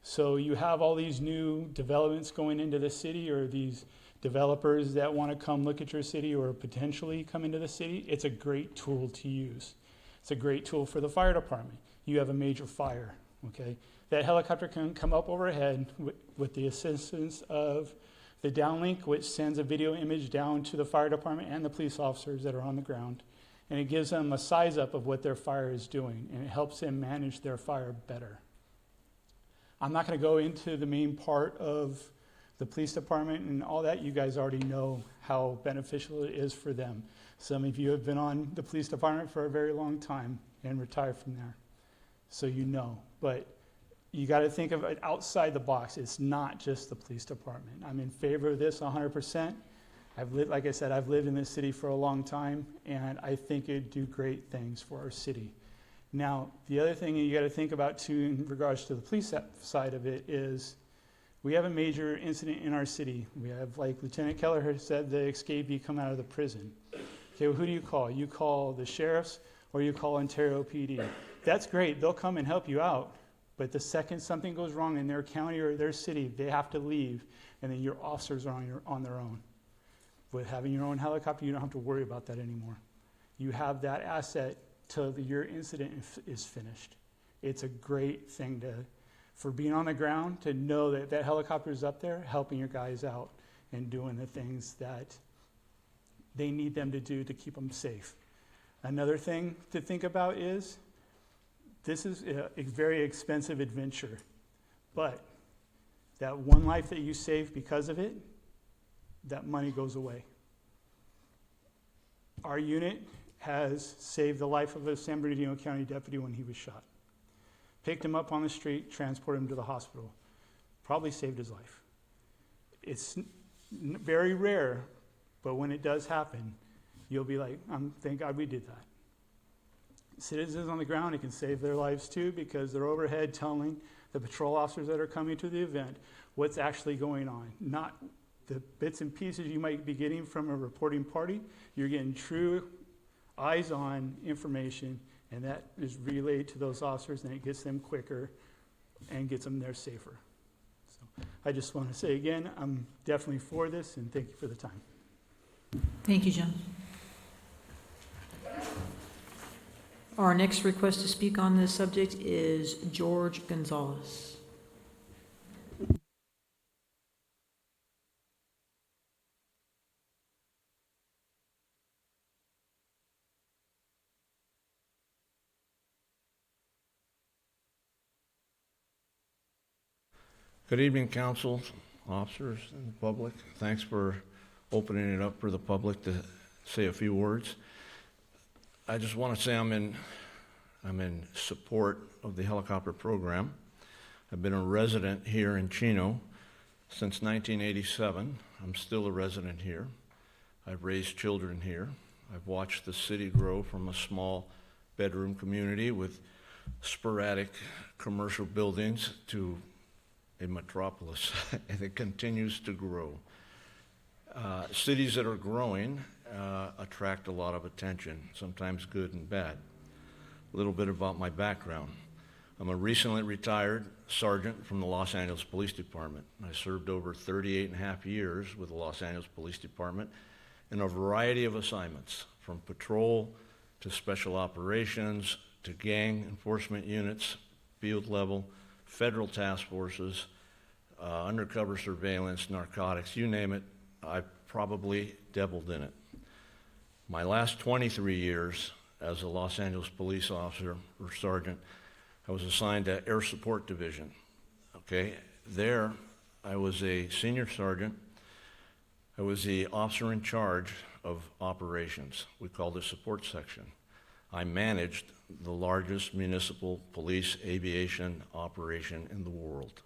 So you have all these new developments going into the city, or these developers that want to come look at your city or potentially come into the city. It's a great tool to use. It's a great tool for the fire department. You have a major fire, okay? That helicopter can come up overhead with the assistance of the downlink, which sends a video image down to the fire department and the police officers that are on the ground. And it gives them a size up of what their fire is doing, and it helps them manage their fire better. I'm not going to go into the main part of the police department and all that. You guys already know how beneficial it is for them. Some of you have been on the police department for a very long time and retired from there, so you know. But you got to think of it outside the box. It's not just the police department. I'm in favor of this 100%. Like I said, I've lived in this city for a long time, and I think it'd do great things for our city. Now, the other thing you got to think about too in regards to the police side of it is we have a major incident in our city. We have, like Lieutenant Keller has said, the escapee come out of the prison. Okay, well, who do you call? You call the sheriffs or you call Ontario PD. That's great. They'll come and help you out. But the second something goes wrong in their county or their city, they have to leave, and then your officers are on their own. With having your own helicopter, you don't have to worry about that anymore. You have that asset till your incident is finished. It's a great thing for being on the ground, to know that that helicopter is up there helping your guys out and doing the things that they need them to do to keep them safe. Another thing to think about is this is a very expensive adventure, but that one life that you save because of it, that money goes away. Our unit has saved the life of a San Bernardino County deputy when he was shot. Picked him up on the street, transported him to the hospital. Probably saved his life. It's very rare, but when it does happen, you'll be like, thank God we did that. Citizens on the ground, it can save their lives too, because they're overhead telling the patrol officers that are coming to the event what's actually going on. Not the bits and pieces you might be getting from a reporting party. You're getting true eyes-on information, and that is relayed to those officers, and it gets them quicker and gets them there safer. So I just want to say again, I'm definitely for this, and thank you for the time. Thank you, John. Our next request to speak on this subject is George Gonzalez. Good evening, council, officers, and the public. Thanks for opening it up for the public to say a few words. I just want to say I'm in support of the helicopter program. I've been a resident here in Chino since 1987. I'm still a resident here. I've raised children here. I've watched the city grow from a small bedroom community with sporadic commercial buildings to a metropolis, and it continues to grow. Cities that are growing attract a lot of attention, sometimes good and bad. A little bit about my background. I'm a recently retired sergeant from the Los Angeles Police Department. I served over 38 and a half years with the Los Angeles Police Department in a variety of assignments, from patrol to special operations to gang enforcement units, field level, federal task forces, undercover surveillance, narcotics, you name it, I've probably dabbled in it. My last 23 years as a Los Angeles police officer or sergeant, I was assigned to Air Support Division. Okay, there I was a senior sergeant. I was the officer in charge of operations. We called it support section. I managed the largest municipal police aviation operation in the world.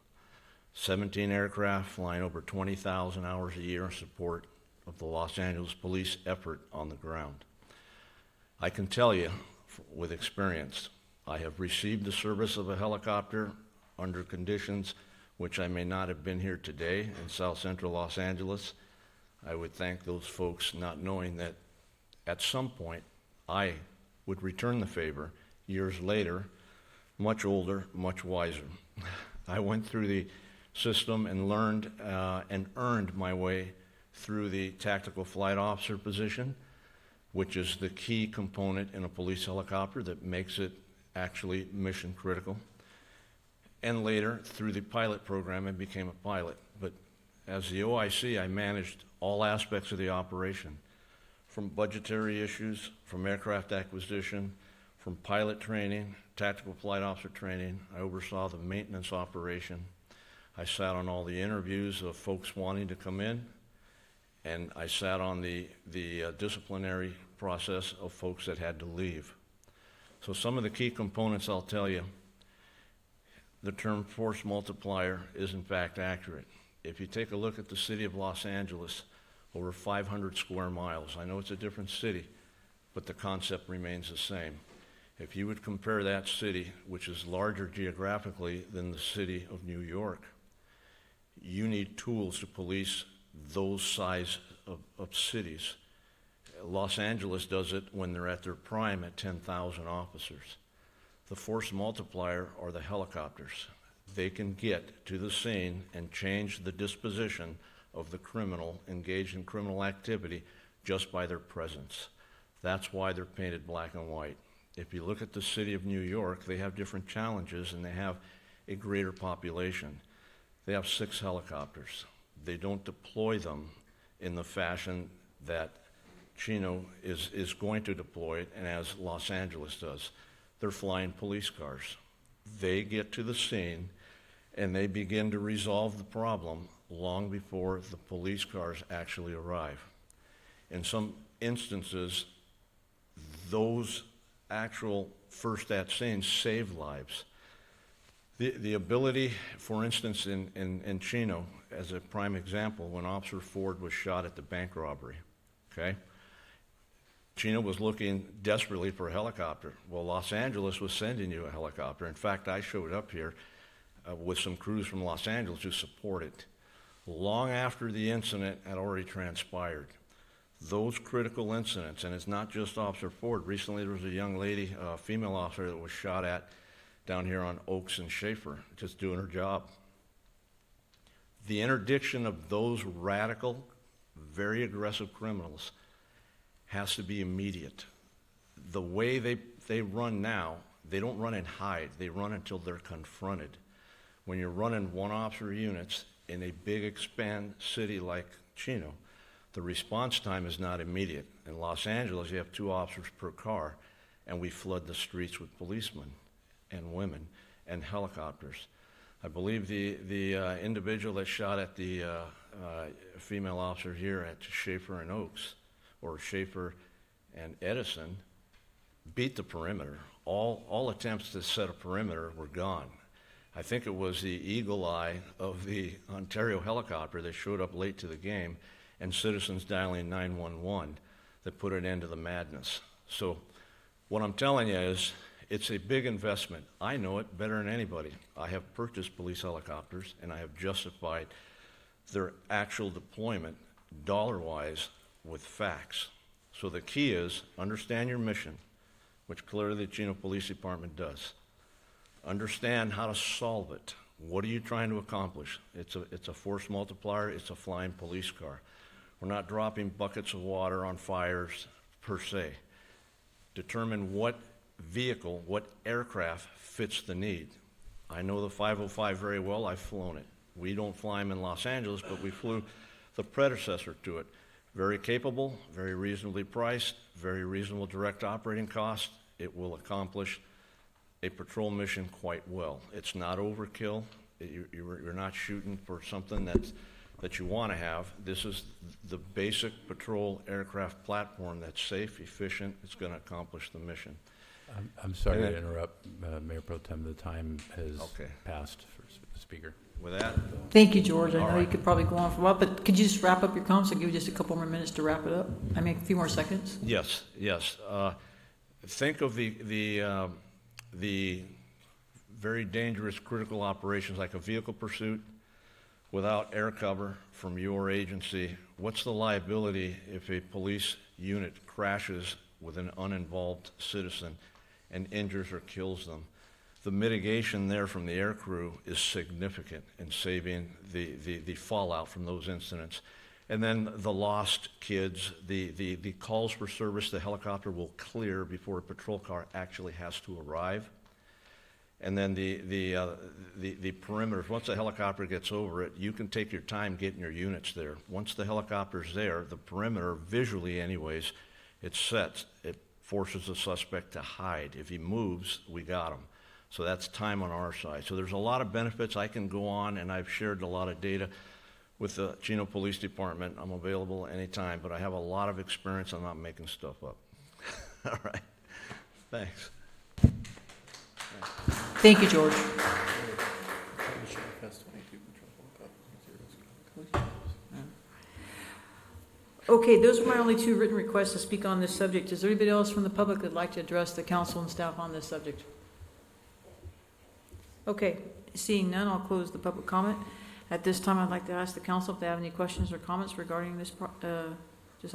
17 aircraft flying over 20,000 hours a year in support of the Los Angeles police effort on the ground. I can tell you with experience, I have received the service of a helicopter under conditions which I may not have been here today in South Central Los Angeles. I would thank those folks not knowing that at some point I would return the favor years later, much older, much wiser. I went through the system and learned and earned my way through the tactical flight officer position, which is the key component in a police helicopter that makes it actually mission critical. And later, through the pilot program, I became a pilot. But as the OIC, I managed all aspects of the operation, from budgetary issues, from aircraft acquisition, from pilot training, tactical flight officer training. I oversaw the maintenance operation. I sat on all the interviews of folks wanting to come in, and I sat on the disciplinary process of folks that had to leave. So some of the key components I'll tell you, the term force multiplier is in fact accurate. If you take a look at the city of Los Angeles, over 500 square miles. I know it's a different city, but the concept remains the same. If you would compare that city, which is larger geographically than the city of New York, you need tools to police those size of cities. Los Angeles does it when they're at their prime at 10,000 officers. The force multiplier are the helicopters. They can get to the scene and change the disposition of the criminal engaged in criminal activity just by their presence. That's why they're painted black and white. If you look at the city of New York, they have different challenges and they have a greater population. They have 6 helicopters. They don't deploy them in the fashion that Chino is going to deploy it, and as Los Angeles does. They're flying police cars. They get to the scene and they begin to resolve the problem long before the police cars actually arrive. In some instances, those actual first at scene save lives. The ability, for instance, in Chino, as a prime example, when Officer Ford was shot at the bank robbery, okay? Chino was looking desperately for a helicopter. Well, Los Angeles was sending you a helicopter. In fact, I showed up here with some crews from Los Angeles to support it. Long after the incident had already transpired. Those critical incidents, and it's not just Officer Ford. Recently there was a young lady, a female officer, that was shot at down here on Oaks and Schaefer, just doing her job. The interdiction of those radical, very aggressive criminals has to be immediate. The way they run now, they don't run and hide. They run until they're confronted. When you're running one officer units in a big expand city like Chino, the response time is not immediate. In Los Angeles, you have 2 officers per car, and we flood the streets with policemen and women and helicopters. I believe the individual that shot at the female officer here at Schaefer and Oaks or Schaefer and Edison beat the perimeter. All attempts to set a perimeter were gone. I think it was the eagle eye of the Ontario helicopter that showed up late to the game and citizens dialing 911 that put an end to the madness. So what I'm telling you is it's a big investment. I know it better than anybody. I have purchased police helicopters and I have justified their actual deployment dollar-wise with facts. So the key is understand your mission, which clearly the Chino Police Department does. Understand how to solve it. What are you trying to accomplish? It's a force multiplier. It's a flying police car. We're not dropping buckets of water on fires per se. Determine what vehicle, what aircraft fits the need. I know the 505 very well. I've flown it. We don't fly them in Los Angeles, but we flew the predecessor to it. Very capable, very reasonably priced, very reasonable direct operating cost. It will accomplish a patrol mission quite well. It's not overkill. You're not shooting for something that you want to have. This is the basic patrol aircraft platform that's safe, efficient. It's going to accomplish the mission. I'm sorry to interrupt, Mayor Pro Tem. The time has passed for the speaker. With that, Thank you, George. I All know right. you could probably go on for a while, but could you just wrap up your comments? I'll give you just a couple more minutes to wrap it up. I mean, a few more seconds. Yes. Think of the very dangerous critical operations like a vehicle pursuit without air cover from your agency. What's the liability if a police unit crashes with an uninvolved citizen and injures or kills them? The mitigation there from the air crew is significant in saving the fallout from those incidents. And then the lost kids, the calls for service the helicopter will clear before a patrol car actually has to arrive. And then the perimeters, once the helicopter gets over it, you can take your time getting your units there. Once the helicopter's there, the perimeter, visually anyways, it's set. It forces the suspect to hide. If he moves, we got him. So that's time on our side. So there's a lot of benefits. I can go on, and I've shared a lot of data with the Chino Police Department. I'm available anytime, but I have a lot of experience. I'm not making stuff up. All right. Thanks. Thank you, George. Okay, those are my only two written requests to speak on this subject. Is there anybody else from the public that'd like to address the council and staff on this subject? Okay, seeing none, I'll close the public comment. At this time, I'd like to ask the council if they have any questions or comments regarding this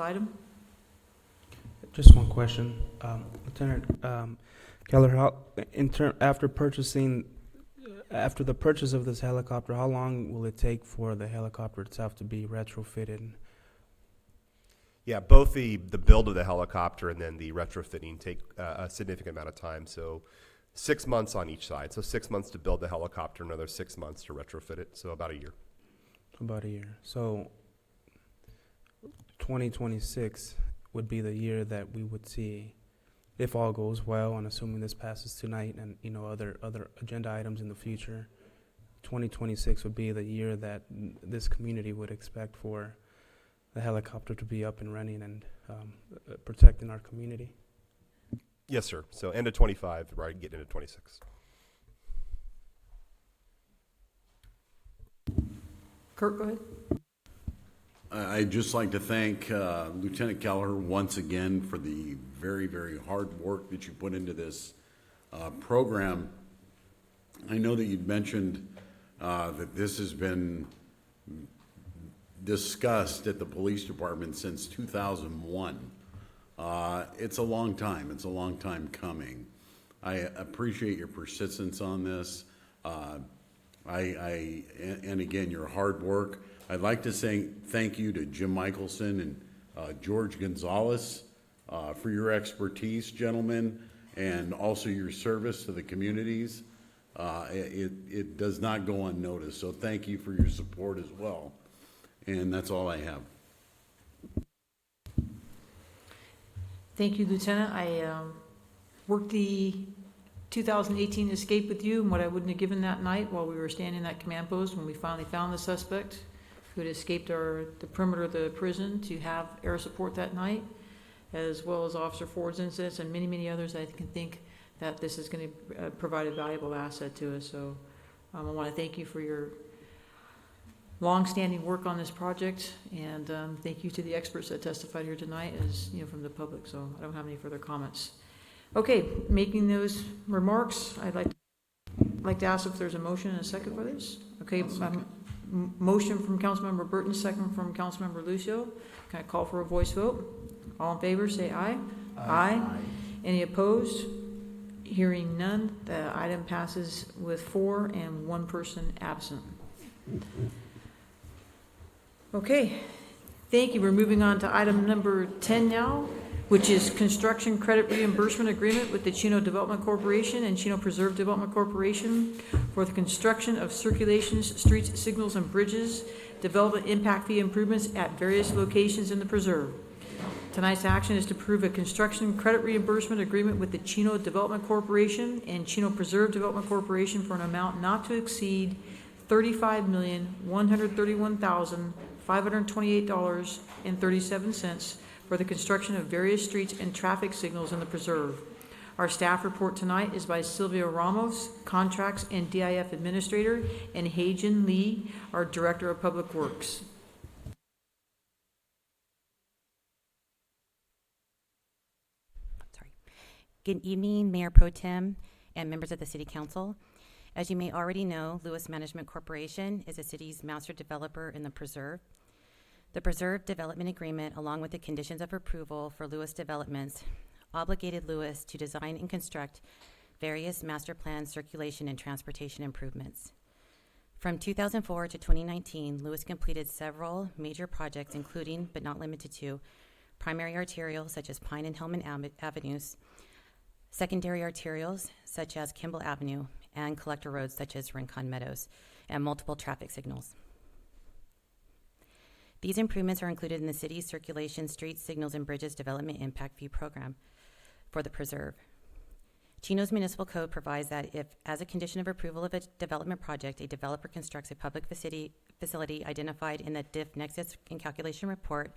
item. Just one question, Lieutenant Keller. After the purchase of this helicopter, how long will it take for the helicopter itself to be retrofitted? Yeah, both the build of the helicopter and then the retrofitting take a significant amount of time. So 6 months on each side. So 6 months to build the helicopter, another 6 months to retrofit it. So about a year. About a year. So 2026 would be the year that we would see, if all goes well, and assuming this passes tonight and other agenda items in the future, 2026 would be the year that this community would expect for the helicopter to be up and running and protecting our community. Yes, sir. So end of 25, right, getting into 26. Kurt, go ahead. I'd just like to thank Lieutenant Keller once again for the very, very hard work that you put into this program. I know that you'd mentioned that this has been discussed at the police department since 2001. It's a long time. It's a long time coming. I appreciate your persistence on this. And again, your hard work. I'd like to say thank you to Jim Michelson and George Gonzalez for your expertise, gentlemen, and also your service to the communities. It does not go unnoticed, so thank you for your support as well. And that's all I have. Thank you, Lieutenant. I worked the 2018 escape with you, and what I wouldn't have given that night while we were standing in that command post when we finally found the suspect. who had escaped the perimeter of the prison to have air support that night, as well as Officer Ford's incidents and many, many others. I can think that this is going to provide a valuable asset to us. So I want to thank you for your long-standing work on this project, and thank you to the experts that testified here tonight, as you know, from the public. So I don't have any further comments. Okay, making those remarks, I'd like to ask if there's a motion and a second for this. Okay, motion from Councilmember Burton, second from Councilmember Lucio. Can I call for a voice vote? All in favor, say aye. Aye. Any opposed? Hearing none, the item passes with 4 and 1 person absent. Okay, thank you. We're moving on to item number 10 now, which is construction credit reimbursement agreement with the Chino Development Corporation and Chino Preserve Development Corporation for the construction of circulations, streets, signals, and bridges, development impact fee improvements at various locations in the preserve. Tonight's action is to approve a construction credit reimbursement agreement with the Chino Development Corporation and Chino Preserve Development Corporation for an amount not to exceed $35,131,528.37 for the construction of various streets and traffic signals in the preserve. Our staff report tonight is by Sylvia Ramos, Contracts and DIF Administrator, and Haejin Lee, our Director of Public Works. Good evening, Mayor Pro Tem and members of the City Council. As you may already know, Lewis Management Corporation is the city's master developer in the preserve. The preserve development agreement, along with the conditions of approval for Lewis developments, obligated Lewis to design and construct various master plan circulation and transportation improvements. From 2004 to 2019, Lewis completed several major projects, including, but not limited to, primary arterials such as Pine and Hellman Avenues, secondary arterials such as Kimball Avenue, and collector roads such as Rincon Meadows, and multiple traffic signals. These improvements are included in the city's circulation, streets, signals, and bridges development impact fee program for the preserve. Chino's municipal code provides that if, as a condition of approval of a development project, a developer constructs a public facility identified in the DIF nexus and calculation report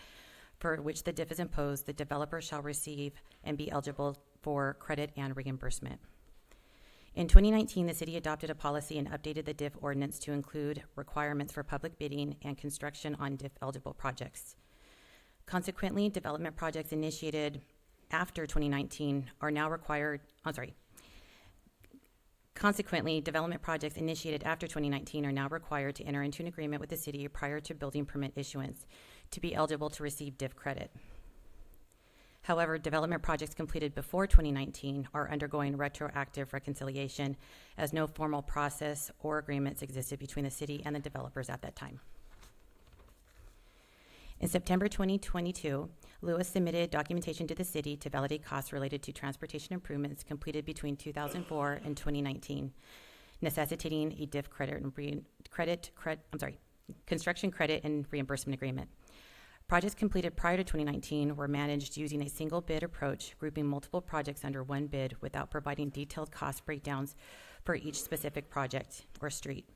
for which the DIF is imposed, the developer shall receive and be eligible for credit and reimbursement. In 2019, the city adopted a policy and updated the DIF ordinance to include requirements for public bidding and construction on DIF-eligible projects. Consequently, development projects initiated after 2019 are now required, Consequently, development projects initiated after 2019 are now required to enter into an agreement with the city prior to building permit issuance to be eligible to receive DIF credit. However, development projects completed before 2019 are undergoing retroactive reconciliation, as no formal process or agreements existed between the city and the developers at that time. In September 2022, Lewis submitted documentation to the city to validate costs related to transportation improvements completed between 2004 and 2019, necessitating a DIF construction credit and reimbursement agreement. Projects completed prior to 2019 were managed using a single bid approach, grouping multiple projects under one bid without providing detailed cost breakdowns for each specific project or street.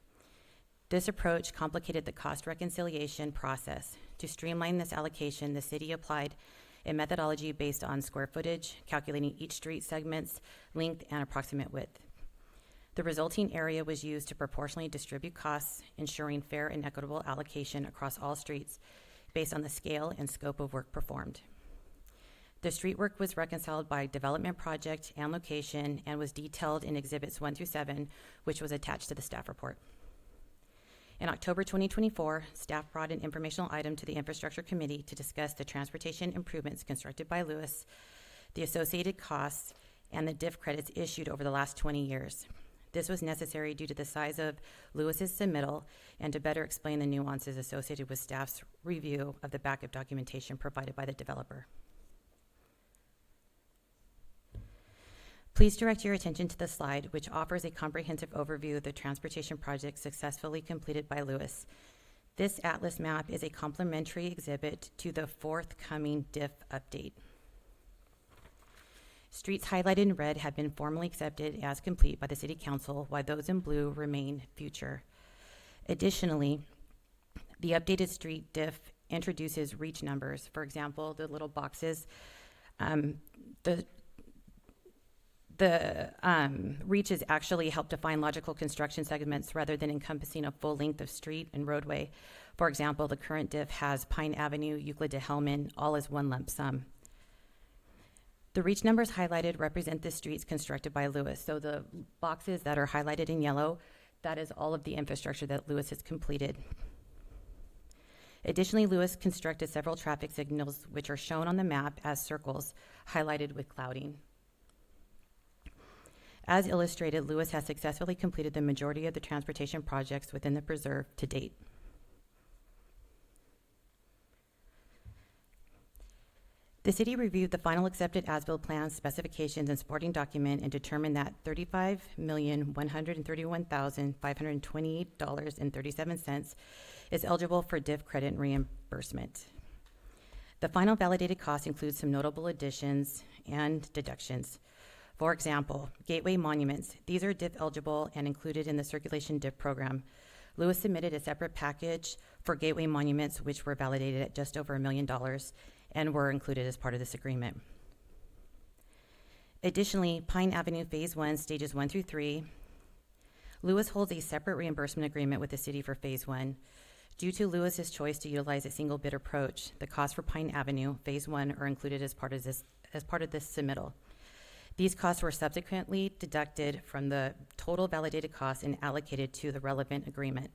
This approach complicated the cost reconciliation process. To streamline this allocation, the city applied a methodology based on square footage, calculating each street segment's length and approximate width. The resulting area was used to proportionally distribute costs, ensuring fair and equitable allocation across all streets based on the scale and scope of work performed. The street work was reconciled by development project and location and was detailed in Exhibits 1 through 7, which was attached to the staff report. In October 2024, staff brought an informational item to the Infrastructure Committee to discuss the transportation improvements constructed by Lewis, the associated costs, and the DIF credits issued over the last 20 years. This was necessary due to the size of Lewis's submittal and to better explain the nuances associated with staff's review of the backup documentation provided by the developer. Please direct your attention to the slide, which offers a comprehensive overview of the transportation projects successfully completed by Lewis. This atlas map is a complementary exhibit to the forthcoming DIF update. Streets highlighted in red have been formally accepted as complete by the City Council, while those in blue remain future. Additionally, The updated street diff introduces reach numbers. For example, the little boxes, the reaches actually help define logical construction segments rather than encompassing a full length of street and roadway. For example, the current diff has Pine Avenue, Euclid to Hellman, all as one lump sum. The reach numbers highlighted represent the streets constructed by Lewis. So the boxes that are highlighted in yellow, that is all of the infrastructure that Lewis has completed. Additionally, Lewis constructed several traffic signals which are shown on the map as circles highlighted with clouding. As illustrated, Lewis has successfully completed the majority of the transportation projects within the preserve to date. The city reviewed the final accepted as-built plans, specifications, and supporting document and determined that $35,131,528.37 is eligible for DIF credit and reimbursement. The final validated cost includes some notable additions and deductions. For example, gateway monuments. These are DIF eligible and included in the circulation DIF program. Lewis submitted a separate package for gateway monuments, which were validated at just over $1 million and were included as part of this agreement. Additionally, Pine Avenue Phase 1, Stages 1 through 3. Lewis holds a separate reimbursement agreement with the city for Phase 1. Due to Lewis's choice to utilize a single bid approach, the costs for Pine Avenue Phase 1 are included as part of this submittal. These costs were subsequently deducted from the total validated costs and allocated to the relevant agreement.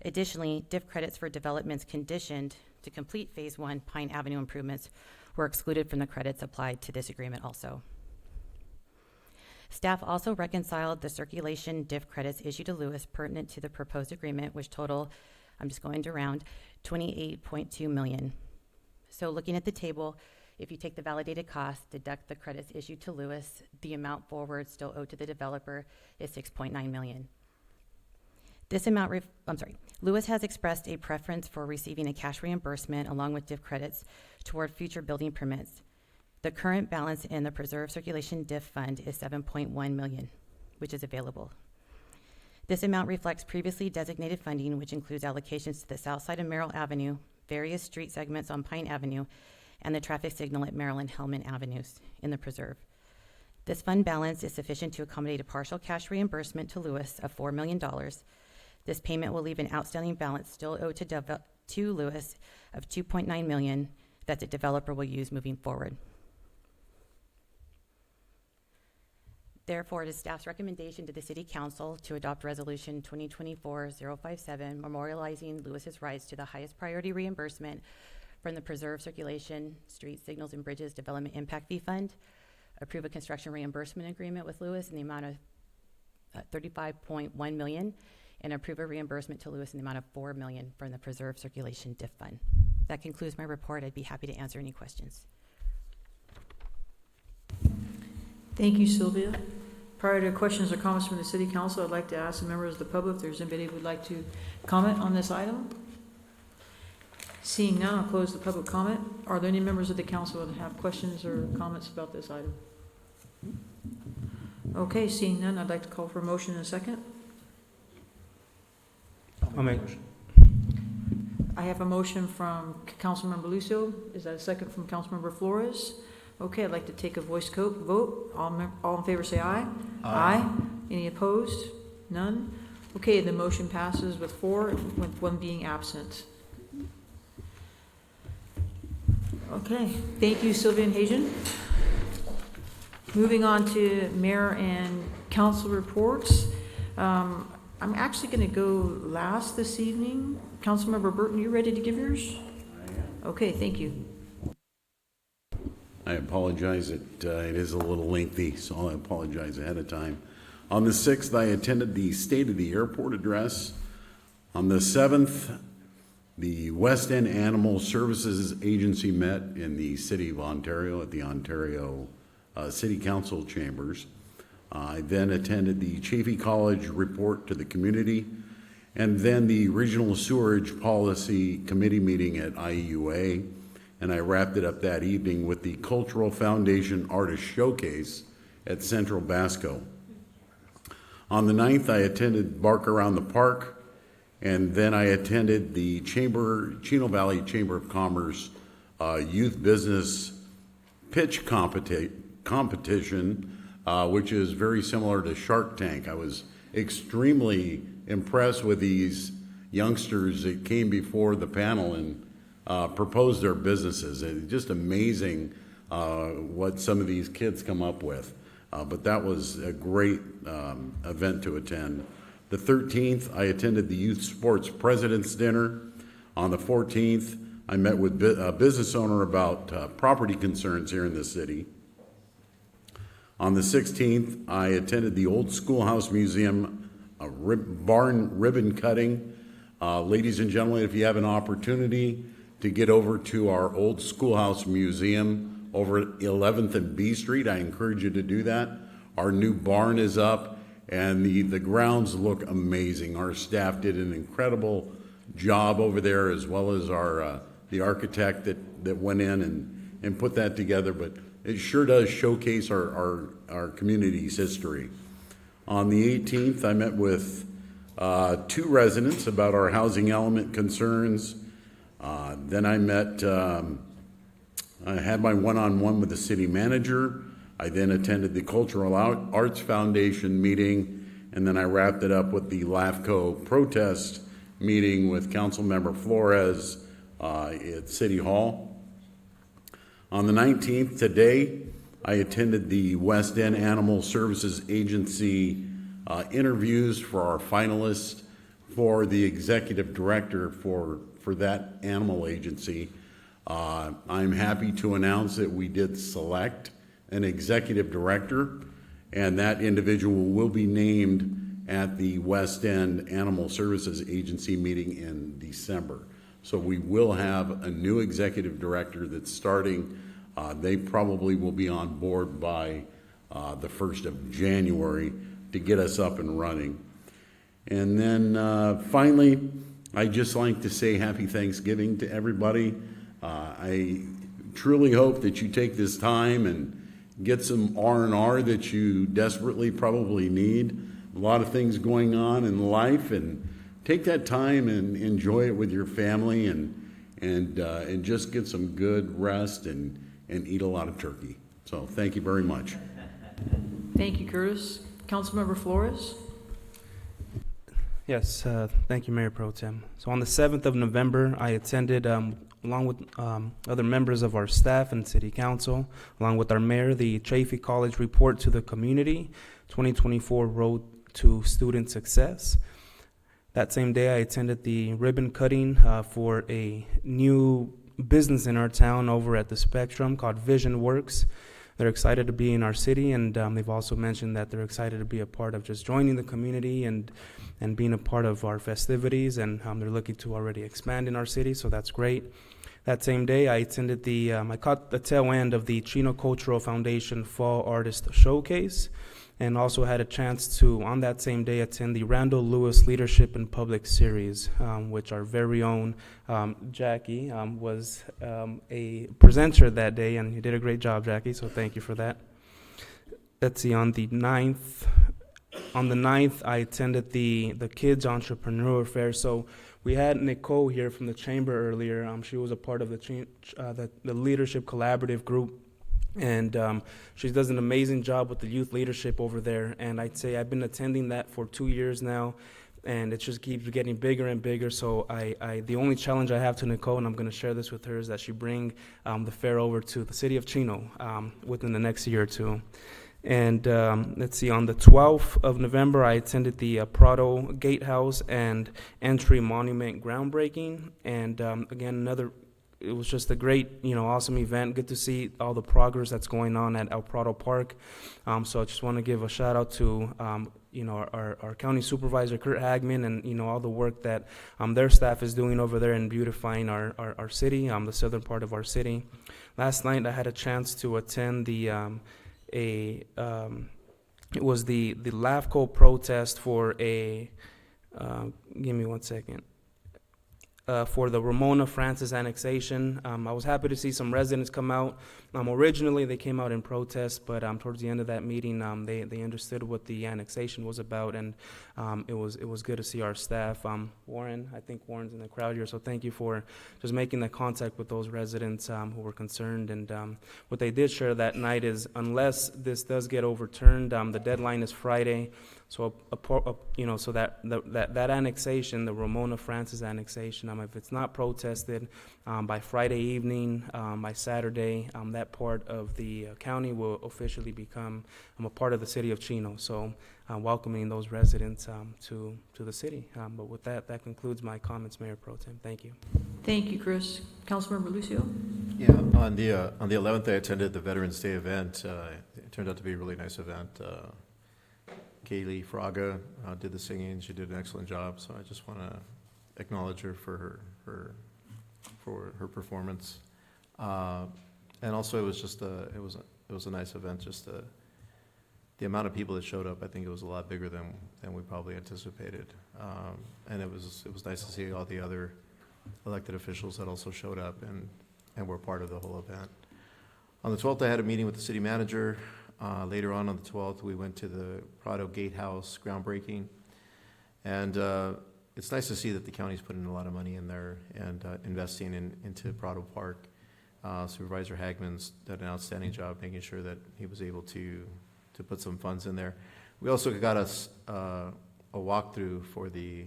Additionally, DIF credits for developments conditioned to complete Phase 1 Pine Avenue improvements were excluded from the credits applied to this agreement also. Staff also reconciled the circulation DIF credits issued to Lewis pertinent to the proposed agreement, which total, I'm just going to round, $28.2 million. So looking at the table, if you take the validated cost, deduct the credits issued to Lewis, the amount forward still owed to the developer is $6.9 million. This amount, Lewis has expressed a preference for receiving a cash reimbursement along with DIF credits toward future building permits. The current balance in the Preserve Circulation DIF Fund is $7.1 million, which is available. This amount reflects previously designated funding, which includes allocations to the south side of Merrill Avenue, various street segments on Pine Avenue, and the traffic signal at Merrill and Hellman Avenues in the Preserve. This fund balance is sufficient to accommodate a partial cash reimbursement to Lewis of $4 million. This payment will leave an outstanding balance still owed to Lewis of $2.9 million that the developer will use moving forward. Therefore, it is staff's recommendation to the City Council to adopt Resolution 2024-057, memorializing Lewis's rights to the highest priority reimbursement from the Preserve Circulation, Street Signals and Bridges Development Impact Fee Fund, approve a construction reimbursement agreement with Lewis in the amount of $35.1 million, and approve a reimbursement to Lewis in the amount of $4 million from the Preserve Circulation DIF Fund. That concludes my report. I'd be happy to answer any questions. Thank you, Sylvia. Prior to questions or comments from the City Council, I'd like to ask the members of the public if there's anybody who would like to comment on this item. Seeing none, I'll close the public comment. Are there any members of the council that have questions or comments about this item? Okay, seeing none, I'd like to call for a motion in a second. I'll make. I have a motion from Councilmember Lucio. Is that a second from Councilmember Flores? Okay, I'd like to take a voice vote. All in favor say aye. Aye. Any opposed? None? Okay, the motion passes with 4, with 1 being absent. Okay, thank you, Sylvia and Hajan. Moving on to mayor and council reports. I'm actually going to go last this evening. Councilmember Burton, you ready to give yours? I am. Okay, thank you. I apologize, it is a little lengthy, so I apologize ahead of time. On the 6th, I attended the State of the Airport address. On the 7th, the West End Animal Services Agency met in the City of Ontario at the Ontario City Council chambers. I then attended the Chaffey College report to the community, and then the Regional Sewerage Policy Committee meeting at IUA, and I wrapped it up that evening with the Cultural Foundation Artist Showcase at Central Basco. On the 9th, I attended Bark Around the Park And then I attended the Chino Valley Chamber of Commerce Youth Business Pitch competition, which is very similar to Shark Tank. I was extremely impressed with these youngsters that came before the panel and proposed their businesses. It's just amazing what some of these kids come up with. But that was a great event to attend. The 13th, I attended the Youth Sports President's Dinner. On the 14th, I met with a business owner about property concerns here in the city. On the 16th, I attended the Old Schoolhouse Museum barn ribbon cutting. Ladies and gentlemen, if you have an opportunity to get over to our Old Schoolhouse Museum over at 11th and B Street, I encourage you to do that. Our new barn is up, and the grounds look amazing. Our staff did an incredible job over there, as well as our the architect that went in and put that together. But it sure does showcase our community's history. On the 18th, I met with 2 residents about our housing element concerns. Then I had my one-on-one with the city manager. I then attended the Cultural Arts Foundation meeting, and then I wrapped it up with the LAFCO protest meeting with Councilmember Flores at City Hall. On the 19th, today, I attended the West End Animal Services Agency interviews for our finalists for the executive director for that animal agency. I'm happy to announce that we did select an executive director, and that individual will be named at the West End Animal Services Agency meeting in December. So we will have a new executive director that's starting. They probably will be on board by the 1st of January to get us up and running. And then finally, I'd just like to say happy Thanksgiving to everybody. I truly hope that you take this time and get some R&R that you desperately probably need. A lot of things going on in life, and take that time and enjoy it with your family, and just get some good rest and eat a lot of turkey. So thank you very much. Thank you, Curtis. Councilmember Flores? Yes, thank you, Mayor Pro Tem. So on the 7th of November, I attended, along with other members of our staff and city council, along with our mayor, the Chaffey College Report to the Community 2024 Road to Student Success. That same day, I attended the ribbon cutting for a new business in our town over at the Spectrum called Vision Works. They're excited to be in our city, and they've also mentioned that they're excited to be a part of just joining the community and being a part of our festivities, and they're looking to already expand in our city, so that's great. That same day, I attended I caught the tail end of the Chino Cultural Foundation Fall Artist Showcase, and also had a chance to, on that same day, attend the Randall Lewis Leadership in Public Series, which our very own Jackie was a presenter that day, and you did a great job, Jackie, so thank you for that. Let's see, on the 9th, I attended the Kids Entrepreneur Fair. So we had Nicole here from the chamber earlier. She was a part of the Leadership Collaborative Group. And she does an amazing job with the youth leadership over there. And I'd say I've been attending that for 2 years now, and it just keeps getting bigger and bigger. So the only challenge I have to Nicole, and I'm going to share this with her, is that she bring the fair over to the city of Chino within the next year or two. And let's see, on the 12th of November, I attended the Prado Gatehouse and Entry Monument groundbreaking. And again, it was just a great, awesome event. Good to see all the progress that's going on at El Prado Park. So I just want to give a shout out to, our county supervisor, Kurt Hagman, and, all the work that their staff is doing over there in beautifying our city, the southern part of our city. Last night, I had a chance to attend it was the LAFCO protest for give me 1 second. for the Ramona Francis annexation. I was happy to see some residents come out. Originally, they came out in protest, but towards the end of that meeting, they understood what the annexation was about, and it was good to see our staff. Warren, I think Warren's in the crowd here, so thank you for just making that contact with those residents who were concerned. And what they did share that night is, unless this does get overturned, the deadline is Friday. So, so that annexation, the Ramona Francis annexation, if it's not protested by Friday evening, by Saturday, that part of the county will officially become a part of the city of Chino. So, welcoming those residents to the city. But with that concludes my comments, Mayor Pro Tem. Thank you. Thank you, Chris. Councilmember Lucio? Yeah, on the 11th, I attended the Veterans Day event. It turned out to be a really nice event. Kaylee Fraga did the singing. She did an excellent job. So I just want to acknowledge her for her performance. And also, it was just it was a nice event. Just the amount of people that showed up, I think it was a lot bigger than we probably anticipated. And it was nice to see all the other elected officials that also showed up and were part of the whole event. On the 12th, I had a meeting with the city manager. Later on the 12th, we went to the Prado Gatehouse groundbreaking. And it's nice to see that the county's putting a lot of money in there and investing into Prado Park. Supervisor Hagman's done an outstanding job making sure that he was able to put some funds in there. We also got us a walkthrough for the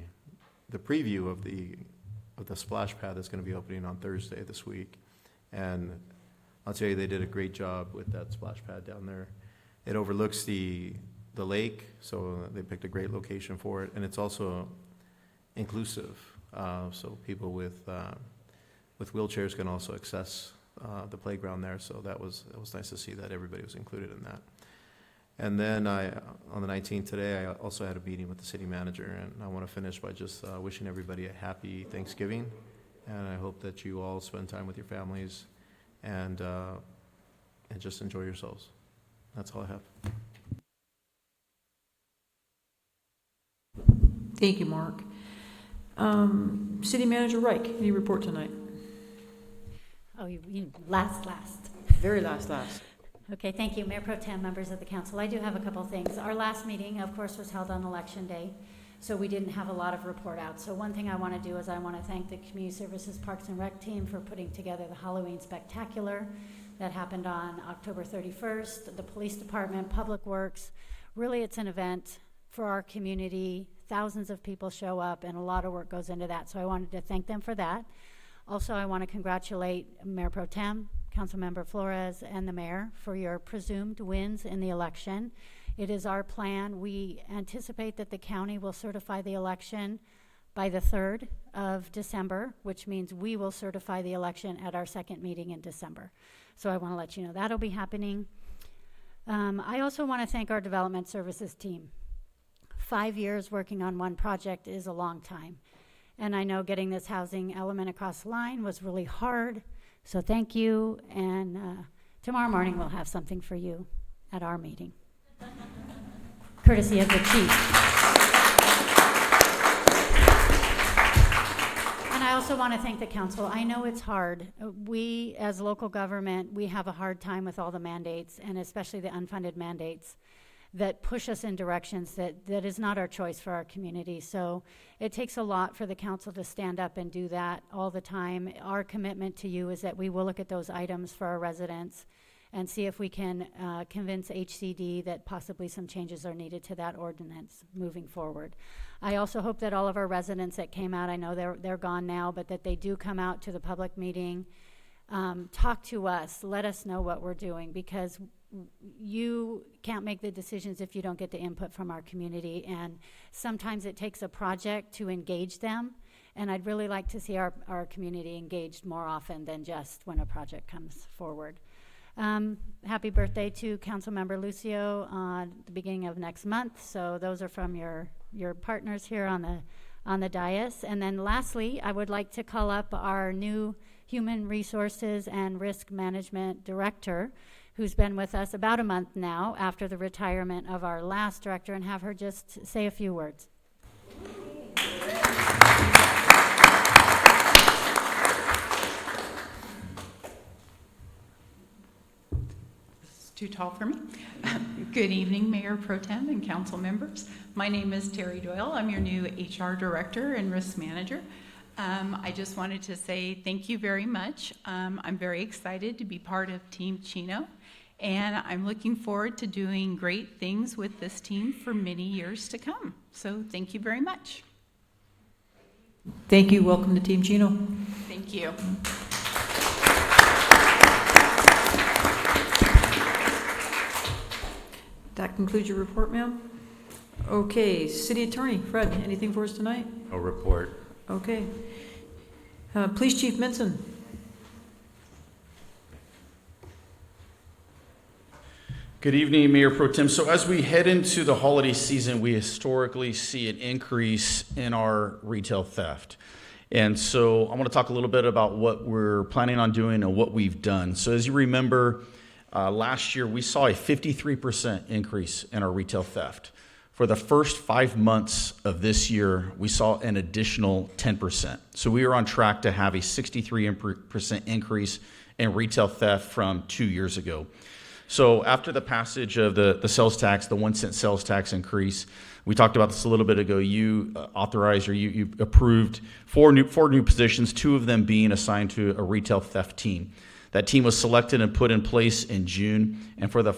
preview of the splash pad that's going to be opening on Thursday this week. And I'll tell you, they did a great job with that splash pad down there. It overlooks the lake, so they picked a great location for it, and it's also inclusive, so people with wheelchairs can also access the playground there. So it was nice to see that everybody was included in that. And then on the 19th today, I also had a meeting with the city manager, and I want to finish by just wishing everybody a happy Thanksgiving, and I hope that you all spend time with your families and just enjoy yourselves. That's all I have. Thank you, Mark. City Manager Reich, any report tonight? Oh, you last. Very last. Okay, thank you, Mayor Pro Tem, members of the council. I do have a couple things. Our last meeting, of course, was held on Election Day, so we didn't have a lot of report out. So one thing I want to do is I want to thank the Community Services Parks and Rec team for putting together the Halloween Spectacular that happened on October 31st. The Police Department, Public Works, really it's an event for our community. Thousands of people show up and a lot of work goes into that. So I wanted to thank them for that. Also, I want to congratulate Mayor Pro Tem, Councilmember Flores, and the mayor for your presumed wins in the election. It is our plan. We anticipate that the county will certify the election by the 3rd of December, which means we will certify the election at our second meeting in December. So I want to let you know that'll be happening. I also want to thank our development services team. 5 years working on one project is a long time. And I know getting this housing element across the line was really hard. So thank you. And tomorrow morning we'll have something for you at our meeting, courtesy of the chief. And I also want to thank the council. I know it's hard. We, as local government, we have a hard time with all the mandates, and especially the unfunded mandates that push us in directions that is not our choice for our community. So it takes a lot for the council to stand up and do that all the time. Our commitment to you is that we will look at those items for our residents and see if we can convince HCD that possibly some changes are needed to that ordinance moving forward. I also hope that all of our residents that came out, I know they're gone now, but that they do come out to the public meeting, talk to us, let us know what we're doing, because you can't make the decisions if you don't get the input from our community, and sometimes it takes a project to engage them, and I'd really like to see our community engaged more often than just when a project comes forward. Happy birthday to Councilmember Lucio on the beginning of next month. So those are from your partners here on the dais. And then lastly, I would like to call up our new Human Resources and Risk Management Director, who's been with us about a month now after the retirement of our last director, and have her just say a few words. too tall for me. Good evening, Mayor Pro Tem and council members. My name is Terry Doyle. I'm your new HR Director and Risk Manager. I just wanted to say thank you very much. I'm very excited to be part of Team Chino, and I'm looking forward to doing great things with this team for many years to come. So thank you very much. Thank you. Welcome to Team Chino. Thank you. That concludes your report, ma'am? Okay, City Attorney, Fred, anything for us tonight? No report. Okay. Police Chief Minson. Good evening, Mayor Pro Tem. So as we head into the holiday season, we historically see an increase in our retail theft. And so I want to talk a little bit about what we're planning on doing and what we've done. So as you remember, last year we saw a 53% increase in our retail theft. For the first 5 months of this year, we saw an additional 10%. So we are on track to have a 63% increase in retail theft from 2 years ago. So after the passage of the sales tax, the 1 cent sales tax increase, we talked about this a little bit ago. You authorized or you approved four new positions, 2 of them being assigned to a retail theft team. That team was selected and put in place in June, and for the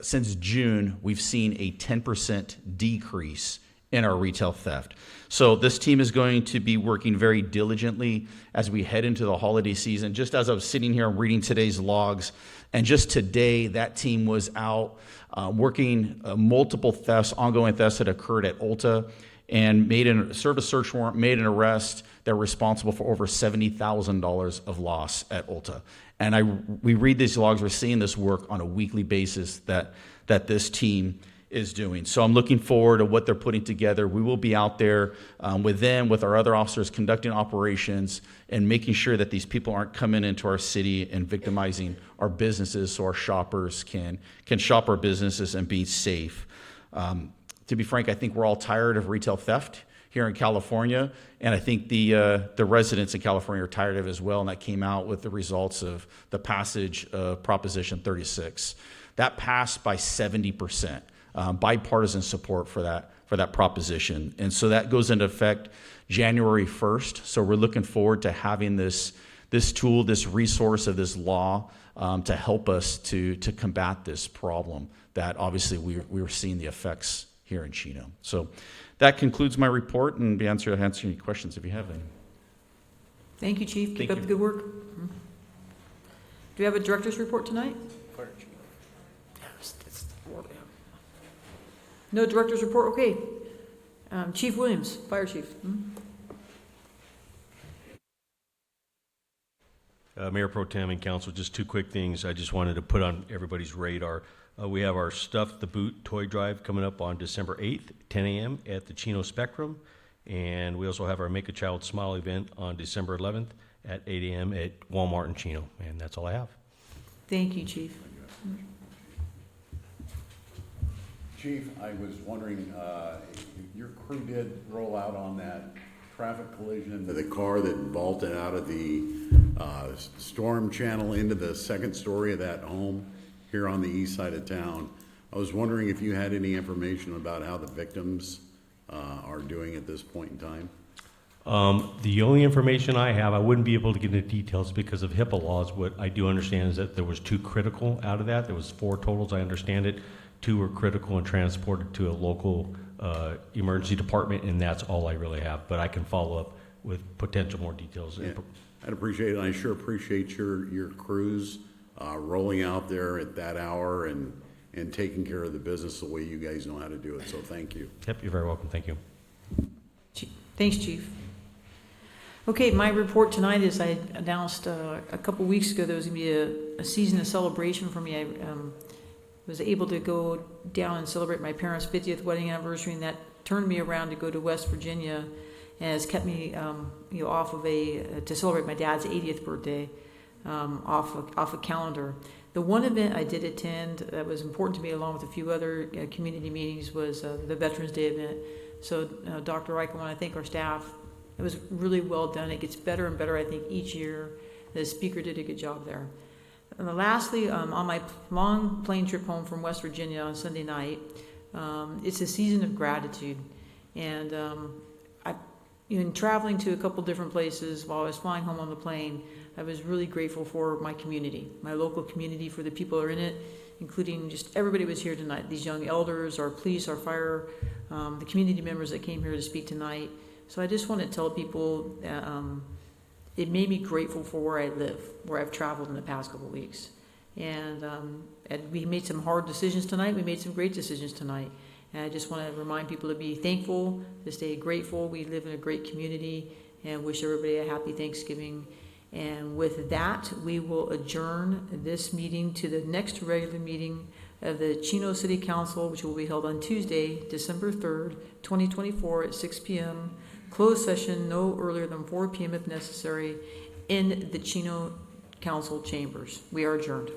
since June, we've seen a 10% decrease in our retail theft. So this team is going to be working very diligently as we head into the holiday season. Just as I was sitting here reading today's logs, and just today, that team was out working multiple thefts, ongoing thefts that occurred at Ulta, and served a search warrant, made an arrest. They're responsible for over $70,000 of loss at Ulta. And we read these logs, we're seeing this work on a weekly basis that this team is doing. So I'm looking forward to what they're putting together. We will be out there with them, with our other officers, conducting operations and making sure that these people aren't coming into our city and victimizing our businesses so our shoppers can shop our businesses and be safe. To be frank, I think we're all tired of retail theft here in California, and I think the residents in California are tired of it as well, and that came out with the results of the passage of Proposition 36. That passed by 70%. Bipartisan support for that proposition. And so that goes into effect January 1st. So we're looking forward to having this tool, this resource of this law to help us to combat this problem that obviously we were seeing the effects here in Chino. So that concludes my report, and be answer any questions if you have any. Thank you, Chief. Keep Thank up you. the good work. Do we have a director's report tonight? No director's report? Okay. Chief Williams, Fire Chief. Mayor Pro Tem and Council, just 2 quick things I just wanted to put on everybody's radar. We have our Stuff the Boot toy drive coming up on December 8th, 10 a.m. at the Chino Spectrum. And we also have our Make a Child Smile event on December 11th at 8 a.m. at Walmart in Chino. And that's all I have. Thank you, Chief. Chief, I was wondering, your crew did roll out on that traffic collision, the car that vaulted out of the storm channel into the second story of that home here on the east side of town. I was wondering if you had any information about how the victims are doing at this point in time? The only information I have, I wouldn't be able to get into details because of HIPAA laws. What I do understand is that there was 2 critical out of that. There was 4 totals, I understand it. 2 were critical and transported to a local emergency department, and that's all I really have. But I can follow up with potential more details. Yeah, I'd appreciate it. I sure appreciate your crews rolling out there at that hour and taking care of the business the way you guys know how to do it. So thank you. Yep, you're very welcome. Thank you. Thanks, Chief. Okay, my report tonight is I announced a couple weeks ago there was going to be a season of celebration for me. I was able to go down and celebrate my parents' 50th wedding anniversary, and that turned me around to go to West Virginia, and has kept me off of to celebrate my dad's 80th birthday off a calendar. The one event I did attend that was important to me, along with a few other community meetings, was the Veterans Day event. So Dr. Reich, I want to thank our staff. It was really well done. It gets better and better, I think, each year. The speaker did a good job there. And then lastly, on my long plane trip home from West Virginia on Sunday night, it's a season of gratitude. And in traveling to a couple different places while I was flying home on the plane, I was really grateful for my community, my local community, for the people that are in it, including just everybody who was here tonight, these young elders, our police, our fire, the community members that came here to speak tonight. So I just want to tell people that it made me grateful for where I live, where I've traveled in the past couple of weeks. And we made some hard decisions tonight. We made some great decisions tonight. And I just want to remind people to be thankful, to stay grateful. We live in a great community, and wish everybody a happy Thanksgiving. And with that, we will adjourn this meeting to the next regular meeting of the Chino City Council, which will be held on Tuesday, December 3rd, 2024 at 6 p.m. Closed session no earlier than 4 p.m. if necessary in the Chino Council chambers. We are adjourned.